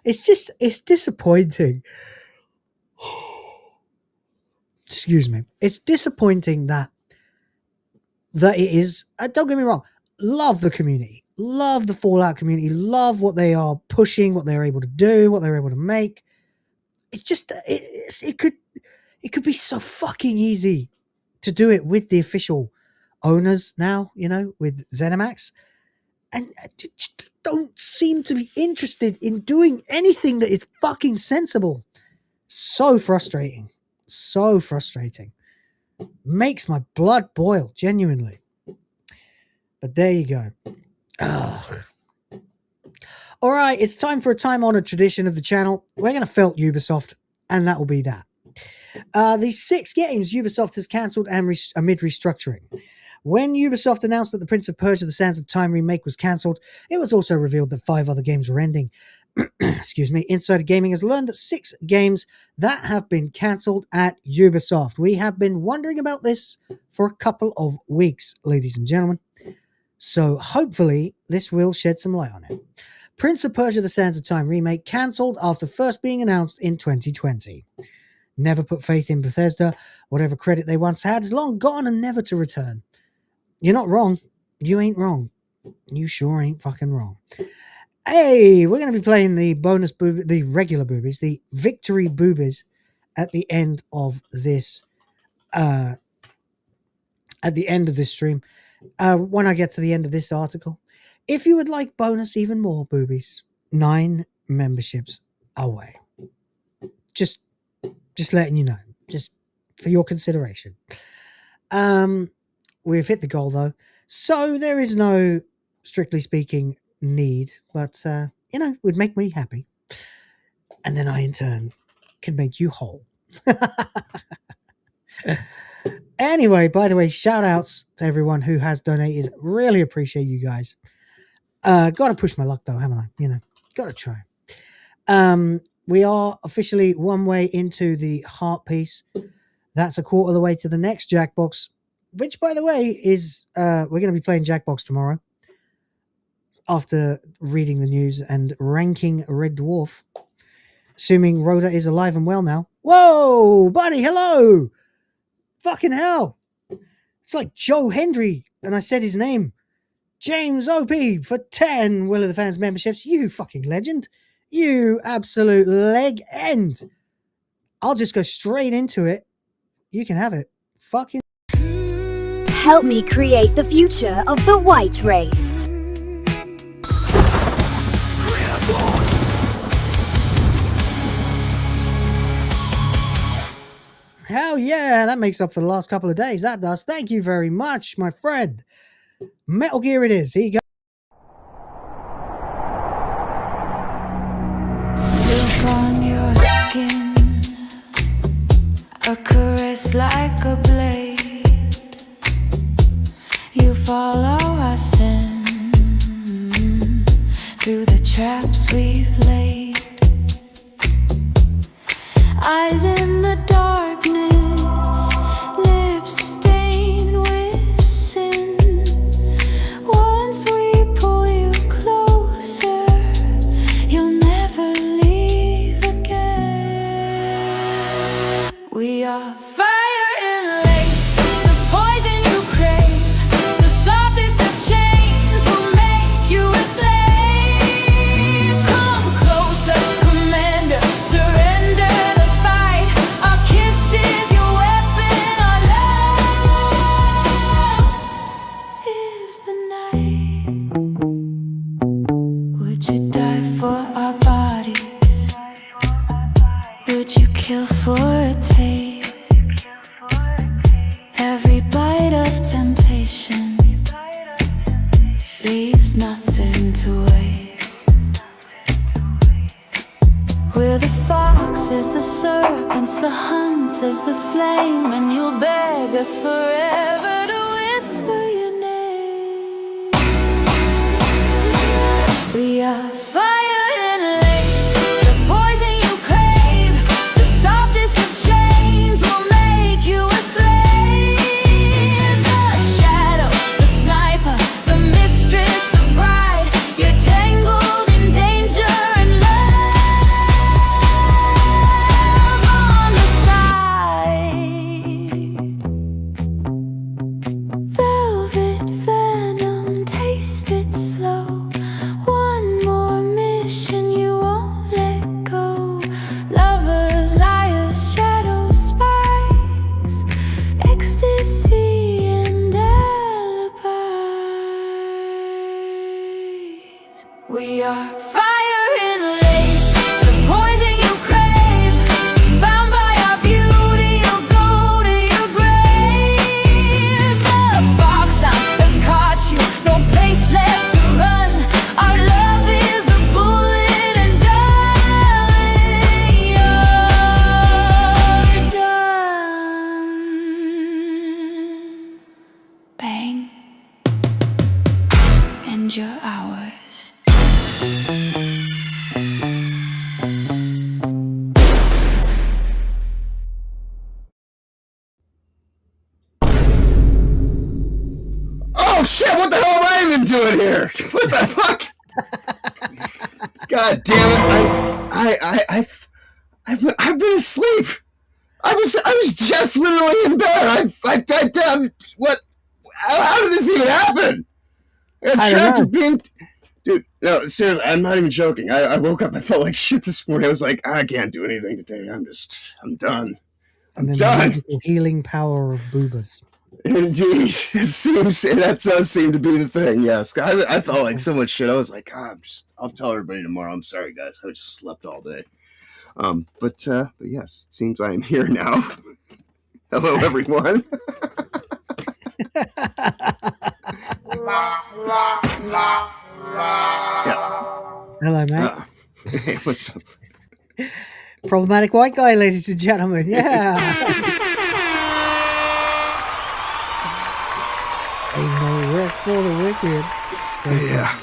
It's disappointing. Excuse me. It's disappointing that it is, don't get me wrong, love the community, love the Fallout community, love what they are pushing, what they're able to do, what they're able to make. It's just, it could be so fucking easy to do it with the official owners now, you know, with ZeniMax, and just don't seem to be interested in doing anything that is fucking sensible. So frustrating. So frustrating. Makes my blood boil, genuinely. But there you go. Ugh. All right, it's time for a time-honored tradition of the channel. We're going to felt Ubisoft, and that will be that. These 6 games Ubisoft has cancelled amid restructuring. When Ubisoft announced that the Prince of Persia: The Sands of Time remake was cancelled, it was also revealed that 5 other games were ending. Excuse me. Insider Gaming has learned that 6 games that have been cancelled at Ubisoft. We have been wondering about this for a couple of weeks, ladies and gentlemen. So hopefully this will shed some light on it. Prince of Persia: The Sands of Time remake cancelled after first being announced in 2020. Never put faith in Bethesda. Whatever credit they once had is long gone and never to return. You're not wrong. You ain't wrong. You sure ain't fucking wrong. Hey, we're going to be playing the bonus the regular boobies, the victory boobies at the end of this stream. When I get to the end of this article. If you would like bonus even more boobies, 9 memberships away. Just letting you know, just for your consideration. We've hit the goal though, so there is no, strictly speaking, need, but would make me happy, and then I in turn can make you whole. Anyway, by the way, shout outs to everyone who has donated. Really appreciate you guys. Gotta push my luck though, haven't I? Gotta try. We are officially one way into the heart piece. That's a quarter of the way to the next Jackbox, which, by the way, is we're going to be playing Jackbox tomorrow after reading the news and ranking Red Dwarf, assuming Rhoda is alive and well now. Whoa, buddy, hello! Fucking hell! It's like Joe Hendry, and I said his name. James OP for 10 Will of the Fans memberships. You fucking legend. You absolute leg end. I'll just go straight into it. You can have it. Fucking help me create the future of the white race. Hell yeah, that makes up for the last couple of days. That does. Thank you very much, my friend. Metal Gear it is. Here you go. Look on your skin, a caress like a blade. You follow us in through the traps we've laid. Eyes in the darkness, lips stained with sin. Once we pull you closer, you'll never leave again. We are fire and lace, the poison you crave, the softest of chains will make you a slave. Come closer, commander, surrender. Kill for a taste. Every bite of temptation leaves nothing to waste. We're the foxes, the serpents, the hunters, the flame, and you'll beg us forever to whisper your name. We are fire. We are fire and lace, the poison you crave. Bound by our beauty, you'll go to your grave. The fox hound has caught you, no place left to run. Our love is a bullet and darling, you're done. Bang, and you're ours. Oh shit, what the hell am I even doing here? What the fuck? God damn it! I've been asleep. I was just literally in bed. What? How did this even happen? I don't know. Beam. Dude, no, seriously, I'm not even joking. I woke up, I felt like shit this morning. I was like, I can't do anything today. I'm done. And then done. the magical healing power of boobas. Indeed, that does seem to be the thing. Yes, I felt like so much shit. I was like, I'll tell everybody tomorrow. I'm sorry, guys. I just slept all day. But yes, it seems I am here now. Hello, everyone. Hello, mate. Hey, what's up? Problematic white guy, ladies and gentlemen. Yeah. Ain't no rest for the wicked. Yeah.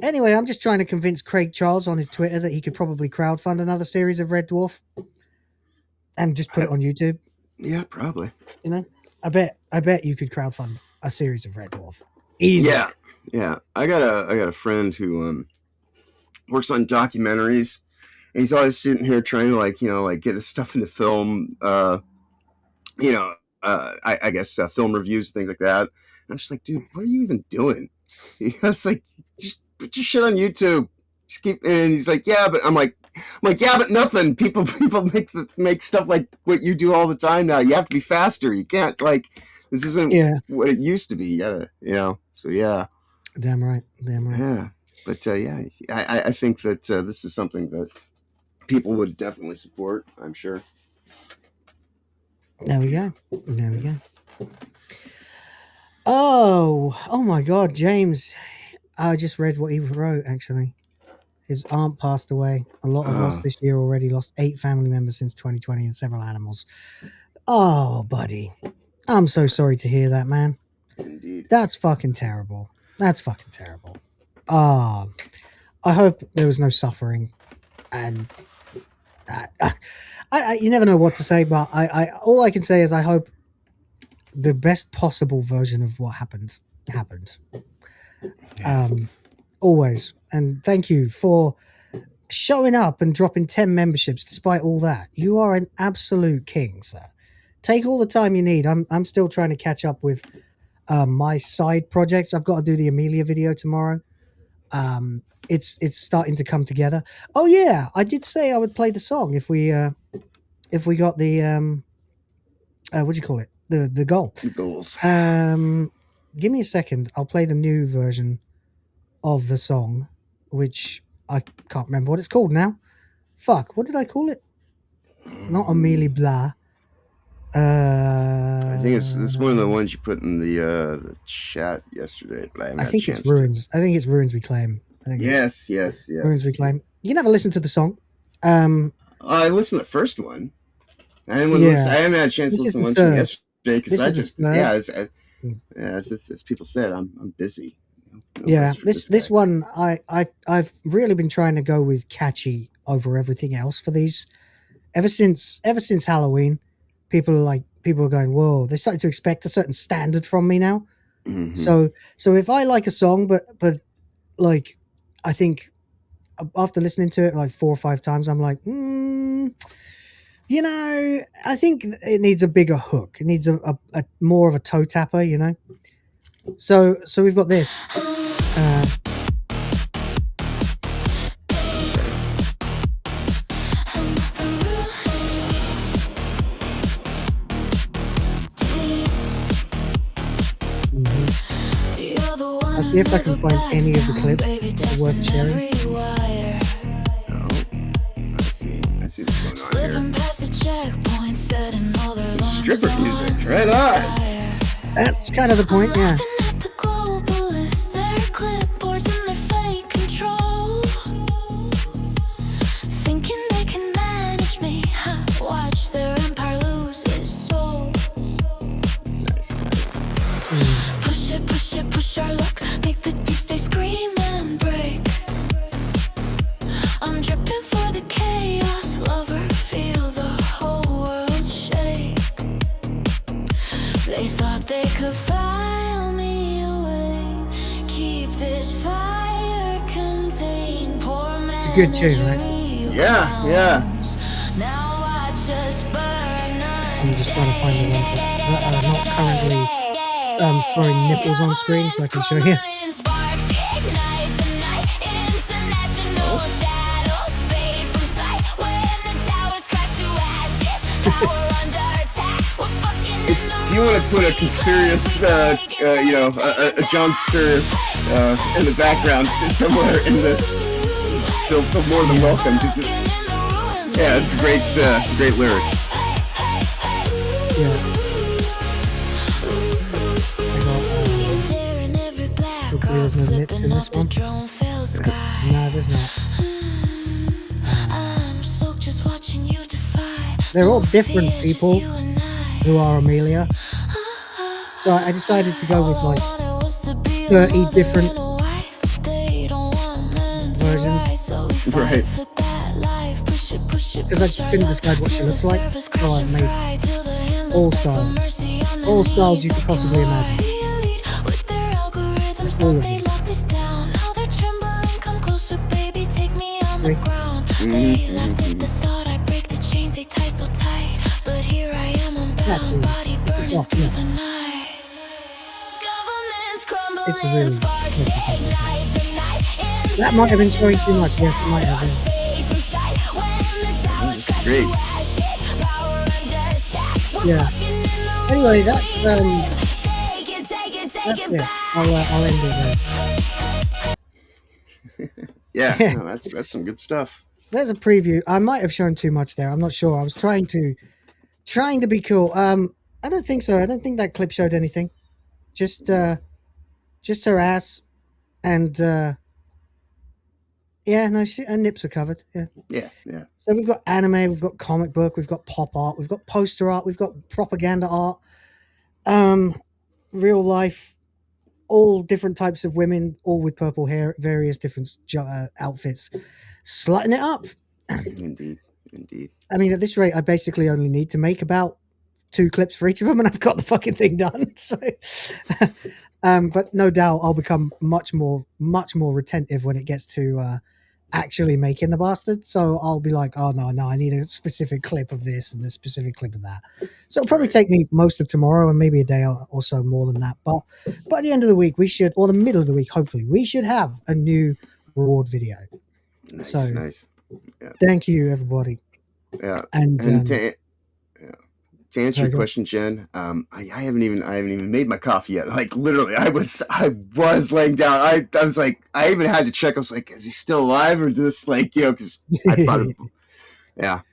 Anyway, I'm just trying to convince Craig Charles on his Twitter that he could probably crowdfund another series of Red Dwarf and just put it on YouTube. Yeah, probably. You know, I bet you could crowdfund a series of Red Dwarf. Easy. Yeah. I got a friend who works on documentaries, and he's always sitting here trying to get his stuff into film. I guess film reviews, things like that. And I'm just like, dude, what are you even doing? It's like, just put your shit on YouTube. Just keep. And he's like, yeah, but I'm like, yeah, but nothing. People make stuff like what you do all the time now. You have to be faster. You can't this isn't what it used to be. You gotta, So yeah. Damn right. Yeah, but I think that this is something that people would definitely support. I'm sure. There we go. Oh my God, James! I just read what he wrote. Actually, his aunt passed away. A lot of us this year already lost 8 family members since 2020 and several animals. Oh, buddy, I'm so sorry to hear that, man. Indeed. That's fucking terrible. I hope there was no suffering, and you never know what to say, but all I can say is I hope the best possible version of what happened. Always. And thank you for showing up and dropping 10 memberships despite all that. You are an absolute king, sir. Take all the time you need. I'm still trying to catch up with my side projects. I've got to do the Amelia video tomorrow. It's starting to come together. Oh yeah, I did say I would play the song if we got the what do you call it? The goal. The goals. Give me a second. I'll play the new version of the song, which I can't remember what it's called now. Fuck, what did I call it? Not Amelie Blah. I think it's one of the ones you put in the chat yesterday, but I think it's Ruins. I think it's Ruins Reclaim. Yes. Ruins Reclaim. You can have a listen to the song. I listened to the first one. I haven't had a chance to listen to one from yesterday because as people said, I'm busy. This one I've really been trying to go with catchy over everything else for these. Ever since Halloween, people are going, whoa, they're starting to expect a certain standard from me now. Mm-hmm. So if I like a song, but like, I think after listening to it like 4 or 5 times, I'm like, I think it needs a bigger hook. It needs a more of a toe tapper, So we've got this. I'll see if I can find any of the clips that are worth sharing. I see what's going on here. Some stripper music, right on. That's kind of the point, yeah. They thought they could file me away, keep this fire a good tune, right? Yeah. I'm just trying to find the ones that are not currently throwing nipples on screen so I can show you. If you want to put a conspiracy, a John Spirist in the background somewhere in this, feel more than welcome. This is great lyrics. Yeah. Hopefully there's no nips in this one. No, there's not. They're all different people who are Amelia. So I decided to go with like 30 different versions. Right. Because I just couldn't decide what she looks like. So I made all styles. All styles you could possibly imagine. All of them. It's really that might have been showing too much. Yes, it might have been. Great. Yeah. Anyway, that's it. I'll end it there. Yeah, no, that's some good stuff. There's a preview. I might have shown too much there. I'm not sure. I was trying to be cool. I don't think so. I don't think that clip showed anything. Just her ass, and her nips are covered. Yeah. So we've got anime, we've got comic book, we've got pop art, we've got poster art, we've got propaganda art, real life, all different types of women, all with purple hair, various different outfits, slutting it up. Indeed. I mean, at this rate, I basically only need to make about 2 clips for each of them, and I've got the fucking thing done. So, but no doubt I'll become much more retentive when it gets to actually making the bastard. So I'll be like, oh no, I need a specific clip of this and a specific clip of that. So it'll probably take me most of tomorrow and maybe a day or so more than that. But by the end of the week, or the middle of the week, hopefully, we should have a new reward video. Nice. Yeah. Thank you, everybody. Yeah. And to answer your question, Jen, I haven't even made my coffee yet. Like literally, I was laying down. I was like, I even had to check. I was like, is he still alive or just like, because I thought,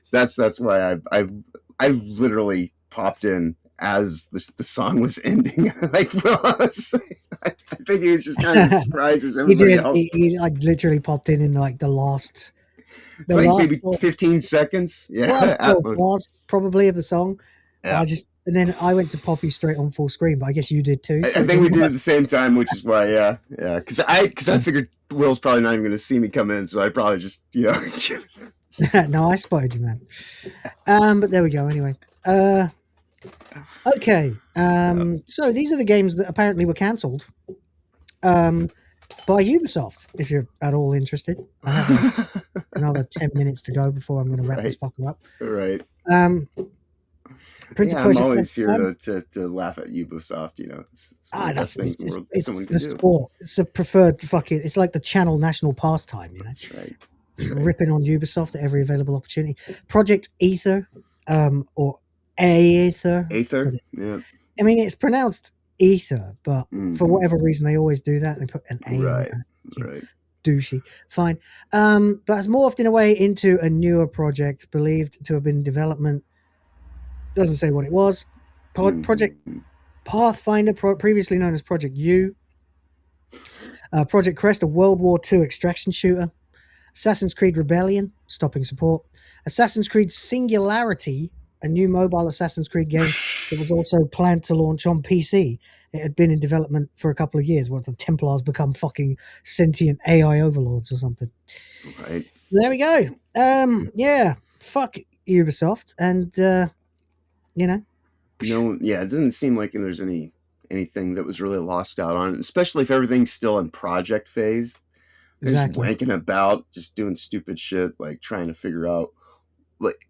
So that's why I literally popped in as the song was ending. Like, I think he was just kind of surprised as everybody else. He like literally popped in like the last. It's like maybe 15 seconds. Yeah, last probably of the song. Yeah. And then I went to Poppy straight on full screen, but I guess you did too. So I think we did at the same time, which is why, because I figured Will's probably not even going to see me come in, so I probably just, No, I spotted you, man. But there we go. Anyway, okay. So these are the games that apparently were cancelled by Ubisoft. If you're at all interested, I have another 10 minutes to go before I'm going to wrap this fucker up. Right. Prince I'm always here to laugh at Ubisoft. It's that's the sport. It's the preferred fucking. It's like the channel national pastime. That's right. Ripping on Ubisoft at every available opportunity. Project Ether, or Aether. Aether. Yeah. I mean, it's pronounced Ether, but for whatever reason, they always do that. They put an A. Right. Douchey. Fine. But it's morphed in a way into a newer project believed to have been in development. Doesn't say what it was. Project Pathfinder, previously known as Project U. Project Crest, a World War II extraction shooter. Assassin's Creed Rebellion, stopping support. Assassin's Creed Singularity, a new mobile Assassin's Creed game that was also planned to launch on PC. It had been in development for a couple of years. What, the Templars become fucking sentient AI overlords or something? Right. So there we go. Fuck Ubisoft, and it doesn't seem like there's anything that was really lost out on it, especially if everything's still in project phase. They're just Exactly. wanking about, just doing stupid shit, like trying to figure out, like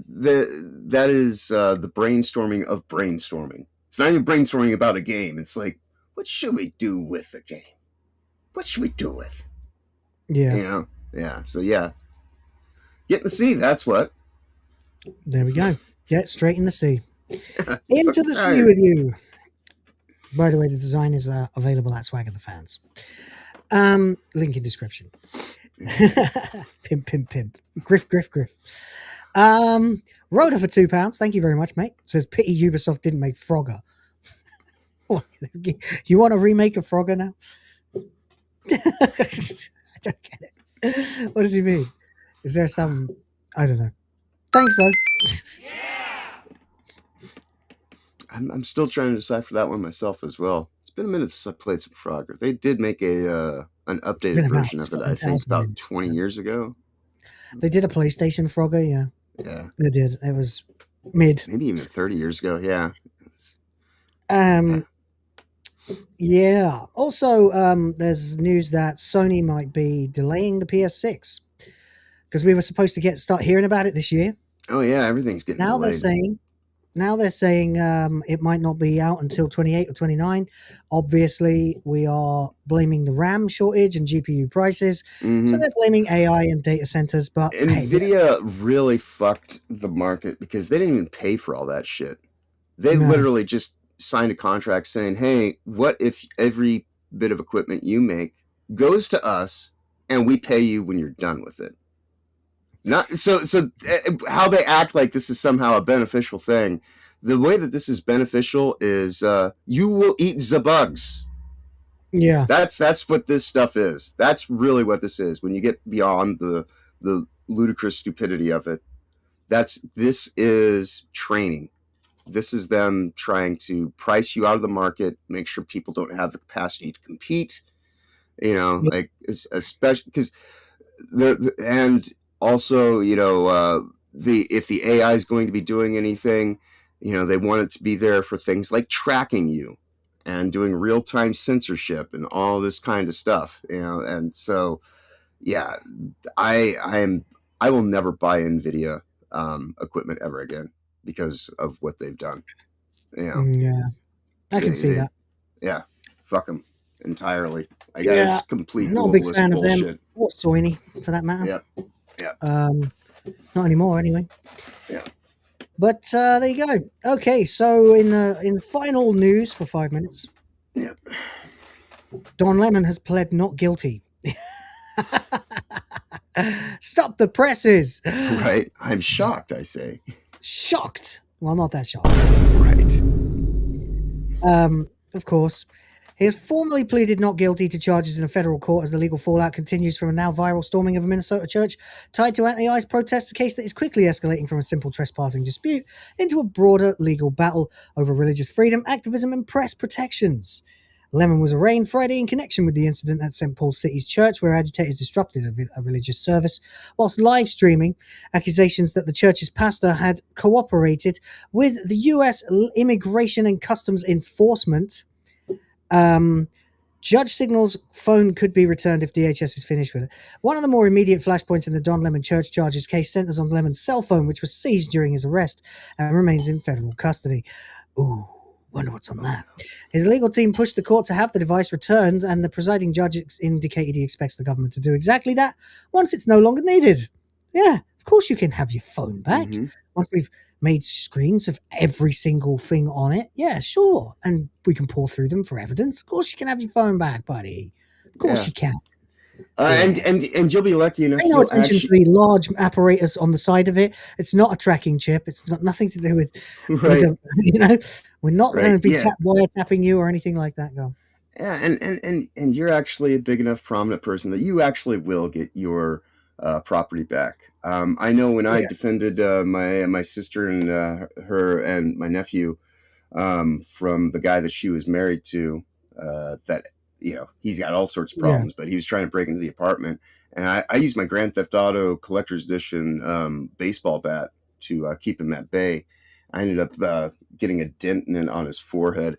that is the brainstorming of brainstorming. It's not even brainstorming about a game. It's like, what should we do with the game? What should we do with? Yeah. You know? Yeah. So yeah. Get in the sea, that's what. There we go. Get straight in the sea. Into the sea with you. By the way, the design is available at Swag of the Fans. Link in description. Pimp, pimp, pimp. Griff, griff, griff. Rhoda for £2. Thank you very much, mate. Says, pity Ubisoft didn't make Frogger. You want a remake of Frogger now? I don't get it. What does he mean? Is there some... I don't know. Thanks, though. I'm still trying to decipher that one myself as well. It's been a minute since I played some Frogger. They did make an updated version of it, I think, about 20 years ago. They did a PlayStation Frogger, yeah. Yeah. They did. It was mid. Maybe even 30 years ago, yeah. Yeah. Also, there's news that Sony might be delaying the PS6 because we were supposed to start hearing about it this year. Oh yeah, everything's getting Now delayed. they're saying it might not be out until 28 or 29. Obviously, we are blaming the RAM shortage and GPU prices. So they're blaming AI and data centers. But NVIDIA really fucked the market because they didn't even pay for all that shit. They literally just signed a contract saying, hey, what if every bit of equipment you make goes to us and we pay you when you're done with it? Not so how they act like this is somehow a beneficial thing. The way that this is beneficial is you will eat the bugs. Yeah. That's what this stuff is. That's really what this is. When you get beyond the ludicrous stupidity of it, this is training. This is them trying to price you out of the market, make sure people don't have the capacity to compete. You know, like especially because and also, you know, if the AI is going to be doing anything, you know, they want it to be there for things like tracking you and doing real-time censorship and all this kind of stuff, you know. And so, yeah, I will never buy NVIDIA equipment ever again because of what they've done. You know, yeah, I can see that. Yeah, fuck them entirely. I guess complete not a big globalist fan of bullshit. them or Sony for that matter. Yeah. Yeah. Not anymore anyway. Yeah. But there you go. Okay, so in final news for 5 minutes. Yeah. Don Lemon has pled not guilty. Stop the presses. Right. I'm shocked, I say. Shocked. Well, not that shocked. Right. Of course. He has formally pleaded not guilty to charges in a federal court as the legal fallout continues from a now viral storming of a Minnesota church tied to anti-ICE protests, a case that is quickly escalating from a simple trespassing dispute into a broader legal battle over religious freedom, activism, and press protections. Lemon was arraigned Friday in connection with the incident at St. Paul City's church, where agitators disrupted a religious service whilst live streaming accusations that the church's pastor had cooperated with the U.S. Immigration and Customs Enforcement. Judge signals phone could be returned if DHS is finished with it. One of the more immediate flashpoints in the Don Lemon Church charges case centers on Lemon's cell phone, which was seized during his arrest and remains in federal custody. Ooh, wonder what's on that. His legal team pushed the court to have the device returned, and the presiding judge indicated he expects the government to do exactly that once it's no longer needed. Yeah, of course you can have your phone back. Once we've made screens of every single thing on it. Yeah, sure. And we can pour through them for evidence. Of course you can have your phone back, buddy. Of course you can. And you'll be lucky enough. Pay no attention to the large apparatus on the side of it. It's not a tracking chip. It's got nothing to do with, right. You know, we're not going to be wiretapping you or anything like that. Go. Yeah, and you're actually a big enough prominent person that you actually will get your property back. I know when I defended my sister and her and my nephew from the guy that she was married to, that, you know, he's got all sorts of problems, but he was trying to break into the apartment, and I used my Grand Theft Auto Collector's Edition baseball bat to keep him at bay. I ended up getting a dent on his forehead,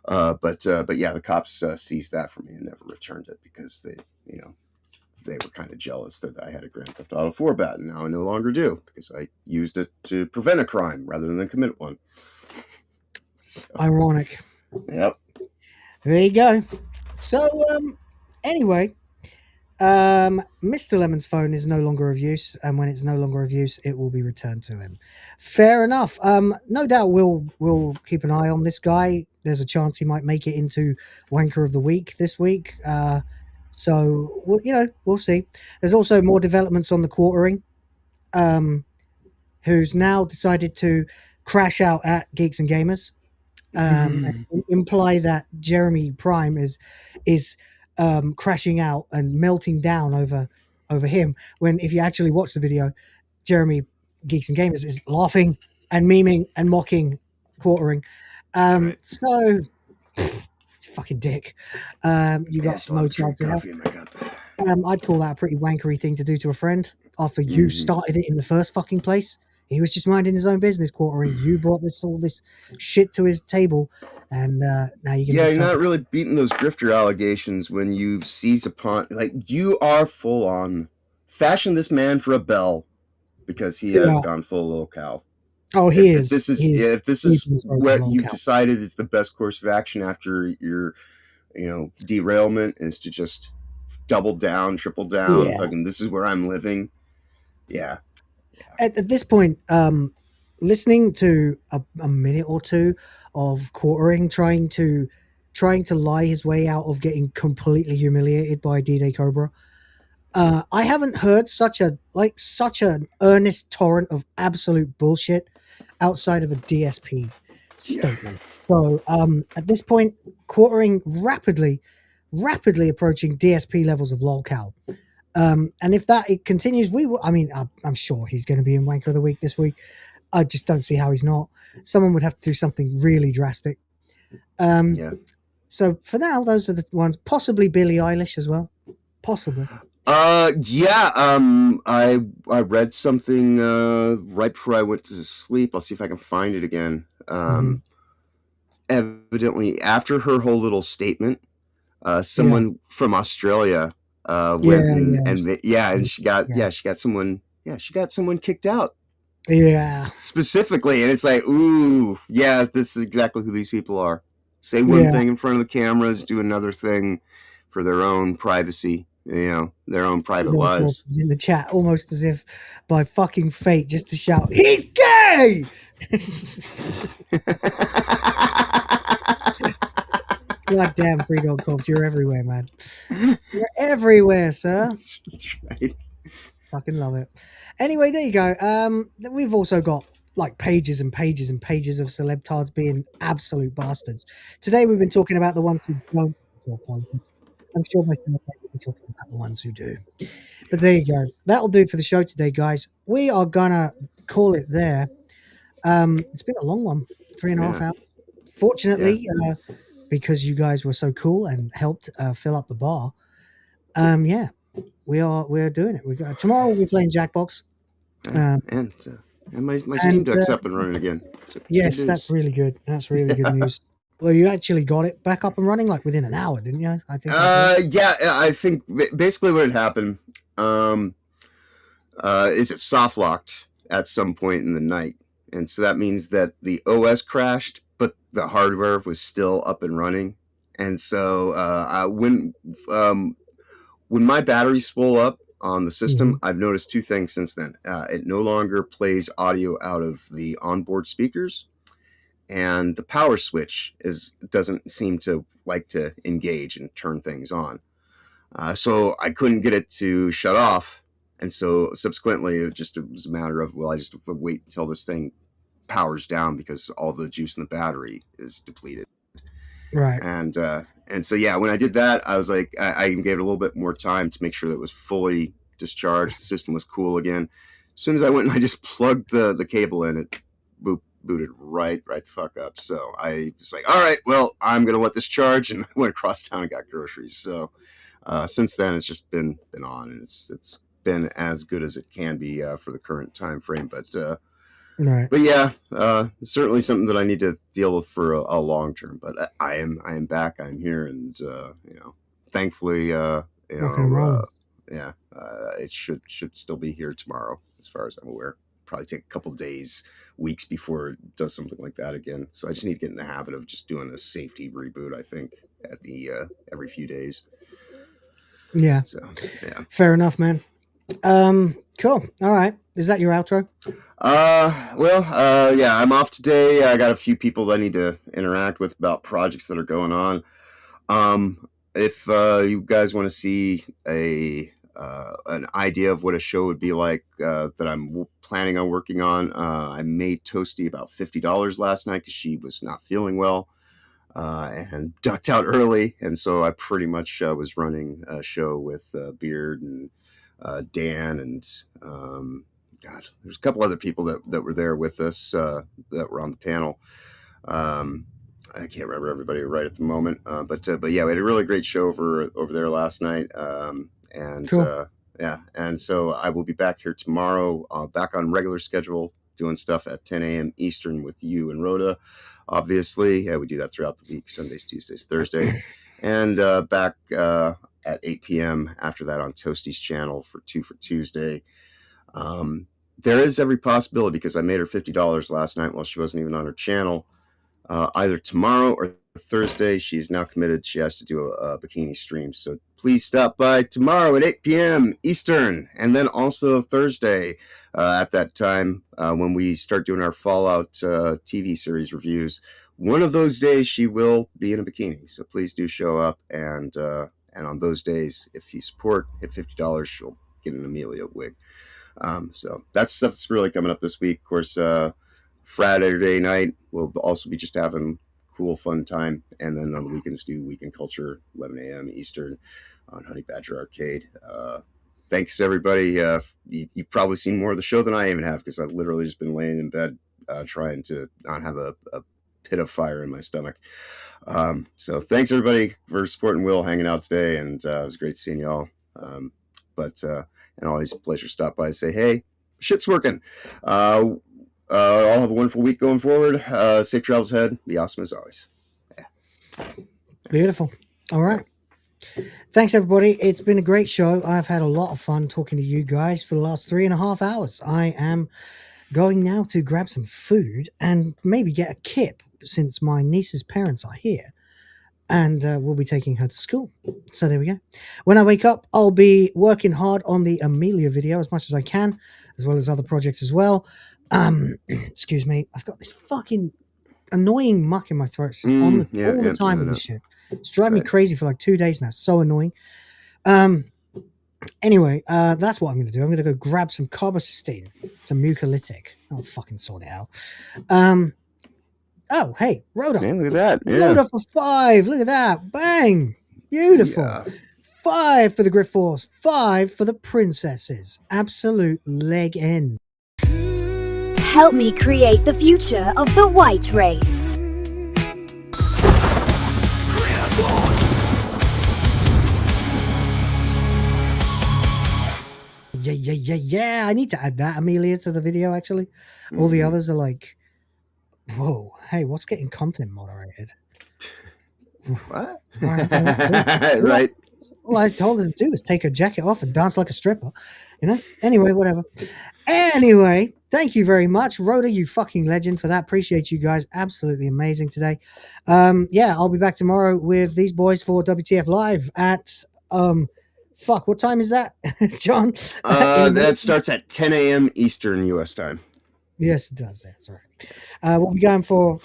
but yeah, the cops seized that from me and never returned it because they, you know, they were kind of jealous that I had a Grand Theft Auto 4 bat, and now I no longer do because I used it to prevent a crime rather than commit one. So, ironic. Yep. There you go. So, anyway, Mr. Lemon's phone is no longer of use, and when it's no longer of use, it will be returned to him. Fair enough. No doubt we'll keep an eye on this guy. There's a chance he might make it into Wanker of the Week this week. So we'll see. There's also more developments on the quartering, who's now decided to crash out at Geeks and Gamers, and imply that Jeremy Prime is crashing out and melting down over him. When if you actually watch the video, Jeremy Geeks and Gamers is laughing and memeing and mocking quartering. So fucking dick. You got no chance of help. I'd call that a pretty wankery thing to do to a friend after you started it in the first fucking place. He was just minding his own business, quartering. You brought all this shit to his table, and now you're not really beating those grifter allegations when you seize upon, like, you are full on fashion this man for a bell because he has gone full little cow. Oh, if this is what you've decided is the best course of action after your, derailment, is to just double down, triple down. Yeah. Fucking, this is where I'm living. Yeah. At this point, listening to a minute or two of quartering, trying to lie his way out of getting completely humiliated by D-Day Cobra, I haven't heard such an earnest torrent of absolute bullshit outside of a DSP statement. So at this point, quartering rapidly approaching DSP levels of lolcow. And if it continues, we will. I mean, I'm sure he's going to be in Wanker of the Week this week. I just don't see how he's not. Someone would have to do something really drastic. So for now, those are the ones. Possibly Billie Eilish as well. Possibly. I read something right before I went to sleep. I'll see if I can find it again. Evidently, after her whole little statement, someone from Australia and she got someone kicked out. Yeah. Specifically, and it's like, ooh, yeah, this is exactly who these people are. Say one thing in front of the cameras, do another thing for their own privacy, their own private lives. In the chat, almost as if by fucking fate, just to shout, "He's gay!" God damn, Free Dog Corps, you're everywhere, man. You're everywhere, sir. That's right. Fucking love it. Anyway, there you go. We've also got like pages and pages and pages of celebtards being absolute bastards. Today we've been talking about the ones who don't talk politics. I'm sure my friends will be talking about the ones who do. But there you go. That'll do for the show today, guys. We are gonna call it there. It's been a long one, 3.5 hours. Fortunately, because you guys were so cool and helped fill up the bar. We're doing it. Tomorrow we'll be playing Jackbox. And my Steam Deck's up and running again. So yes, that's really good. That's really good news. Well, you actually got it back up and running like within an hour, didn't you? I think. I think basically what had happened is it soft locked at some point in the night, and so that means that the OS crashed, but the hardware was still up and running. And so when my battery swole up on the system, I've noticed two things since then. It no longer plays audio out of the onboard speakers, and the power switch doesn't seem to like to engage and turn things on. So I couldn't get it to shut off. And so subsequently, it was a matter of, I just wait until this thing powers down because all the juice in the battery is depleted. Right. And so, when I did that, I was like, I even gave it a little bit more time to make sure that it was fully discharged. The system was cool again. As soon as I went and I just plugged the cable in, it booted right the fuck up. So I was like, all right, well, I'm going to let this charge. And I went across town and got groceries. So since then, it's just been on, and it's been as good as it can be for the current time frame. But right. But it's certainly something that I need to deal with for a long term. But I am back. I'm here, and thankfully, yeah, it should still be here tomorrow, as far as I'm aware. Probably take a couple days, weeks before it does something like that again. So I just need to get in the habit of just doing a safety reboot, I think, at the every few days. Yeah. So yeah. Fair enough, man. Cool. All right. Is that your outro? Yeah, I'm off today. I got a few people that I need to interact with about projects that are going on. If you guys want to see an idea of what a show would be like that I'm planning on working on, I made Toasty about $50 last night because she was not feeling well and ducked out early, and so I pretty much was running a show with Beard and Dan and God, there's a couple other people that were there with us that were on the panel. I can't remember everybody right at the moment, but yeah, we had a really great show over there last night. Cool. And so I will be back here tomorrow, back on regular schedule, doing stuff at 10 a.m. Eastern with you and Rhoda. Obviously, yeah, we do that throughout the week: Sundays, Tuesdays, Thursdays, and back at 8 p.m. after that on Toasty's channel for Tuesday. There is every possibility, because I made her $50 last night while she wasn't even on her channel. Either tomorrow or Thursday, she's now committed. She has to do a bikini stream. So please stop by tomorrow at 8 p.m. Eastern, and then also Thursday at that time when we start doing our Fallout TV series reviews. One of those days she will be in a bikini. So please do show up, and on those days, if you support, hit $50, she'll get an Amelia wig. So that's stuff that's really coming up this week. Of course, Friday night we'll also be just having cool, fun time, and then on the weekends do Weekend Culture, 11 a.m. Eastern on Honey Badger Arcade. Thanks everybody. You've probably seen more of the show than I even have, because I've literally just been laying in bed trying to not have a pit of fire in my stomach. So thanks everybody for supporting Will, hanging out today, and it was great seeing y'all. And always a pleasure to stop by and say, hey, shit's working. I'll have a wonderful week going forward. Safe travels ahead. Be awesome as always. Yeah. Beautiful. All right. Thanks, everybody. It's been a great show. I've had a lot of fun talking to you guys for the last 3.5 hours. I am going now to grab some food and maybe get a kip, since my niece's parents are here. And we'll be taking her to school. So there we go. When I wake up, I'll be working hard on the Amelia video as much as I can, as well as other projects as well. Excuse me. I've got this fucking annoying muck in my throat all the time with this shit. It's driving me crazy for like 2 days now. So annoying. Anyway, that's what I'm going to do. I'm going to go grab some carbocysteine, some mucolytic. I'll fucking sort it out. Oh, hey, Rhoda. Man, look at that. Yeah. Rhoda for 5. Look at that. Bang. Beautiful. Yeah. 5 for the Griff Force. 5 for the princesses. Absolute leg end. Help me create the future of the white race. Yeah. I need to add that, Amelia, to the video, actually. All the others are like, whoa, hey, what's getting content moderated? What? Right. All I told her to do was take her jacket off and dance like a stripper. You know? Anyway, whatever. Anyway, thank you very much. Rhoda, you fucking legend for that. Appreciate you guys. Absolutely amazing today. Yeah, I'll be back tomorrow with these boys for WTF Live at what time is that, John? That starts at 10 a.m. Eastern US time. Yes, it does. That's right. We'll be going for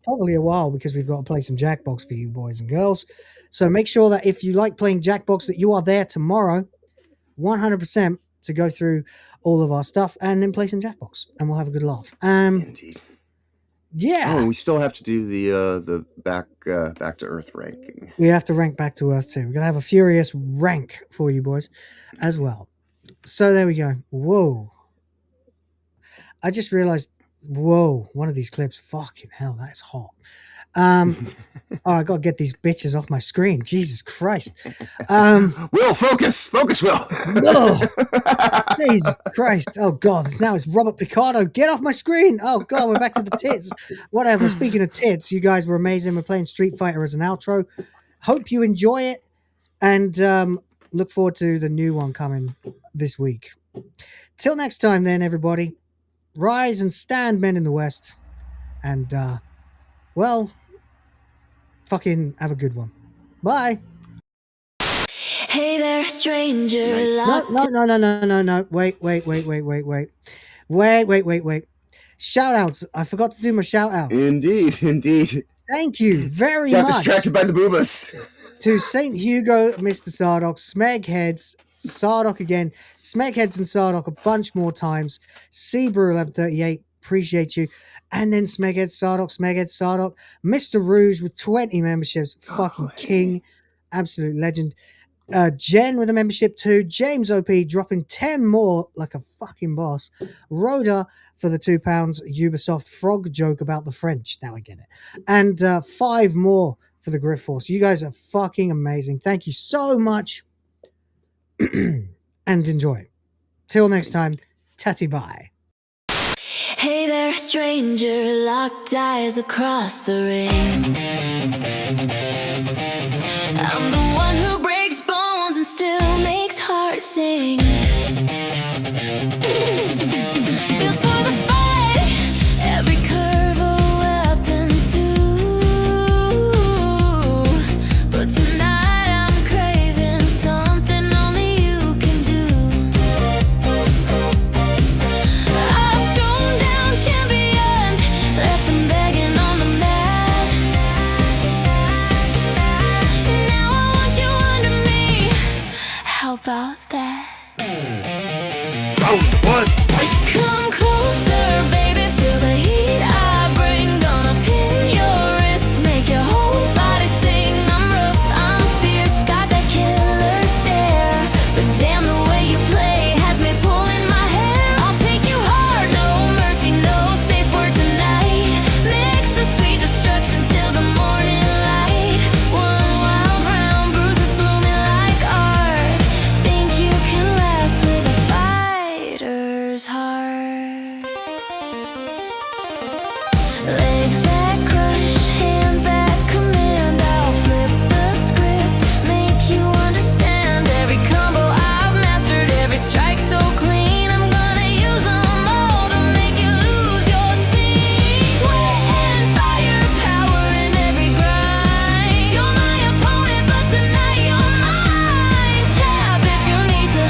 probably a while, because we've got to play some Jackbox for you boys and girls. So make sure that if you like playing Jackbox, that you are there tomorrow, 100%, to go through all of our stuff and then play some Jackbox, and we'll have a good laugh. Indeed. Yeah. Oh, and we still have to do the back to Earth ranking. We have to rank back to Earth too. We're gonna have a furious rank for you boys as well. So there we go. Whoa. I just realized, whoa, one of these clips, fucking hell, that is hot. I gotta get these bitches off my screen. Jesus Christ. Will, focus, Will. No. Jesus Christ. Oh God. Now it's Robert Picardo. Get off my screen. Oh God, we're back to the tits. Whatever. Speaking of tits, you guys were amazing. We're playing Street Fighter as an outro. Hope you enjoy it. And look forward to the new one coming this week. Till next time then, everybody, rise and stand, men in the West, and well, fucking have a good one. Bye. Hey there, stranger. Nice. No. Wait. Shout outs. I forgot to do my shout outs. Indeed. Thank you very Got much. distracted by the boobas. To St. Hugo, Mr. Sardock, Smegheads, Sardock again, Smegheads and Sardock a bunch more times, Sebrew1138, appreciate you. And then Smegheads, Sardock, Mr. Rouge with 20 memberships, fucking king, absolute legend. Jen with a membership too, James OP dropping 10 more like a fucking boss, Rhoda for the £2, Ubisoft frog joke about the French, now I get it, and 5 more for the GRIFT Force. You guys are fucking amazing. Thank you so much. And enjoy. Till next time, tatty bye. Hey there, stranger. Locked eyes across the ring. I'm the one who breaks bones and still makes hearts sing. Built for the fight, every curve a weapon too. But tonight I'm craving something only you can do. I've thrown down champions, left them begging on the mat. Now I want you under me. How about that? Round one, Come closer, baby, feel the heat I bring. Gonna pin your wrist, make your whole body sing. I'm rough, I'm fierce, got that killer stare. But damn, the way you play has me pulling my hair. I'll take you hard, no mercy, no safe word tonight. Mix the sweet destruction till the morning light. One wild round, bruises blooming like art. Think you can last with a fighter's heart. Legs that crush, hands that command. I'll flip the script, make you understand. Every combo I've mastered, every strike so clean. I'm gonna use them all to make you lose your scene. Sweat and fire, power in every grind. You're my opponent, but tonight you're mine. Tap if you need to,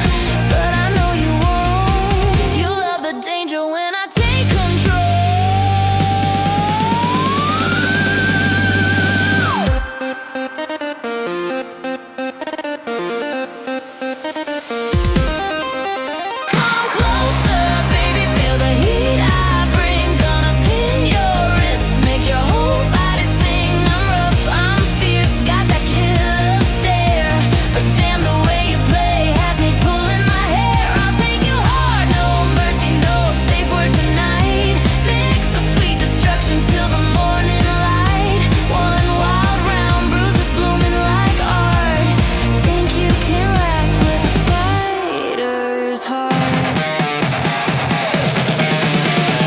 but I know you won't. You love the danger when I take control. Come closer, baby, feel the heat I bring. Gonna pin your wrist, make your whole body sing. I'm rough, I'm fierce, got that killer stare. But damn, the way you play has me pulling my hair. I'll take you hard, no mercy, no safe word tonight. Mix the sweet destruction till the morning light. One wild round, bruises blooming like art. Think you can last with a fighter's heart.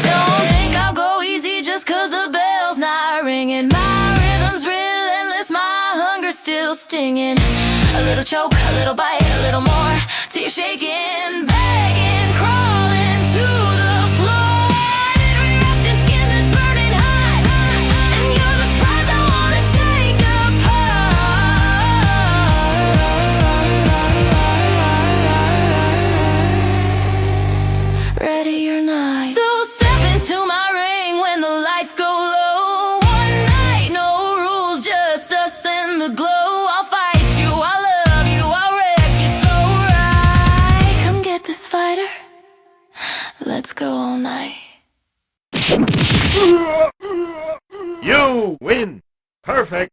Don't think I'll go easy just 'cause the bell's not ringing. My rhythm's relentless, my hunger's still stinging. A little choke, a little bite, a little more, till you're shaking, begging, crawling to the floor. Erupting skin that's burning hot, and you're the prize I wanna take apart. Ready or not. So step into my ring when the lights go low. One night, no rules, just us and the glow. I'll fight you, I'll love you, I'll wreck you so right. Come get this fighter, let's go all night. you win. Perfect.